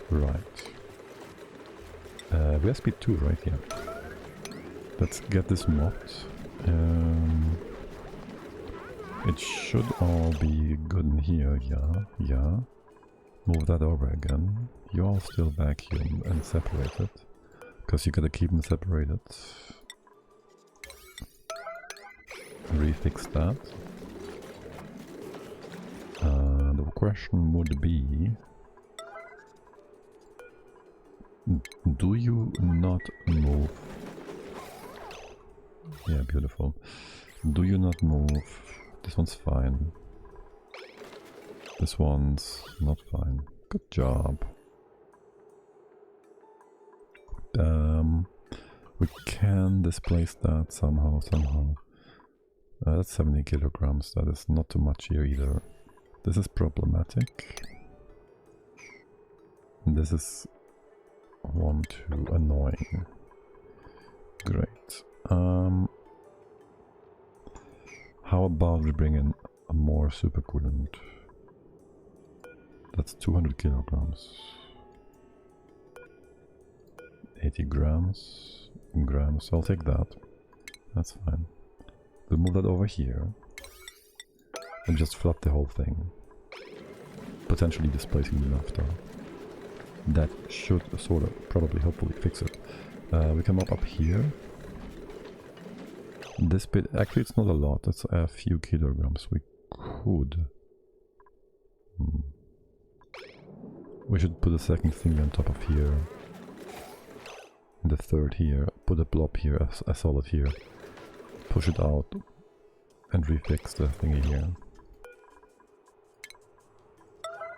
Right. We have speed 2 right here. Let's get this mopped. It should all be good in here, yeah. Move that over again. You're all still vacuum and separated. Because you gotta keep them separated. Refix that. The question would be... do you not move? Yeah, beautiful. Do you not move? This one's fine. This one's not fine. Good job. We can displace that somehow. That's 70 kilograms. That is not too much here either. This is problematic. This is 1, 2, annoying. Great. How about we bring in a more supercoolant? That's 200 kilograms. 80 grams. I'll take that. That's fine. We'll move that over here. And just flood the whole thing. Potentially displacing the naphtha. That should sort of, probably, hopefully fix it. We can mop up here. This bit, actually it's not a lot, it's a few kilograms. We could... We should put a second thing on top of here. And the third here. Put a blob here, a solid here. Push it out. And refix the thingy here.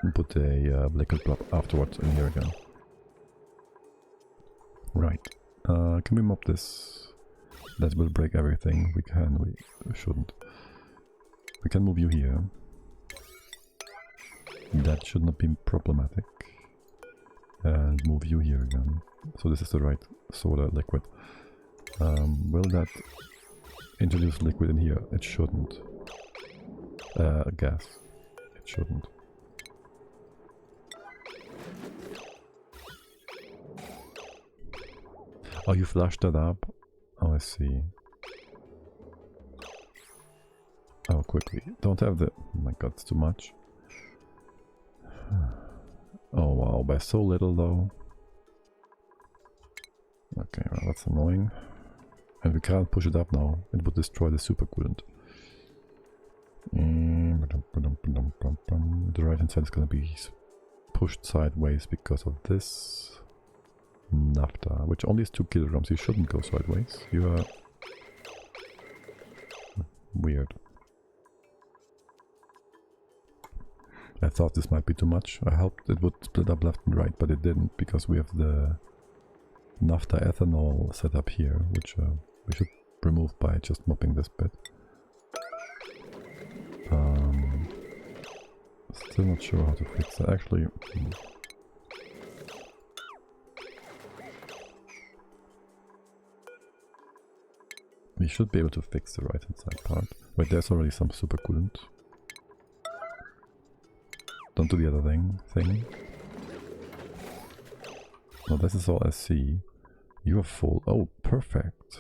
And put a liquid blob afterwards in here again. Right. Can we mop this? That will break everything. We can, we shouldn't. We can move you here. That should not be problematic. And move you here again. So this is the right sort of liquid. Will that introduce liquid in here? It shouldn't. Gas. It shouldn't. Oh, you flushed that up? Oh, I see. Oh, quickly. Don't have the... Oh my god, it's too much. Oh wow, by so little though. Okay, well that's annoying. And we can't push it up now. It would destroy the supercoolant. The right hand side is gonna be pushed sideways because of this naphtha, which only is 2 kilograms. You shouldn't go sideways. You are Weird. I thought this might be too much. I hoped it would split up left and right, but it didn't, because we have the naphtha ethanol set up here, which we should remove by just mopping this bit. Still not sure how to fix that. Actually, we should be able to fix the right hand side part. Wait, there's already some supercoolant. Don't do the other thing. No, this is all SC. You are full. Oh, perfect.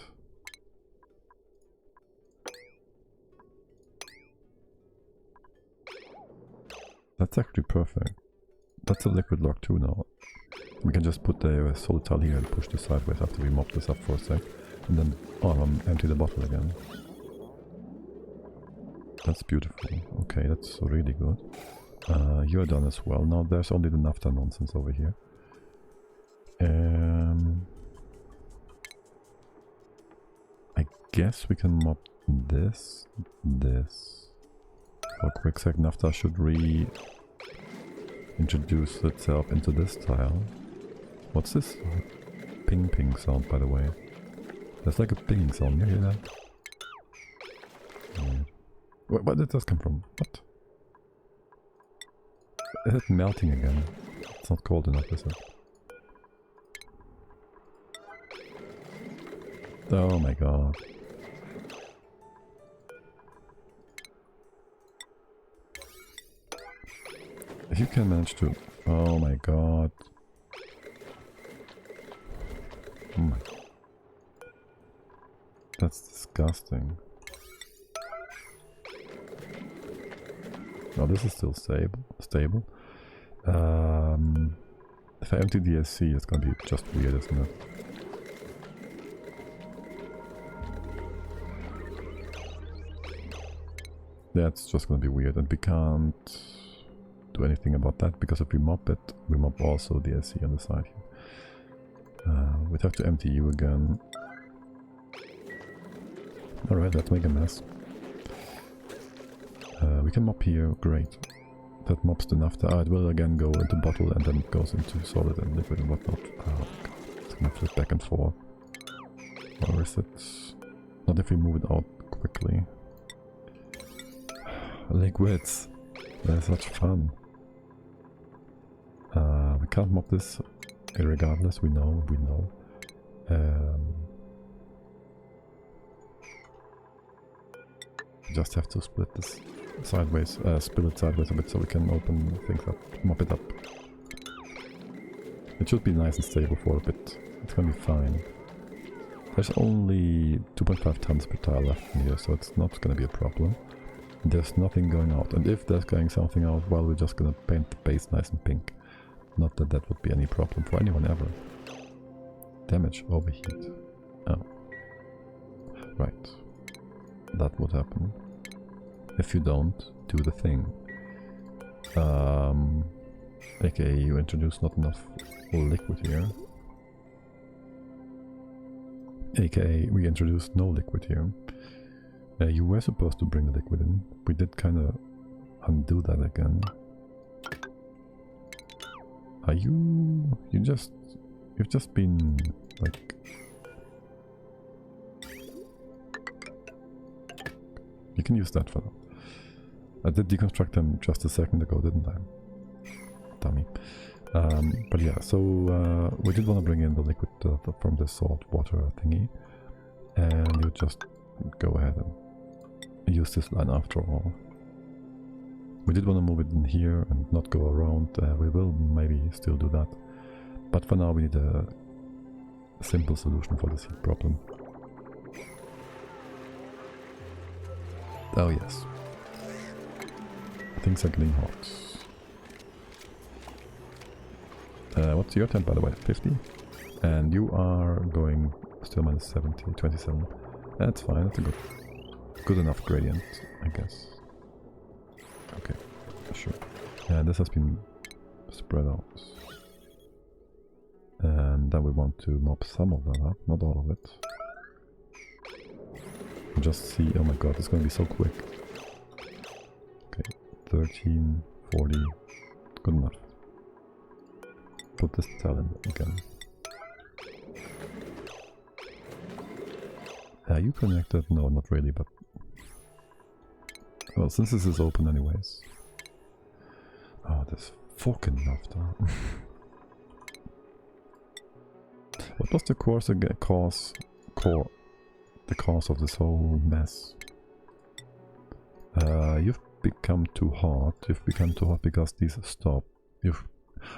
That's actually perfect. That's a liquid lock too now. We can just put the solid tile here and push this sideways after we mop this up for a sec. And then, empty the bottle again. That's beautiful. Okay, that's really good. You're done as well. Now there's only the naphtha nonsense over here. I guess we can mop this. For a quick sec, naphtha should reintroduce itself into this tile. What's this ping sound, by the way? There's like a pinging sound. You hear that? Weird. Where did this come from? What? Is it melting again? It's not cold enough, is it? Oh my god. If you can manage to... Oh my god. That's disgusting. Oh, this is still stable. If I empty the SC, it's gonna be just weird, isn't it? Yeah, it's just gonna be weird, and we can't do anything about that, because if we mop it, we mop also the SC on the side here. We'd have to empty you again. Alright, let's make a mess. We can mop here, great. That mops the naphtha. It will again go into bottle and then it goes into solid and liquid and whatnot. Oh god, it's gonna flip back and forth. Or is it... Not if we move it out quickly. Liquids! They're such fun. We can't mop this irregardless, we know. Just have to split this sideways, spill it sideways a bit so we can open things up, mop it up. It should be nice and stable for a bit. It's gonna be fine. There's only 2.5 tons per tile left in here, so it's not gonna be a problem. There's nothing going out, and if there's going something out, well, we're just gonna paint the base nice and pink. Not that that would be any problem for anyone ever. Damage, overheat. Oh. Right. That would happen. If you don't do the thing. AKA you introduce not enough liquid here. AKA we introduced no liquid here. You were supposed to bring the liquid in. We did kind of undo that again. Are you... You've just been like... You can use that for now. I did deconstruct them just a second ago, didn't I? Dummy. But yeah, so we did want to bring in the liquid from the salt water thingy. And you just go ahead and use this line after all. We did want to move it in here and not go around. We will maybe still do that. But for now we need a simple solution for this heat problem. Oh yes. Things are getting hot. What's your temp by the way? 50? And you are going still minus 70, 27. That's fine, that's a good enough gradient, I guess. Okay, sure. This has been spread out. And then we want to mop some of that up, not all of it. Just see, oh my god, it's gonna be so quick. Okay, 13, 40, good enough. Put this talent again. Are you connected? No, not really, but... Well, since this is open anyways. Oh, this fucking laughter. What was the cause of this whole mess? You've become too hot. You've become too hot because these stop.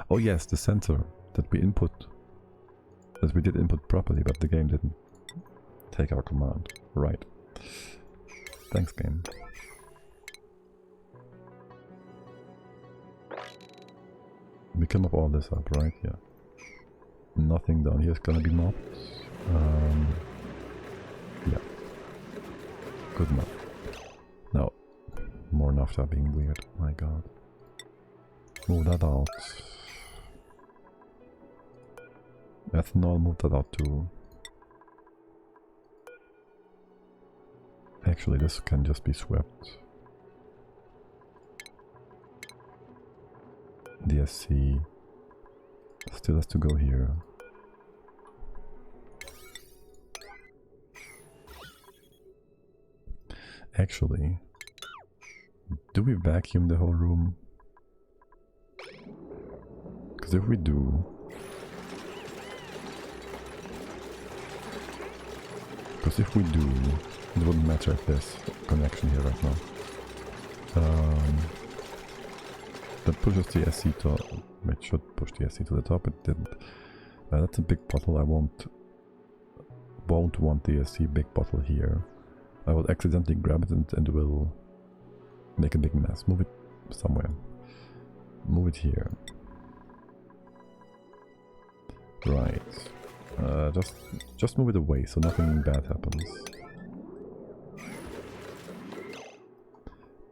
Oh yes, the sensor that we did input properly, but the game didn't take our command. Right. Thanks, game. We can mop all this up, right? Yeah. Nothing down here is gonna be mopped. Yeah. Good enough. Now, more naphtha being weird. My god. Move that out. Ethanol, move that out too. Actually, this can just be swept. DSC still has to go here. Actually, do we vacuum the whole room? Because if we do... it wouldn't matter if there's connection here right now. That pushes the SC to... It should push the SC to the top, it didn't. That's a big bottle, I won't want the SC big bottle here. I will accidentally grab it and will make a big mess. Move it somewhere. Move it here. Right. Just move it away so nothing bad happens.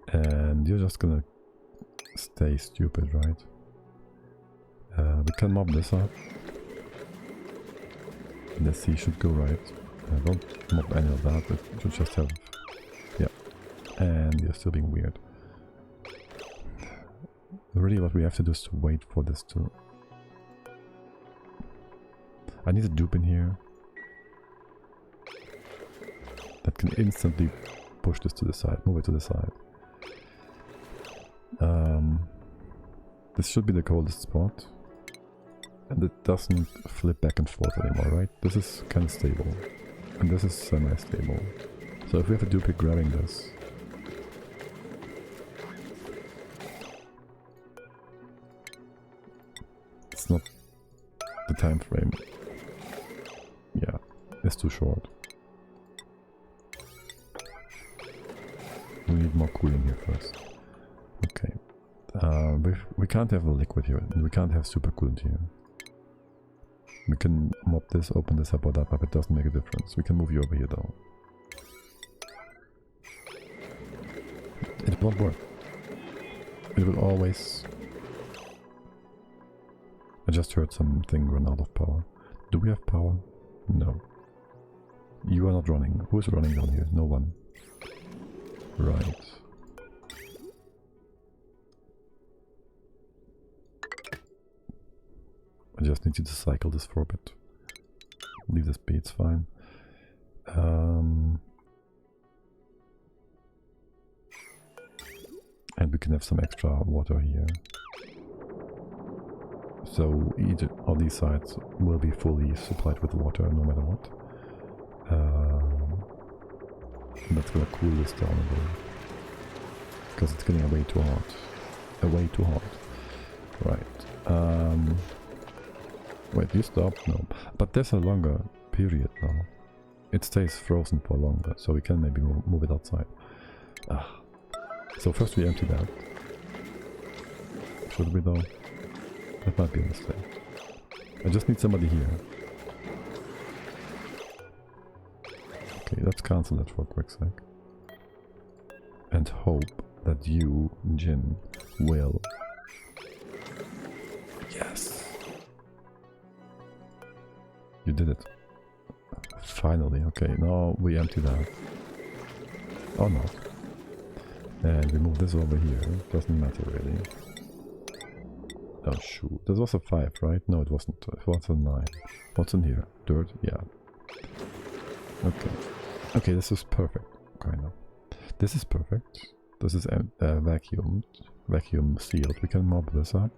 And you're just gonna stay stupid, right? We can mob this up. The C should go right. Don't mob any of that, it should just have... Yeah. And you're still being weird. Really what we have to do is to wait for this to... I need a dupe in here that can instantly push this to the side, move it to the side. This should be the coldest spot. And it doesn't flip back and forth anymore, right? This is kind of stable. And this is semi-stable. So if we have a dupe grabbing this... It's not... the time frame. Yeah, it's too short. We need more cooling here first. Okay. We can't have a liquid here, and we can't have supercoolant here. We can mop this, open this up or that up, it doesn't make a difference. We can move you over here though. It won't work. It will always... I just heard something run out of power. Do we have power? No. You are not running. Who is running down here? No one. Right. I just need you to cycle this for a bit. Leave this be, it's fine. And we can have some extra water here. So each of these sides will be fully supplied with water no matter what. That's gonna cool this down a little. Because it's getting way too hot. Way too hot. Right. Wait, you stopped? No. But there's a longer period now. It stays frozen for longer, so we can maybe move it outside. Ah. So first we empty that. Should we though? That might be a mistake. I just need somebody here. Okay, let's cancel that for a quick sec. And hope that you, Jin, will... Yes! You did it. Finally, okay, now we empty that. or not. And we move this over here, doesn't matter really. Oh shoot, this was a 5, right? No, it wasn't. It was a 9. What's in here? Dirt? Yeah. Okay. Okay, this is perfect, kind of. This is perfect. This is vacuumed, vacuum sealed. We can mob this up.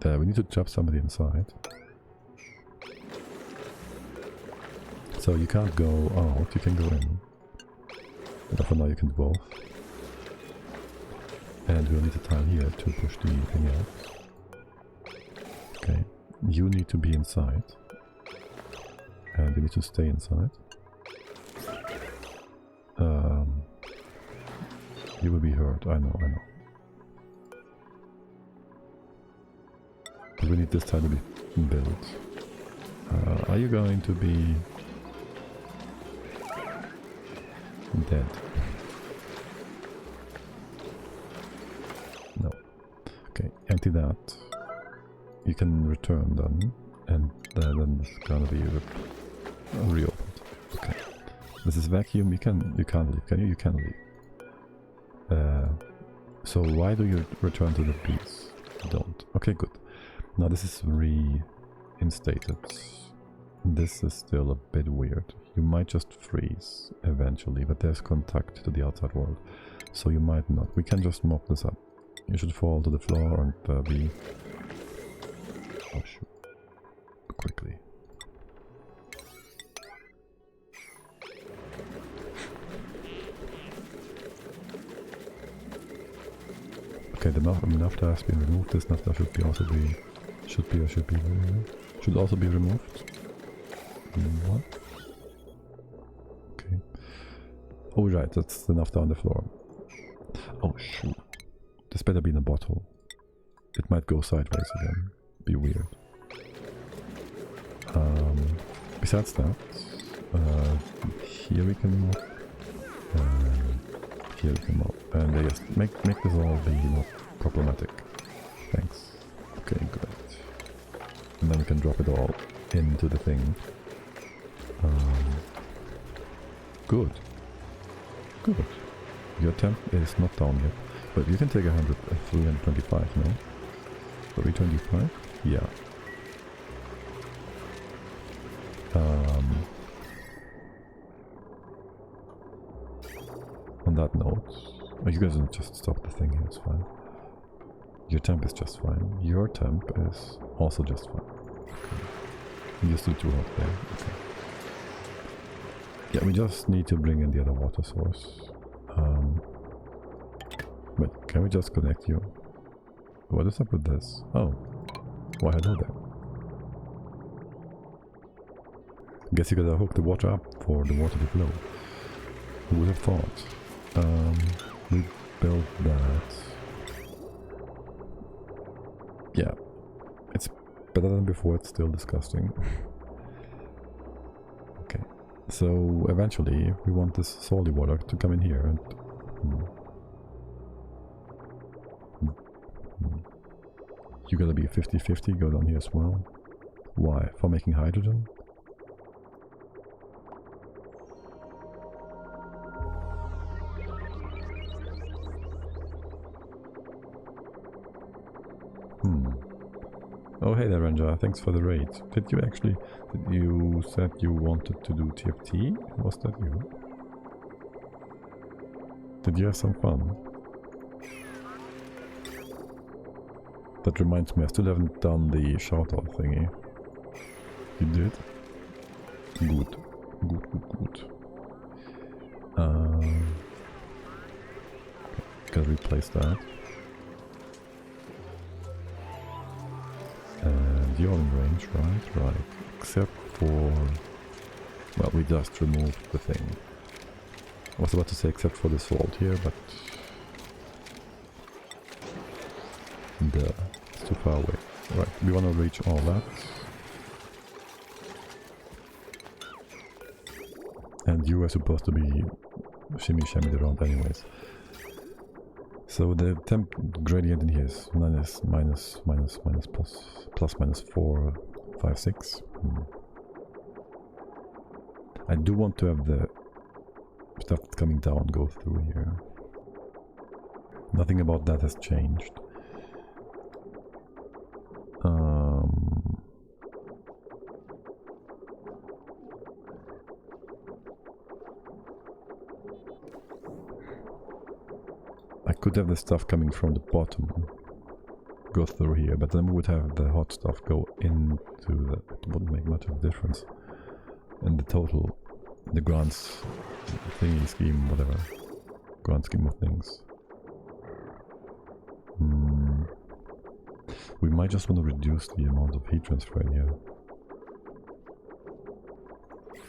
We need to trap somebody inside. So you can't go out, you can go in. But for now you can do both. And we'll need a tile here to push the thing out. Okay, you need to be inside. And you need to stay inside. You will be hurt, I know. But we need this tile to be built. Are you going to be dead? No. Okay, empty that. You can return then, and then it's gonna be reopened. Okay. This is vacuum. You can't leave, can you? You can leave. So why do you return to the piece? Don't. Okay, good. Now this is reinstated. This is still a bit weird. You might just freeze eventually, but there's contact to the outside world, so you might not. We can just mop this up. You should fall to the floor and be... Oh shoot. Quickly. Okay, the naphtha has been removed. This naphtha should also be removed. What? Okay. Oh right, that's the naphtha on the floor. Oh shoot. This better be in a bottle. It might go sideways again. Be weird. Besides that, here we can mop. Here we can mop. And yes, make this all be not problematic. Thanks. Okay, great. And then we can drop it all into the thing. Good. Good. Your temp is not down yet. But you can take 325, no? 325? Yeah. On that note, oh, you guys can just stop the thing here, it's fine. Your temp is just fine. Your temp is also just fine. Okay. You just do 2 out there, okay. Yeah, we just need to bring in the other water source. But can we just connect you? What is up with this? Oh. Why hello there. Guess you gotta hook the water up for the water to flow. Who would have thought? We built that. Yeah. It's better than before, it's still disgusting. Okay. So eventually we want this salty water to come in here and... You gotta be 50-50, go down here as well. Why? For making hydrogen? Oh hey there Ranger, thanks for the raid. Did you said you wanted to do TFT? Was that you? Did you have some fun? That reminds me, I still haven't done the shout-out thingy. You did? Good. Good. Gotta replace that. And you're in range, right? Right. Except for... Well, we just removed the thing. I was about to say except for the salt here, but... It's too far away. Right, we want to reach all that. And you are supposed to be shimmy-shammied around anyways. So the temp gradient in here is minus, plus minus 4, 5, 6. I do want to have the stuff that's coming down goes through here. Nothing about that has changed. I could have the stuff coming from the bottom go through here, but then we would have the hot stuff go into the... It wouldn't make much of a difference in the total, the grand thingy scheme, whatever. Grand scheme of things. We might just want to reduce the amount of heat transfer in here.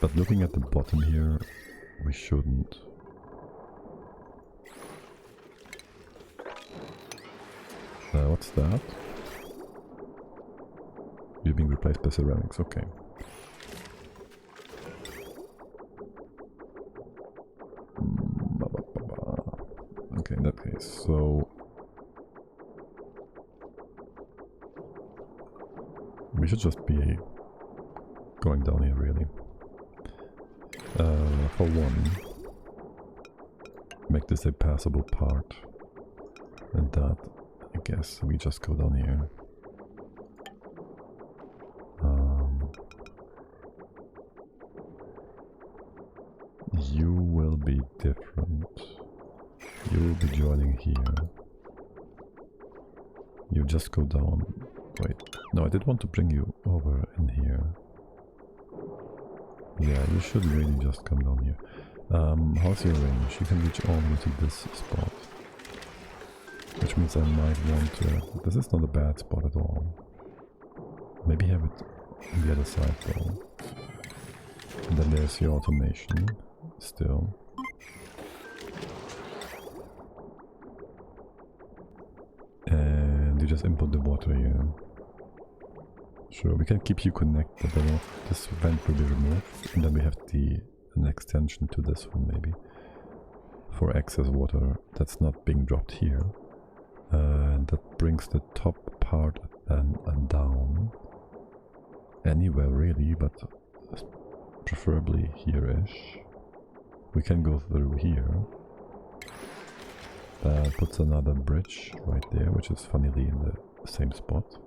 But looking at the bottom here, we shouldn't. What's that? You're being replaced by ceramics, okay. Okay, in that case, so... we should just be going down here, really. For one, make this a passable part. And that, I guess, we just go down here. You will be different. You will be joining here. You just go down. Wait, no, I did want to bring you over in here. Yeah, you should really just come down here. How's your range? You can reach all the way to this spot. Which means I might want to... This is not a bad spot at all. Maybe have it on the other side though. And then there's your automation. Still. And you just input the water here. Sure, we can keep you connected, but this vent will be removed. And then we have an extension to this one maybe. For excess water that's not being dropped here. And that brings the top part then down. Anywhere really, but preferably here-ish. We can go through here. That puts another bridge right there, which is funnily in the same spot.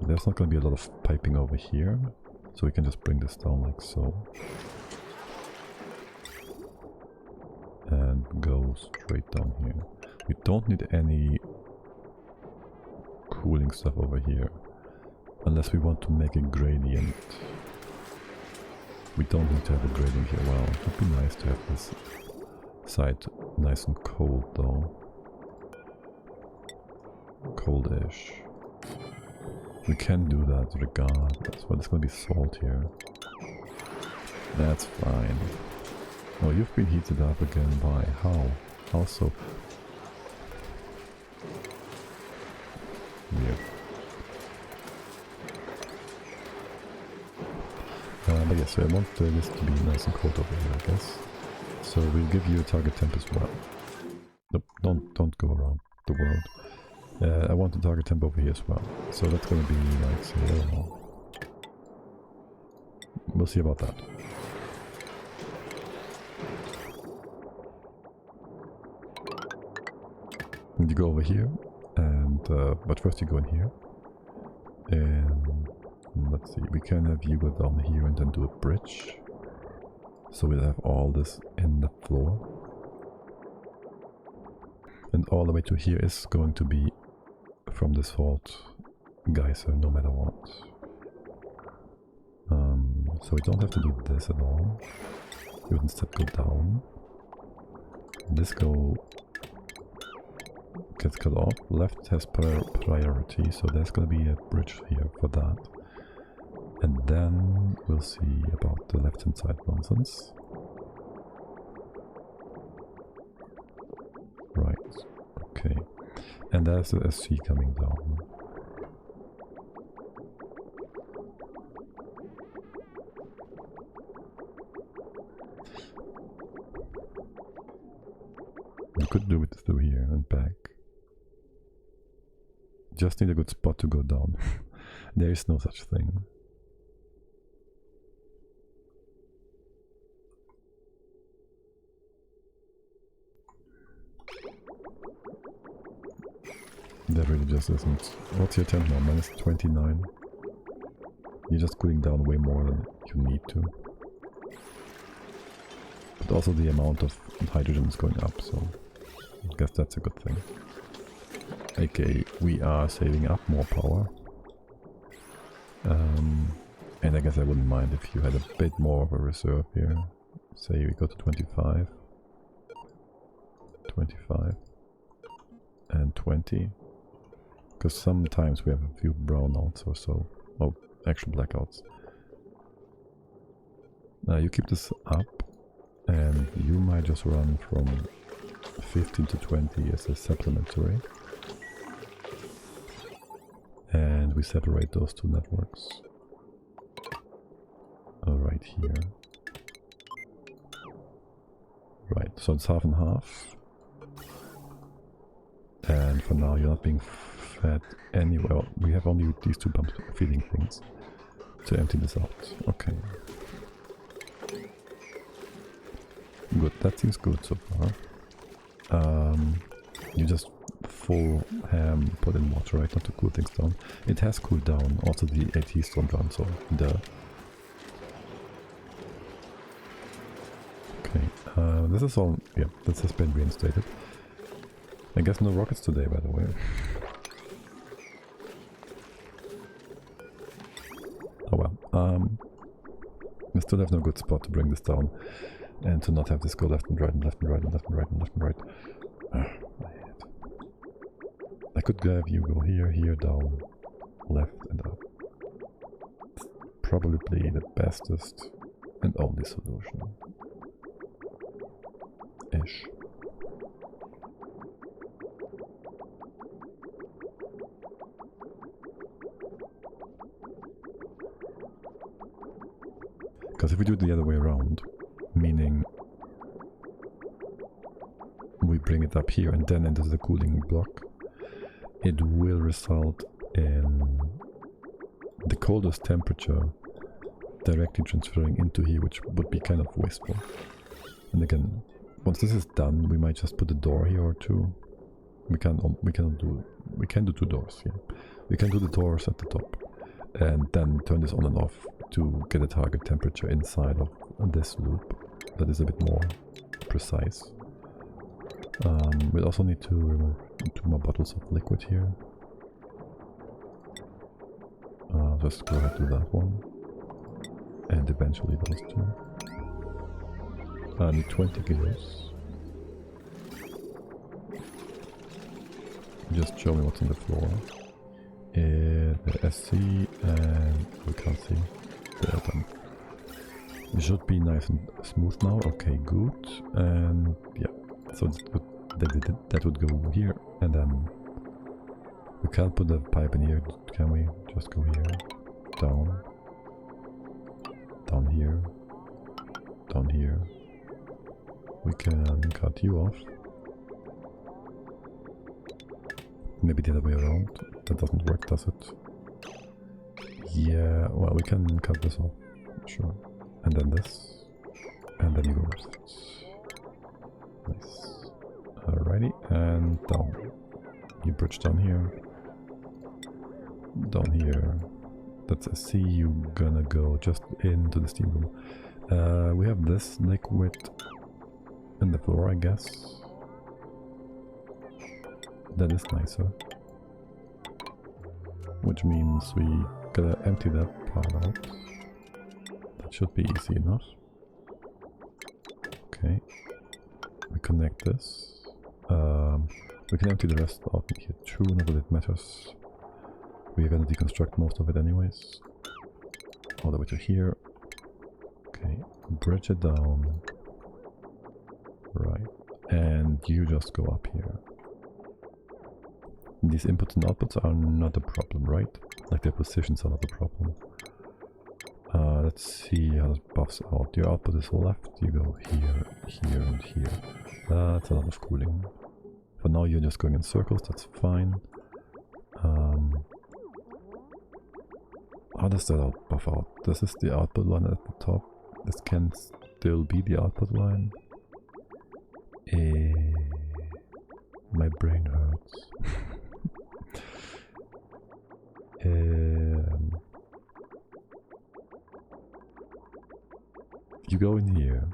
There's not going to be a lot of piping over here, so we can just bring this down like so. And go straight down here. We don't need any cooling stuff over here, unless we want to make a gradient. We don't need to have a gradient here. Wow, it would be nice to have this side nice and cold though. Cold-ish. We can do that regardless, but there's gonna be salt here. That's fine. Oh, you've been heated up again by how? How so? Weird. But yes, I want this to be nice and cold over here, I guess. So we'll give you a target temp as well. Nope, don't go around the world. I want the target temp over here as well. So that's gonna be like, say, I don't know. We'll see about that. And you go over here, and but first you go in here. And let's see, we can have you go down here and then do a bridge. So we'll have all this in the floor. And all the way to here is going to be from the salt geyser, no matter what. So we don't have to do this at all. We would instead go down. This gets cut off. Left has priority, so there's gonna be a bridge here for that. And then we'll see about the left hand side nonsense. Right, okay. And there's the SC coming down. We could do it through here and back. Just need a good spot to go down. There is no such thing. That really just isn't. What's your temp now? Minus 29. You're just cooling down way more than you need to. But also the amount of hydrogen is going up, so I guess that's a good thing. Okay, we are saving up more power. And I guess I wouldn't mind if you had a bit more of a reserve here. Say we go to 25. 25. And 20. Because sometimes we have a few brownouts or so. Oh, actual blackouts. You keep this up. And you might just run from 15 to 20 as a supplementary. And we separate those two networks. Right here. Right, so it's half and half. And for now you're not being fed anywhere. We have only these two pumps feeding things to empty this out. Okay. Good, that seems good so far. You just full ham put in water, right? Not to cool things down. It has cooled down, also the ATs don't run, so the... Okay, this is all, yeah, this has been reinstated. I guess no rockets today, by the way. Oh well, we still have no good spot to bring this down. And to not have this go left and right and left and right and left and right and left and right. I could have you go here, here, down, left and up. It's probably the bestest and only solution. Ish. Because if we do it the other way around, meaning we bring it up here and then into the cooling block, it will result in the coldest temperature directly transferring into here, which would be kind of wasteful. And again, once this is done, we might just put a door here or two. We can do two doors, yeah. We can do the doors at the top and then turn this on and off to get a target temperature inside of this loop that is a bit more precise. We'll also need to remove 2 more bottles of liquid here. Just go ahead to that one. And eventually those 2. I need 20 kilos. Just show me what's on the floor. The SC and we can't see. There, done. It should be nice and smooth now. Okay, good. And yeah, so that would go here, and then we can't put the pipe in here, can we? Just go here, down, down here, down here. We can cut you off. Maybe the other way around. That doesn't work, does it? Yeah, well, we can cut this off, sure. And then this, and then you go with it. Nice. Alrighty, and down. You bridge down here. Down here. That's a C. You're gonna go just into the steam room. We have this liquid in the floor, I guess. That is nicer. Which means we gotta empty that part out. That should be easy enough. Okay. We connect this. We can empty the rest out here too, not that it matters. We are gonna deconstruct most of it anyways. All the way to here. Okay, bridge it down. Right. And you just go up here. These inputs and outputs are not a problem, right? Like their positions are not a problem. Let's see how this buffs out. Your output is left, you go here, here and here. That's a lot of cooling. For now you're just going in circles, that's fine. How does that buff out? This is the output line at the top. This can still be the output line. My brain hurts. You go in here,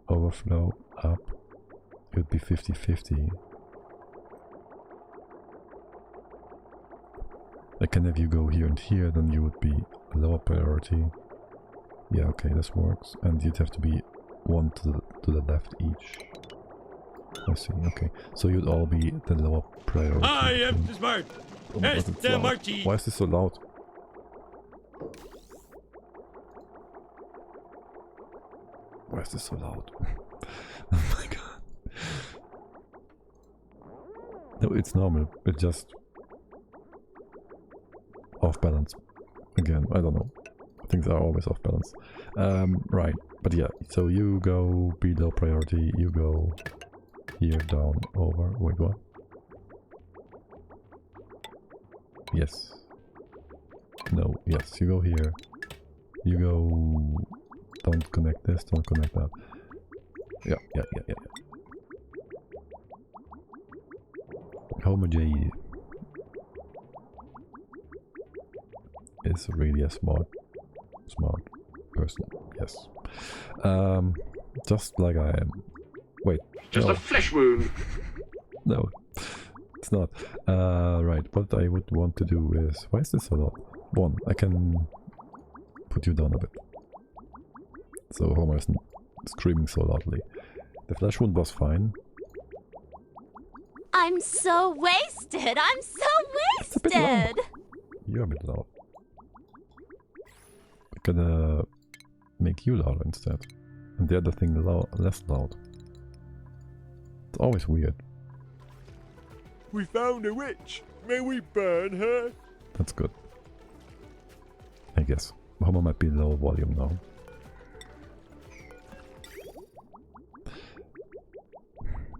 overflow up, it would be 50-50. Again, if you go here and here, then you would be lower priority. Yeah, okay, this works. And you'd have to be one to the left each. I see, okay. So you'd all be the lower priority. I am smart. Oh my God, it's loud. Why is this so loud? Why is this so loud? Oh my God. No, it's normal. It's just off balance. Again, I don't know. Things are always off balance. Right, but yeah, so you go below priority, you go here, down, over. Wait, what? Yes. No, yes, you go here. You go... Don't connect this, don't connect that. Yeah. MaDiAA is really a smart person, yes. Just like I am. Wait. Just no. a flesh wound. No, it's not. Right, what I would want to do is... Why is this so loud? One, I can put you down a bit. So Homer isn't screaming so loudly. The flesh wound was fine. I'm so wasted! I'm so It's a bit loud. wasted! You're a bit loud. We're gonna make you louder instead. And the other thing less loud. It's always weird. We found a witch. May we burn her? That's good. I guess. Homer might be low volume now.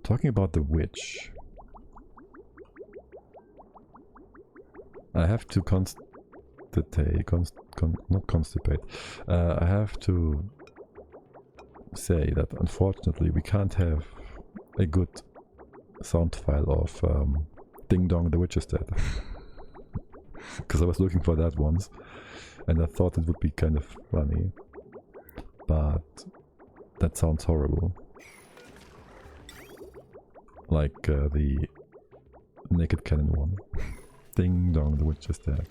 Talking about the witch. I have to not constipate. I have to say that unfortunately we can't have a good sound file of Ding Dong the Witch is Dead. Because I was looking for that once and I thought it would be kind of funny. But that sounds horrible. Like the Naked Cannon one. Ding Dong the Witch is Dead.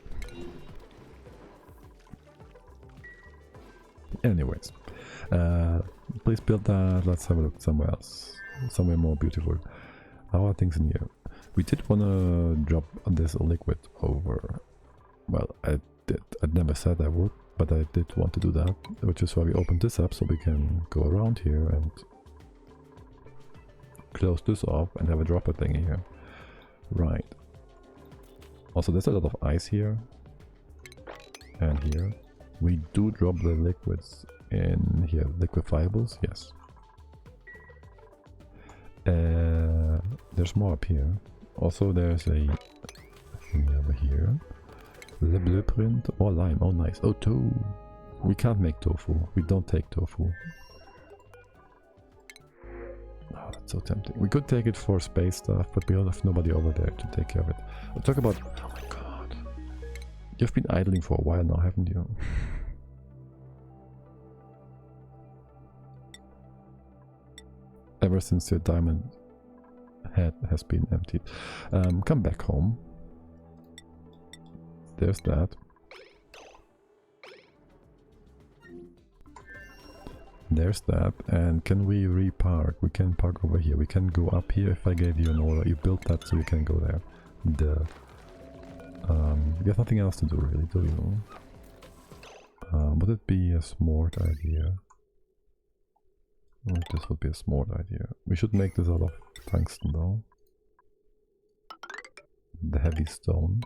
Anyways, please build that. Let's have a look somewhere else. Somewhere more beautiful. How are things in here? We did want to drop this liquid over. Well, I never said I would, but I did want to do that, which is why we opened this up so we can go around here and close this off and have a dropper thing here. Right. Also, there's a lot of ice here and here. We do drop the liquids in here. Liquefiables, yes. There's more up here. Also, there's a thing over here. The blueprint or lime. Oh, nice. Oh, tofu. We can't make tofu. We don't take tofu. Oh, that's so tempting. We could take it for space stuff, but we don't have nobody over there to take care of it. We'll talk about... Oh my god. You've been idling for a while now, haven't you? Ever since your diamond head has been emptied. Come back home. There's that. There's that. And can we repark? We can park over here. We can go up here if I gave you an order. You built that so you can go there. You have nothing else to do really, do you? Would it be a smart idea? Well, this would be a smart idea. We should make this out of tungsten though. The heavy stone.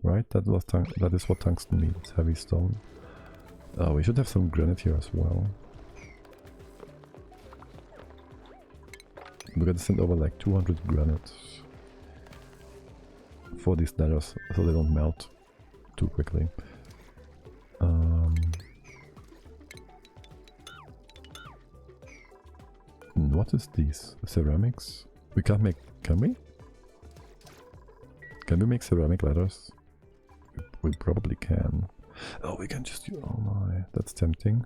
Right? That is what tungsten means, heavy stone. We should have some granite here as well. We're gonna send over like 200 granite for these ladders so they don't melt too quickly. What is these? Ceramics? We can't make... Can we? Can we make ceramic ladders? we probably can. Oh, we can just use... Oh my, that's tempting.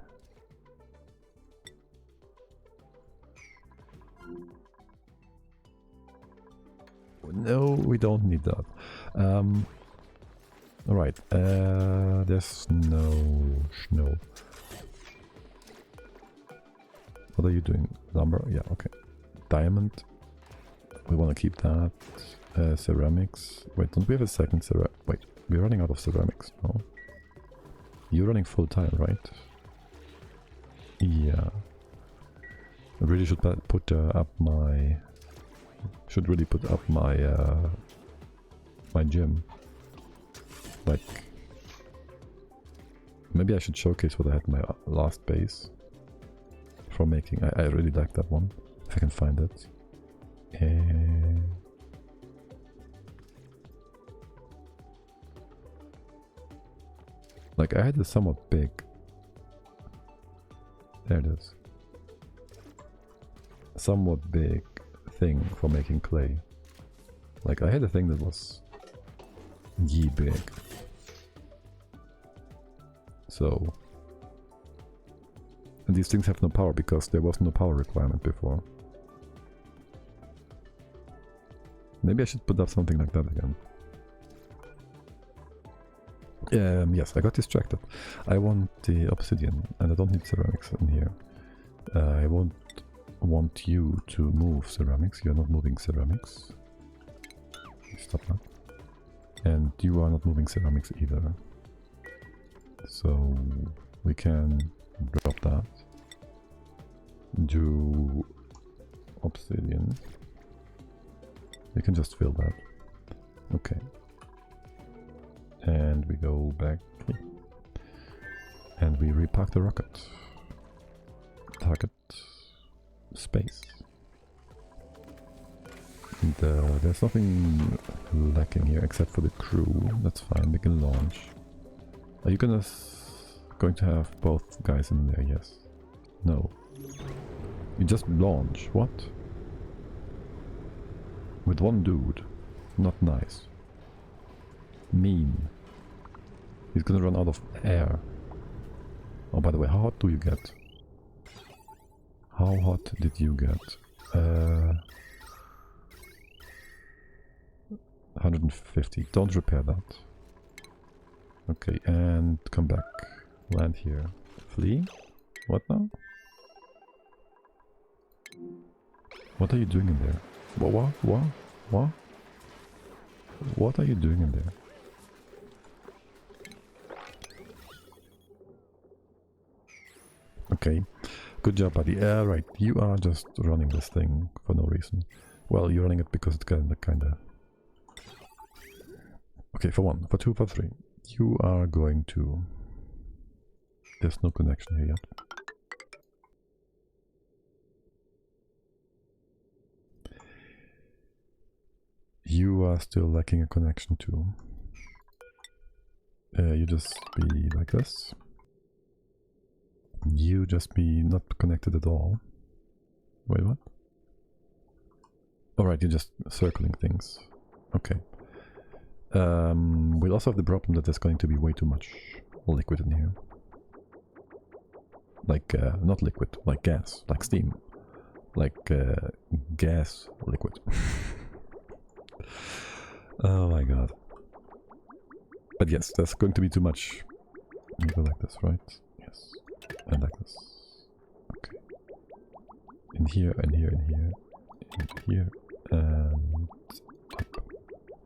No, we don't need that. Alright, there's no snow. What are you doing? Lumber? Yeah, okay. Diamond. We want to keep that. Ceramics. Wait, don't we have a second ceramic? Wait, we're running out of ceramics. No? You're running full tile, right? Yeah. I really should put up my... Should really put up my my gym. Like, maybe I should showcase what I had in my last base for making. I really like that one. If I can find it. Like I had a somewhat big. There it is. Somewhat big thing for making clay. Like I had a thing that was yee big. So, and these things have no power because there was no power requirement before. Maybe I should put up something like that again. Yes, I got distracted. I want the obsidian and I don't need ceramics in here. I won't want you to move ceramics. You're not moving ceramics. Stop that. And you are not moving ceramics either. So we can drop that. Do obsidian. We can just fill that. Okay. And we go back. And we repack the rocket. Target. Space. And, there's nothing lacking here except for the crew. That's fine, we can launch. Are you going to have both guys in there? Yes. No. You just launch. What? With one dude. Not nice. Mean. He's gonna run out of air. Oh, by the way, how hot do you get? How hot did you get? 150. Don't repair that. Okay, and come back. Land here. Flee? What now? What are you doing in there? What? What are you doing in there? Okay, good job, buddy. Right, you are just running this thing for no reason. Well, you're running it because it's kinda... Okay, for 1, for 2, for 3. You are going to... There's no connection here yet. You are still lacking a connection too. You just be like this. You just be not connected at all. Wait, what? Alright, you're just circling things. Okay. We'll also have the problem that there's going to be way too much liquid in here. Like, not liquid, like gas, like steam. Like, gas liquid. Oh my god. But yes, there's going to be too much. You go like this, right? Yes. And like this. Okay. In here, and here, and here. In here, and up.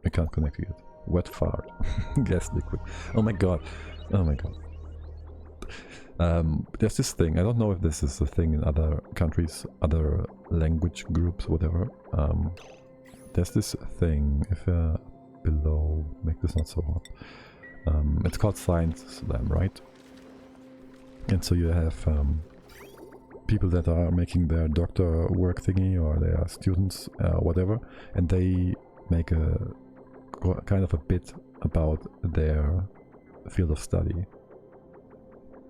I can't connect it yet. Wet fart. Gas liquid. Oh my god. Oh my god. There's this thing. I don't know if this is a thing in other countries, other language groups, whatever. There's this thing, if below, make this not so hot. It's called Science Slam, right? And so you have people that are making their doctor work thingy, or they are students, whatever, and they make a kind of a bit about their field of study.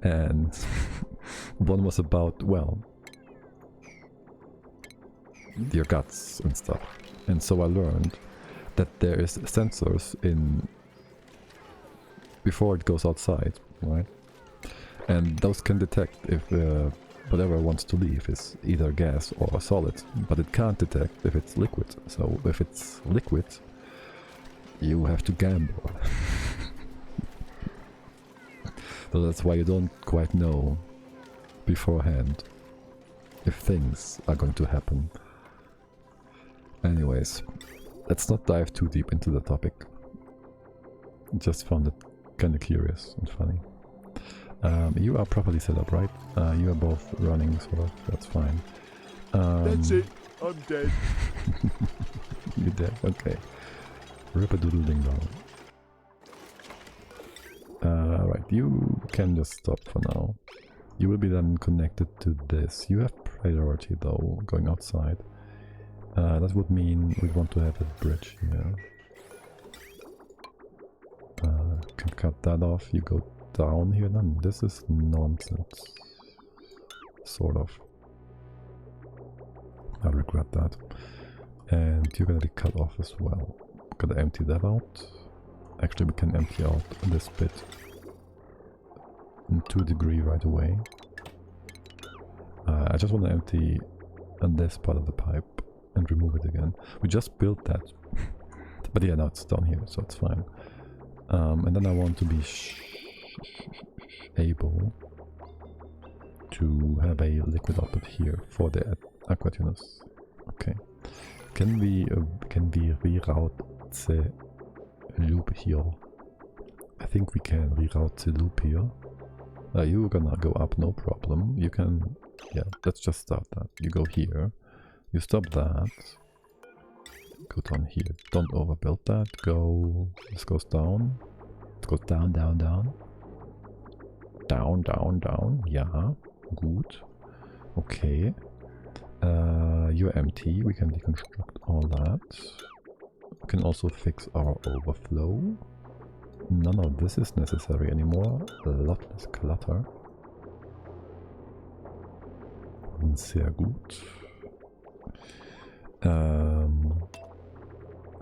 And one was about, well, your guts and stuff. And so I learned that there is sensors in before it goes outside, right? And those can detect if whatever wants to leave is either gas or solid, but it can't detect if it's liquid. So if it's liquid, you have to gamble. So that's why you don't quite know beforehand if things are going to happen. Anyways, let's not dive too deep into the topic. Just found it kind of curious and funny. You are properly set up, right? You are both running, sort of. That's fine. That's it. I'm dead. You dead? Okay. Rip-a-doodle-ding-dong. Right, you can just stop for now. You will be then connected to this. You have priority though, going outside. That would mean we want to have a bridge here. Can cut that off. You go down here then. This is nonsense. Sort of. I regret that. And you're gonna be cut off as well. Gotta empty that out. Actually, we can empty out this bit to a degree right away. I just want to empty this part of the pipe and remove it again. We just built that. But yeah, now it's down here, so it's fine. And then I want to be able to have a liquid output here for the aqua tuners. Okay. Can we reroute the loop here? I think we can reroute the loop here. You're gonna go up, no problem. You can, yeah, let's just start that. You go here, you stop that, go down here. Don't overbuild that. Go, this goes down. It goes down, down, down. Down, down, down. Yeah, good. Okay. You're empty. We can deconstruct all that. We can also fix our overflow. None of this is necessary anymore. A lot less clutter. Sehr gut. And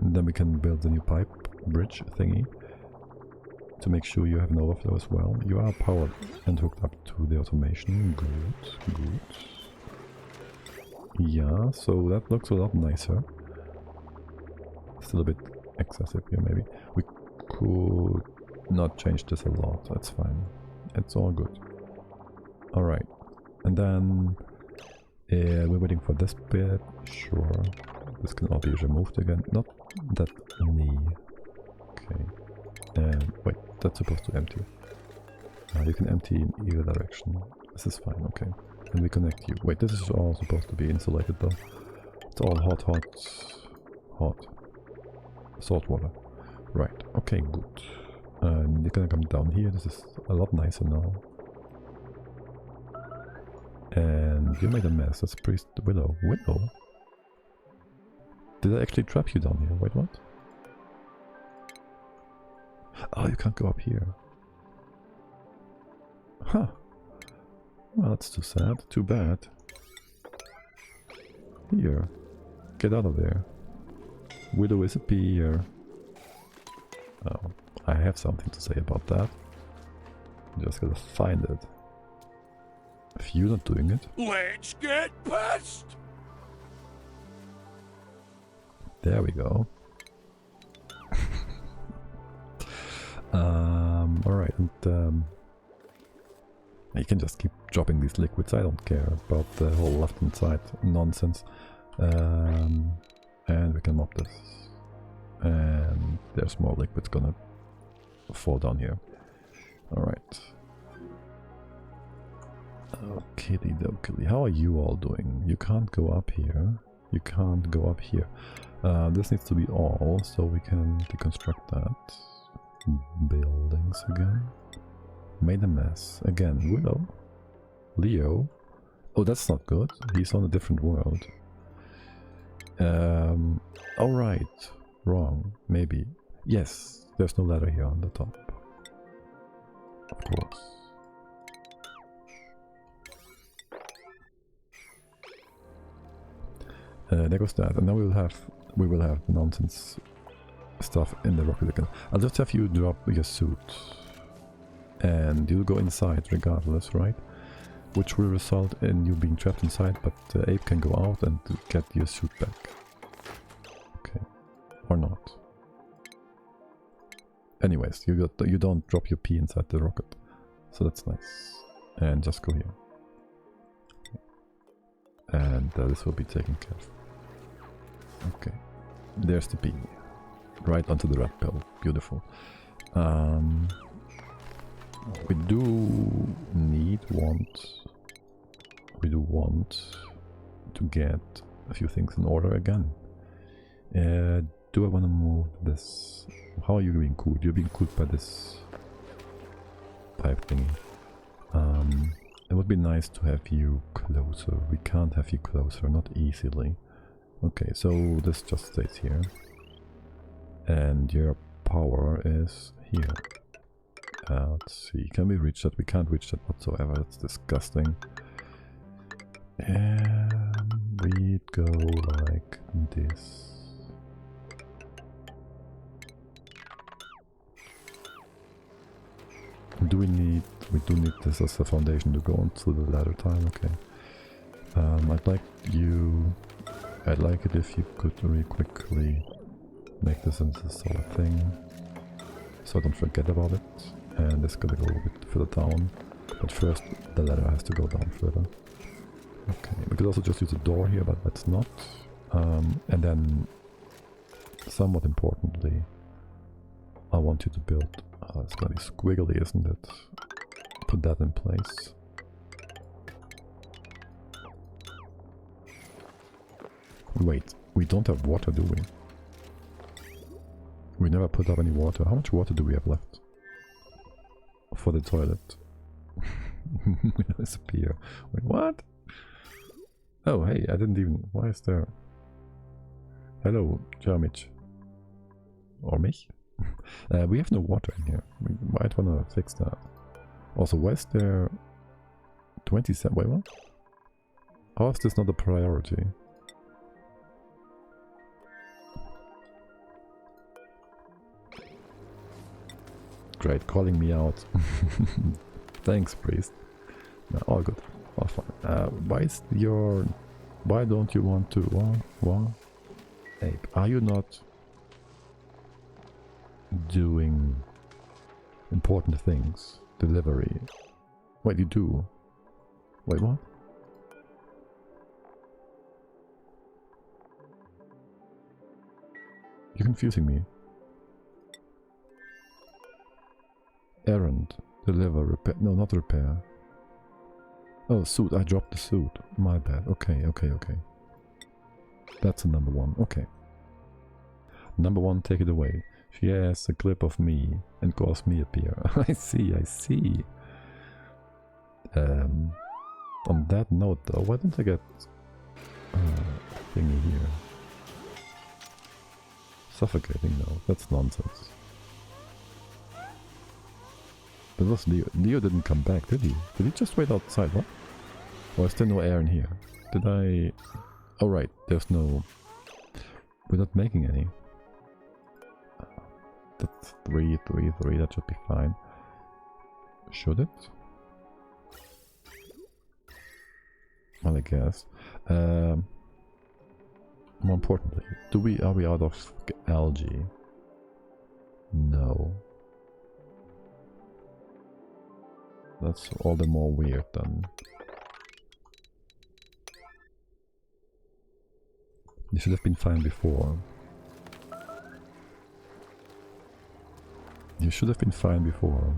then we can build a new pipe bridge thingy to make sure you have an overflow as well. You are powered and hooked up to the automation. Good, good. Yeah, so that looks a lot nicer. Still a bit excessive here, maybe. We could not change this a lot, that's fine. It's all good. Alright. And then we're waiting for this bit. Sure. This can all be removed again. Not that knee. Okay. And wait, that's supposed to empty. You can empty in either direction. This is fine, okay. And we connect you. Wait, this is all supposed to be insulated though. It's all hot, hot, hot. Salt water. Right, okay, good. You're gonna come down here. This is a lot nicer now. And you made a mess. That's Priest Willow. Willow? Did I actually trap you down here? Wait, what? Oh, you can't go up here. Huh. Well, that's too sad. Too bad. Here. Get out of there. Widow is a peer. Oh, I have something to say about that. Just gotta find it. If you're not doing it. Let's get pissed! There we go. Alright, and you can just keep dropping these liquids. I don't care about the whole left hand side nonsense. And we can mop this. And there's more liquids gonna fall down here. Alright. Okie dokie. How are you all doing? You can't go up here. You can't go up here. This needs to be all, so we can deconstruct that. Buildings again. Made a mess. Again, Willow. Leo. Oh, that's not good. He's on a different world. Alright. Wrong. Maybe. Yes. There's no ladder here on the top. Of course. There goes that. And now we will have nonsense stuff in the rocket again. I'll just have you drop your suit. and you'll go inside regardless, right? Which will result in you being trapped inside, but the ape can go out and get your suit back. Okay, or not. Anyways, you don't drop your pee inside the rocket, so that's nice. And just go here, and this will be taken care of. Okay, there's the pee, right onto the red pill. Beautiful. We do want to get a few things in order again. Do I want to move this? How are you being cooled? You're being cooled by this pipe thingy. It would be nice to have you closer. We can't have you closer, not easily. Okay, so this just stays here. And your power is here. Let's see, can we reach that? We can't reach that whatsoever, that's disgusting. And we go like this. We do need this as a foundation to go onto the ladder tile, okay. I'd like it if you could really quickly make this into a solid thing, so I don't forget about it. And it's gonna go a bit further down, but first the ladder has to go down further. Okay, we could also just use a door here, but that's not. And then, somewhat importantly, I want you to build... it's gonna be squiggly, isn't it? Put that in place. Wait, we don't have water, do we? We never put up any water. How much water do we have left? For the toilet. Disappear. Wait, what? Oh, hey, I didn't even... Why is there... Hello, Jermich. Or mich? We have no water in here. We might want to fix that. Also, why is there... 27... Wait, what? How is this not a priority? Great, calling me out. Thanks, priest. No, all good. All fine. Why don't you want to... What? Ape, are you not doing important things? Delivery. Wait, you do? Wait, what? You're confusing me. Errand. Deliver. Repair. No, not repair. Oh, suit. I dropped the suit. My bad. Okay. That's a number one. Okay. Number one, take it away. She has a clip of me and calls me appear. I see. On that note though, why don't I get thingy here? Suffocating? No, that's nonsense. But was Leo. Leo didn't come back, did he? Did he just wait outside, what? Or is there no air in here? Did I... Oh right, there's no... We're not making any. That's 3, that should be fine. Should it? Well, I guess. More importantly, are we out of algae? No. That's all the more weird then. You should have been fine before. You should have been fine before.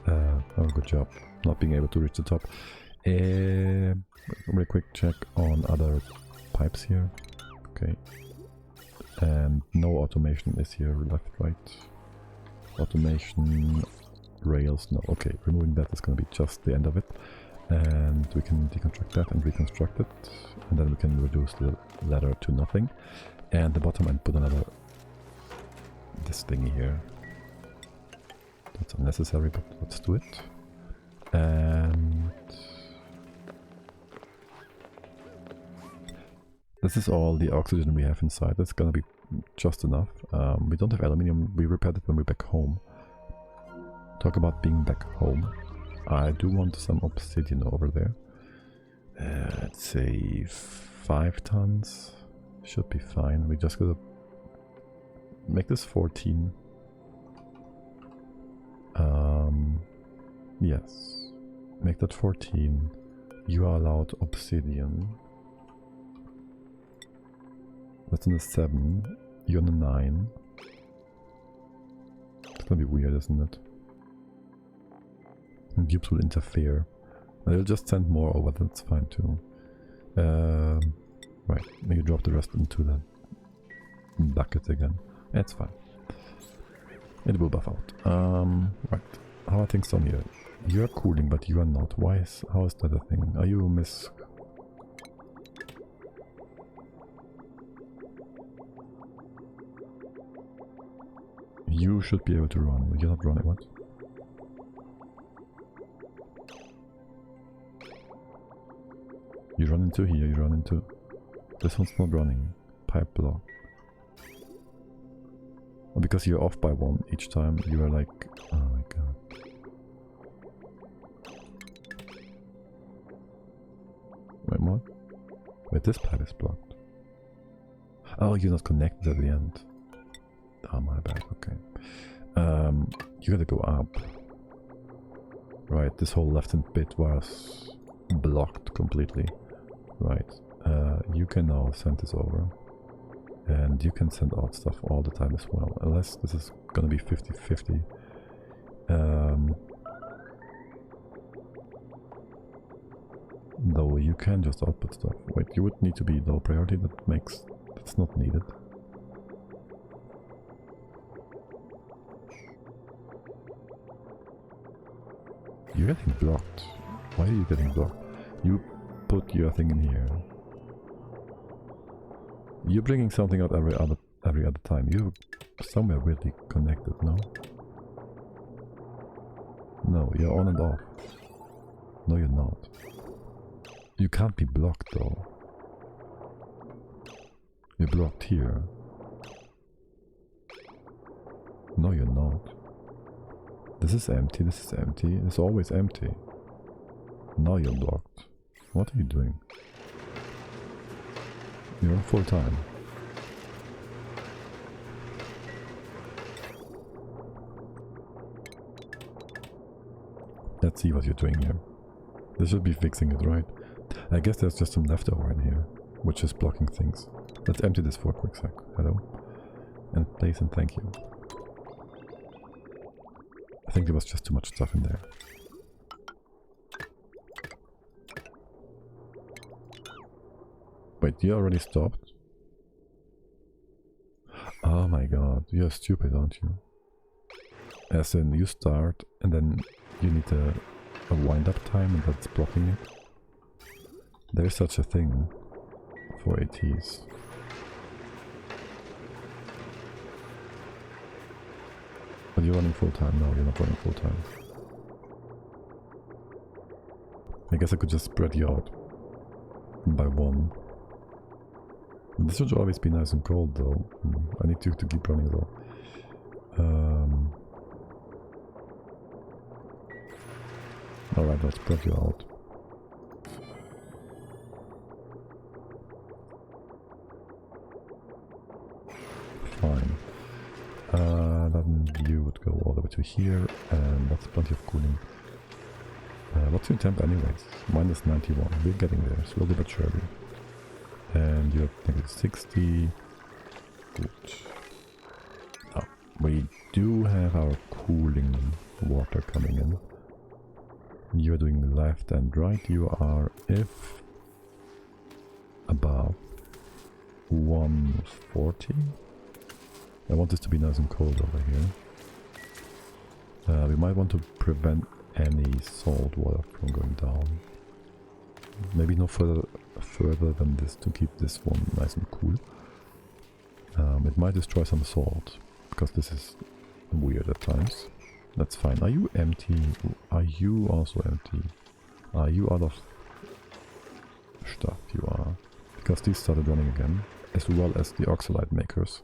Oh, good job. Not being able to reach the top. Real quick check on other pipes here. Okay. And no automation is here, left, right. Automation, rails, no. Okay, removing that is going to be just the end of it. And we can deconstruct that and reconstruct it. And then we can reduce the ladder to nothing. And the bottom and put another... this thingy here. That's unnecessary, but let's do it. And... this is all the oxygen we have inside. It's gonna be just enough. We don't have aluminium. We repaired it when we're back home. Talk about being back home. I do want some obsidian over there. Let's say 5 tons. Should be fine. We just gotta make this 14. Yes. Make that 14. You are allowed obsidian. That's on the 7. You're on the 9. It's gonna be weird, isn't it? And cubes will interfere. They'll just send more over, that's fine too. Right, maybe drop the rest into the bucket again. That's fine. It will buff out. Right. How are things down here? You are cooling, but you are not. How is that a thing? Are you miss... You should be able to run. You're not running, what? You run into here, you run into... This one's not running. Pipe block. Well, because you're off by 1 each time, you are like... Oh my god. Wait, what? Wait, this pipe is blocked. Oh, you're not connected at the end. Oh, my bad, okay. You gotta go up. Right, this whole left-hand bit was blocked completely. Right, you can now send this over. And you can send out stuff all the time as well, unless this is gonna be 50-50. Though you can just output stuff. Wait, you would need to be low priority, that's not needed. You're getting blocked. Why are you getting blocked? You put your thing in here. You're bringing something out every other time. You're somewhere weirdly connected, no? No, you're on and off. No, you're not. You can't be blocked though. You're blocked here. No, you're not. This is empty, this is empty. It's always empty. Now you're blocked. What are you doing? You're on full time. Let's see what you're doing here. This should be fixing it, right? I guess there's just some leftover in here, which is blocking things. Let's empty this for a quick sec. Hello? And place and thank you. I think there was just too much stuff in there. Wait, you already stopped? Oh my god, you're stupid, aren't you? As in, you start, and then you need a wind-up time, and that's blocking it. There is such a thing for ATs. But you're running full-time? No, you're not running full-time. I guess I could just spread you out by 1. This should always be nice and cold though. I need to keep running though. Alright, let's spread you out. Fine. Then you would go all the way to here, and that's plenty of cooling. What's your temp anyways? Minus 91. We're getting there, slowly but surely. And you're negative 60. Good. Now, we do have our cooling water coming in. You're doing left and right. You are, if above 140. I want this to be nice and cold over here. We might want to prevent any salt water from going down. Maybe no further than this to keep this one nice and cool. It might destroy some salt, because this is weird at times. That's fine. Are you empty? Are you also empty? Are you out of stuff? You are. Because these started running again, as well as the oxalite makers.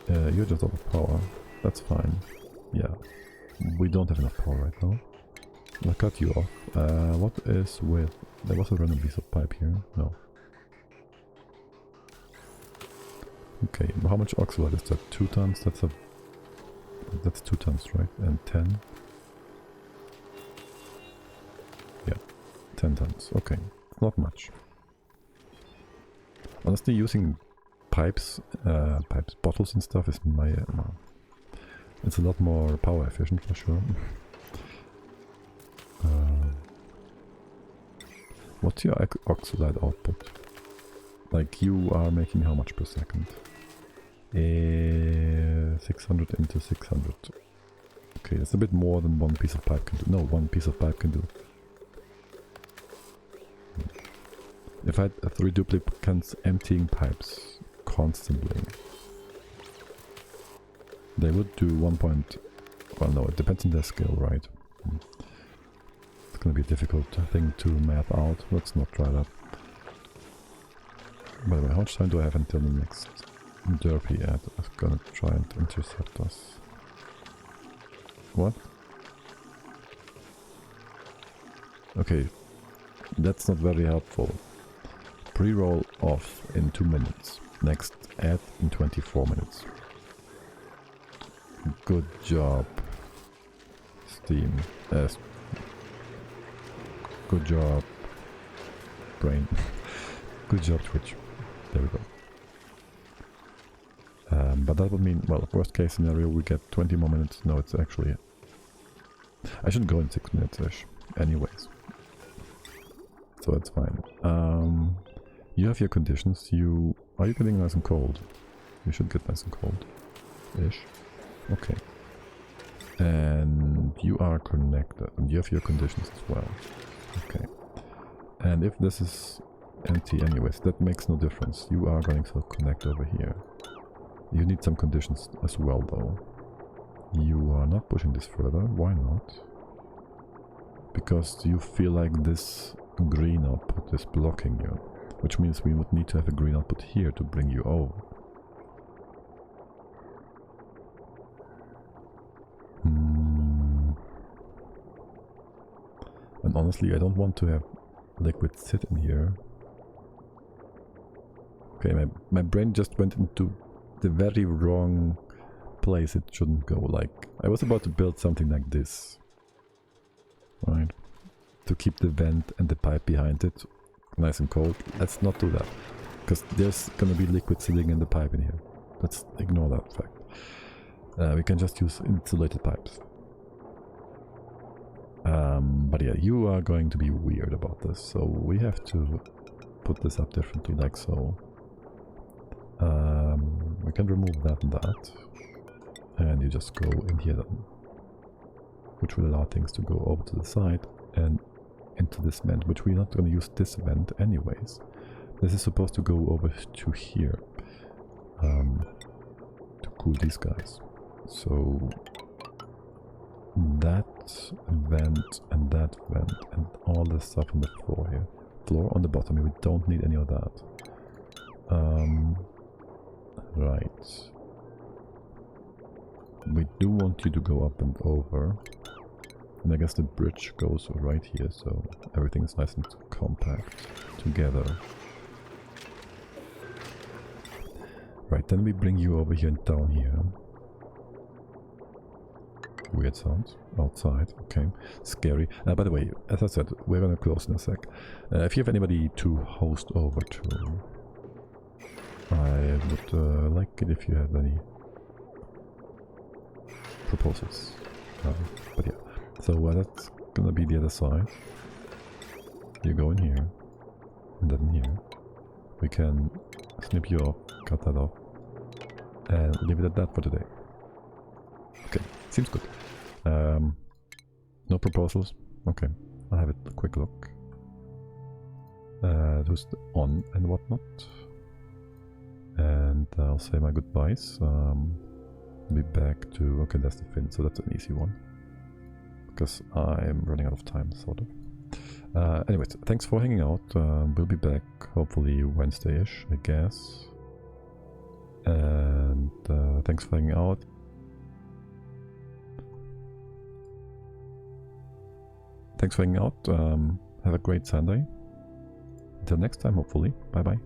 You're just out of power. That's fine. Yeah. We don't have enough power right now. I'll cut you off. What is with... There was a random piece of pipe here. No. Okay, how much oxalate is that? 2 tons? That's 2 tons, right? And 10? Yeah, 10 tons. Okay, not much. Honestly, using pipes, bottles and stuff is my... it's a lot more power efficient for sure. What's your oxalate output? Like, you are making how much per second? 600 into 600. Okay, that's a bit more than one piece of pipe can do. No, one piece of pipe can do. If I had 3 duplicants emptying pipes constantly, they would do 1 point... Well, no, it depends on their skill, right? It's gonna be a difficult thing to map out. Let's not try that. By the way, how much time do I have until the next derpy ad is gonna try and intercept us? What? Okay, that's not very helpful. Pre-roll off in 2 minutes. Next ad in 24 minutes. Good job, Steam. Good job, brain. Good job, Twitch. There we go. But that would mean, well, worst case scenario, we get 20 more minutes. No, it's actually... I should go in 6 minutes-ish, anyways. So that's fine. You have your conditions. Are you getting nice and cold? You should get nice and cold-ish. Okay. And you are connected, and you have your conditions as well. Okay. And if this is empty anyways, that makes no difference. You are going to connect over here. You need some conditions as well though. You are not pushing this further. Why not? Because you feel like this green output is blocking you, which means we would need to have a green output here to bring you over. And honestly, I don't want to have liquid sit in here. Okay, my brain just went into the very wrong place it shouldn't go. Like, I was about to build something like this. Right? To keep the vent and the pipe behind it nice and cold. Let's not do that. Because there's gonna be liquid sitting in the pipe in here. Let's ignore that fact. We can just use insulated pipes. But yeah, you are going to be weird about this, so we have to put this up differently, like so. We can remove that and that, and you just go in here then, which will allow things to go over to the side and into this vent, which we're not going to use this vent anyways. This is supposed to go over to here to cool these guys. So that vent and that vent and all this stuff on the floor here. Floor on the bottom here, we don't need any of that. Right. We do want you to go up and over. And I guess the bridge goes right here, so everything is nice and compact together. Right, then we bring you over here and down here. Weird sounds outside. Okay, scary. By the way, as I said, we're gonna close in a sec. If you have anybody to host over to, I would like it if you had any proposals. But yeah, so that's gonna be the other side. You go in here, and then here. We can snip you off, cut that off, and leave it at that for today. Okay, seems good. No proposals? Okay, I'll have a quick look. Who's on and whatnot. And I'll say my goodbyes. Be back to... Okay, that's the fin, so that's an easy one. Because I'm running out of time, sort of. Anyways, thanks for hanging out. We'll be back hopefully Wednesday-ish, I guess. And thanks for hanging out. Thanks for hanging out. Have a great Sunday. Until next time, hopefully. Bye bye.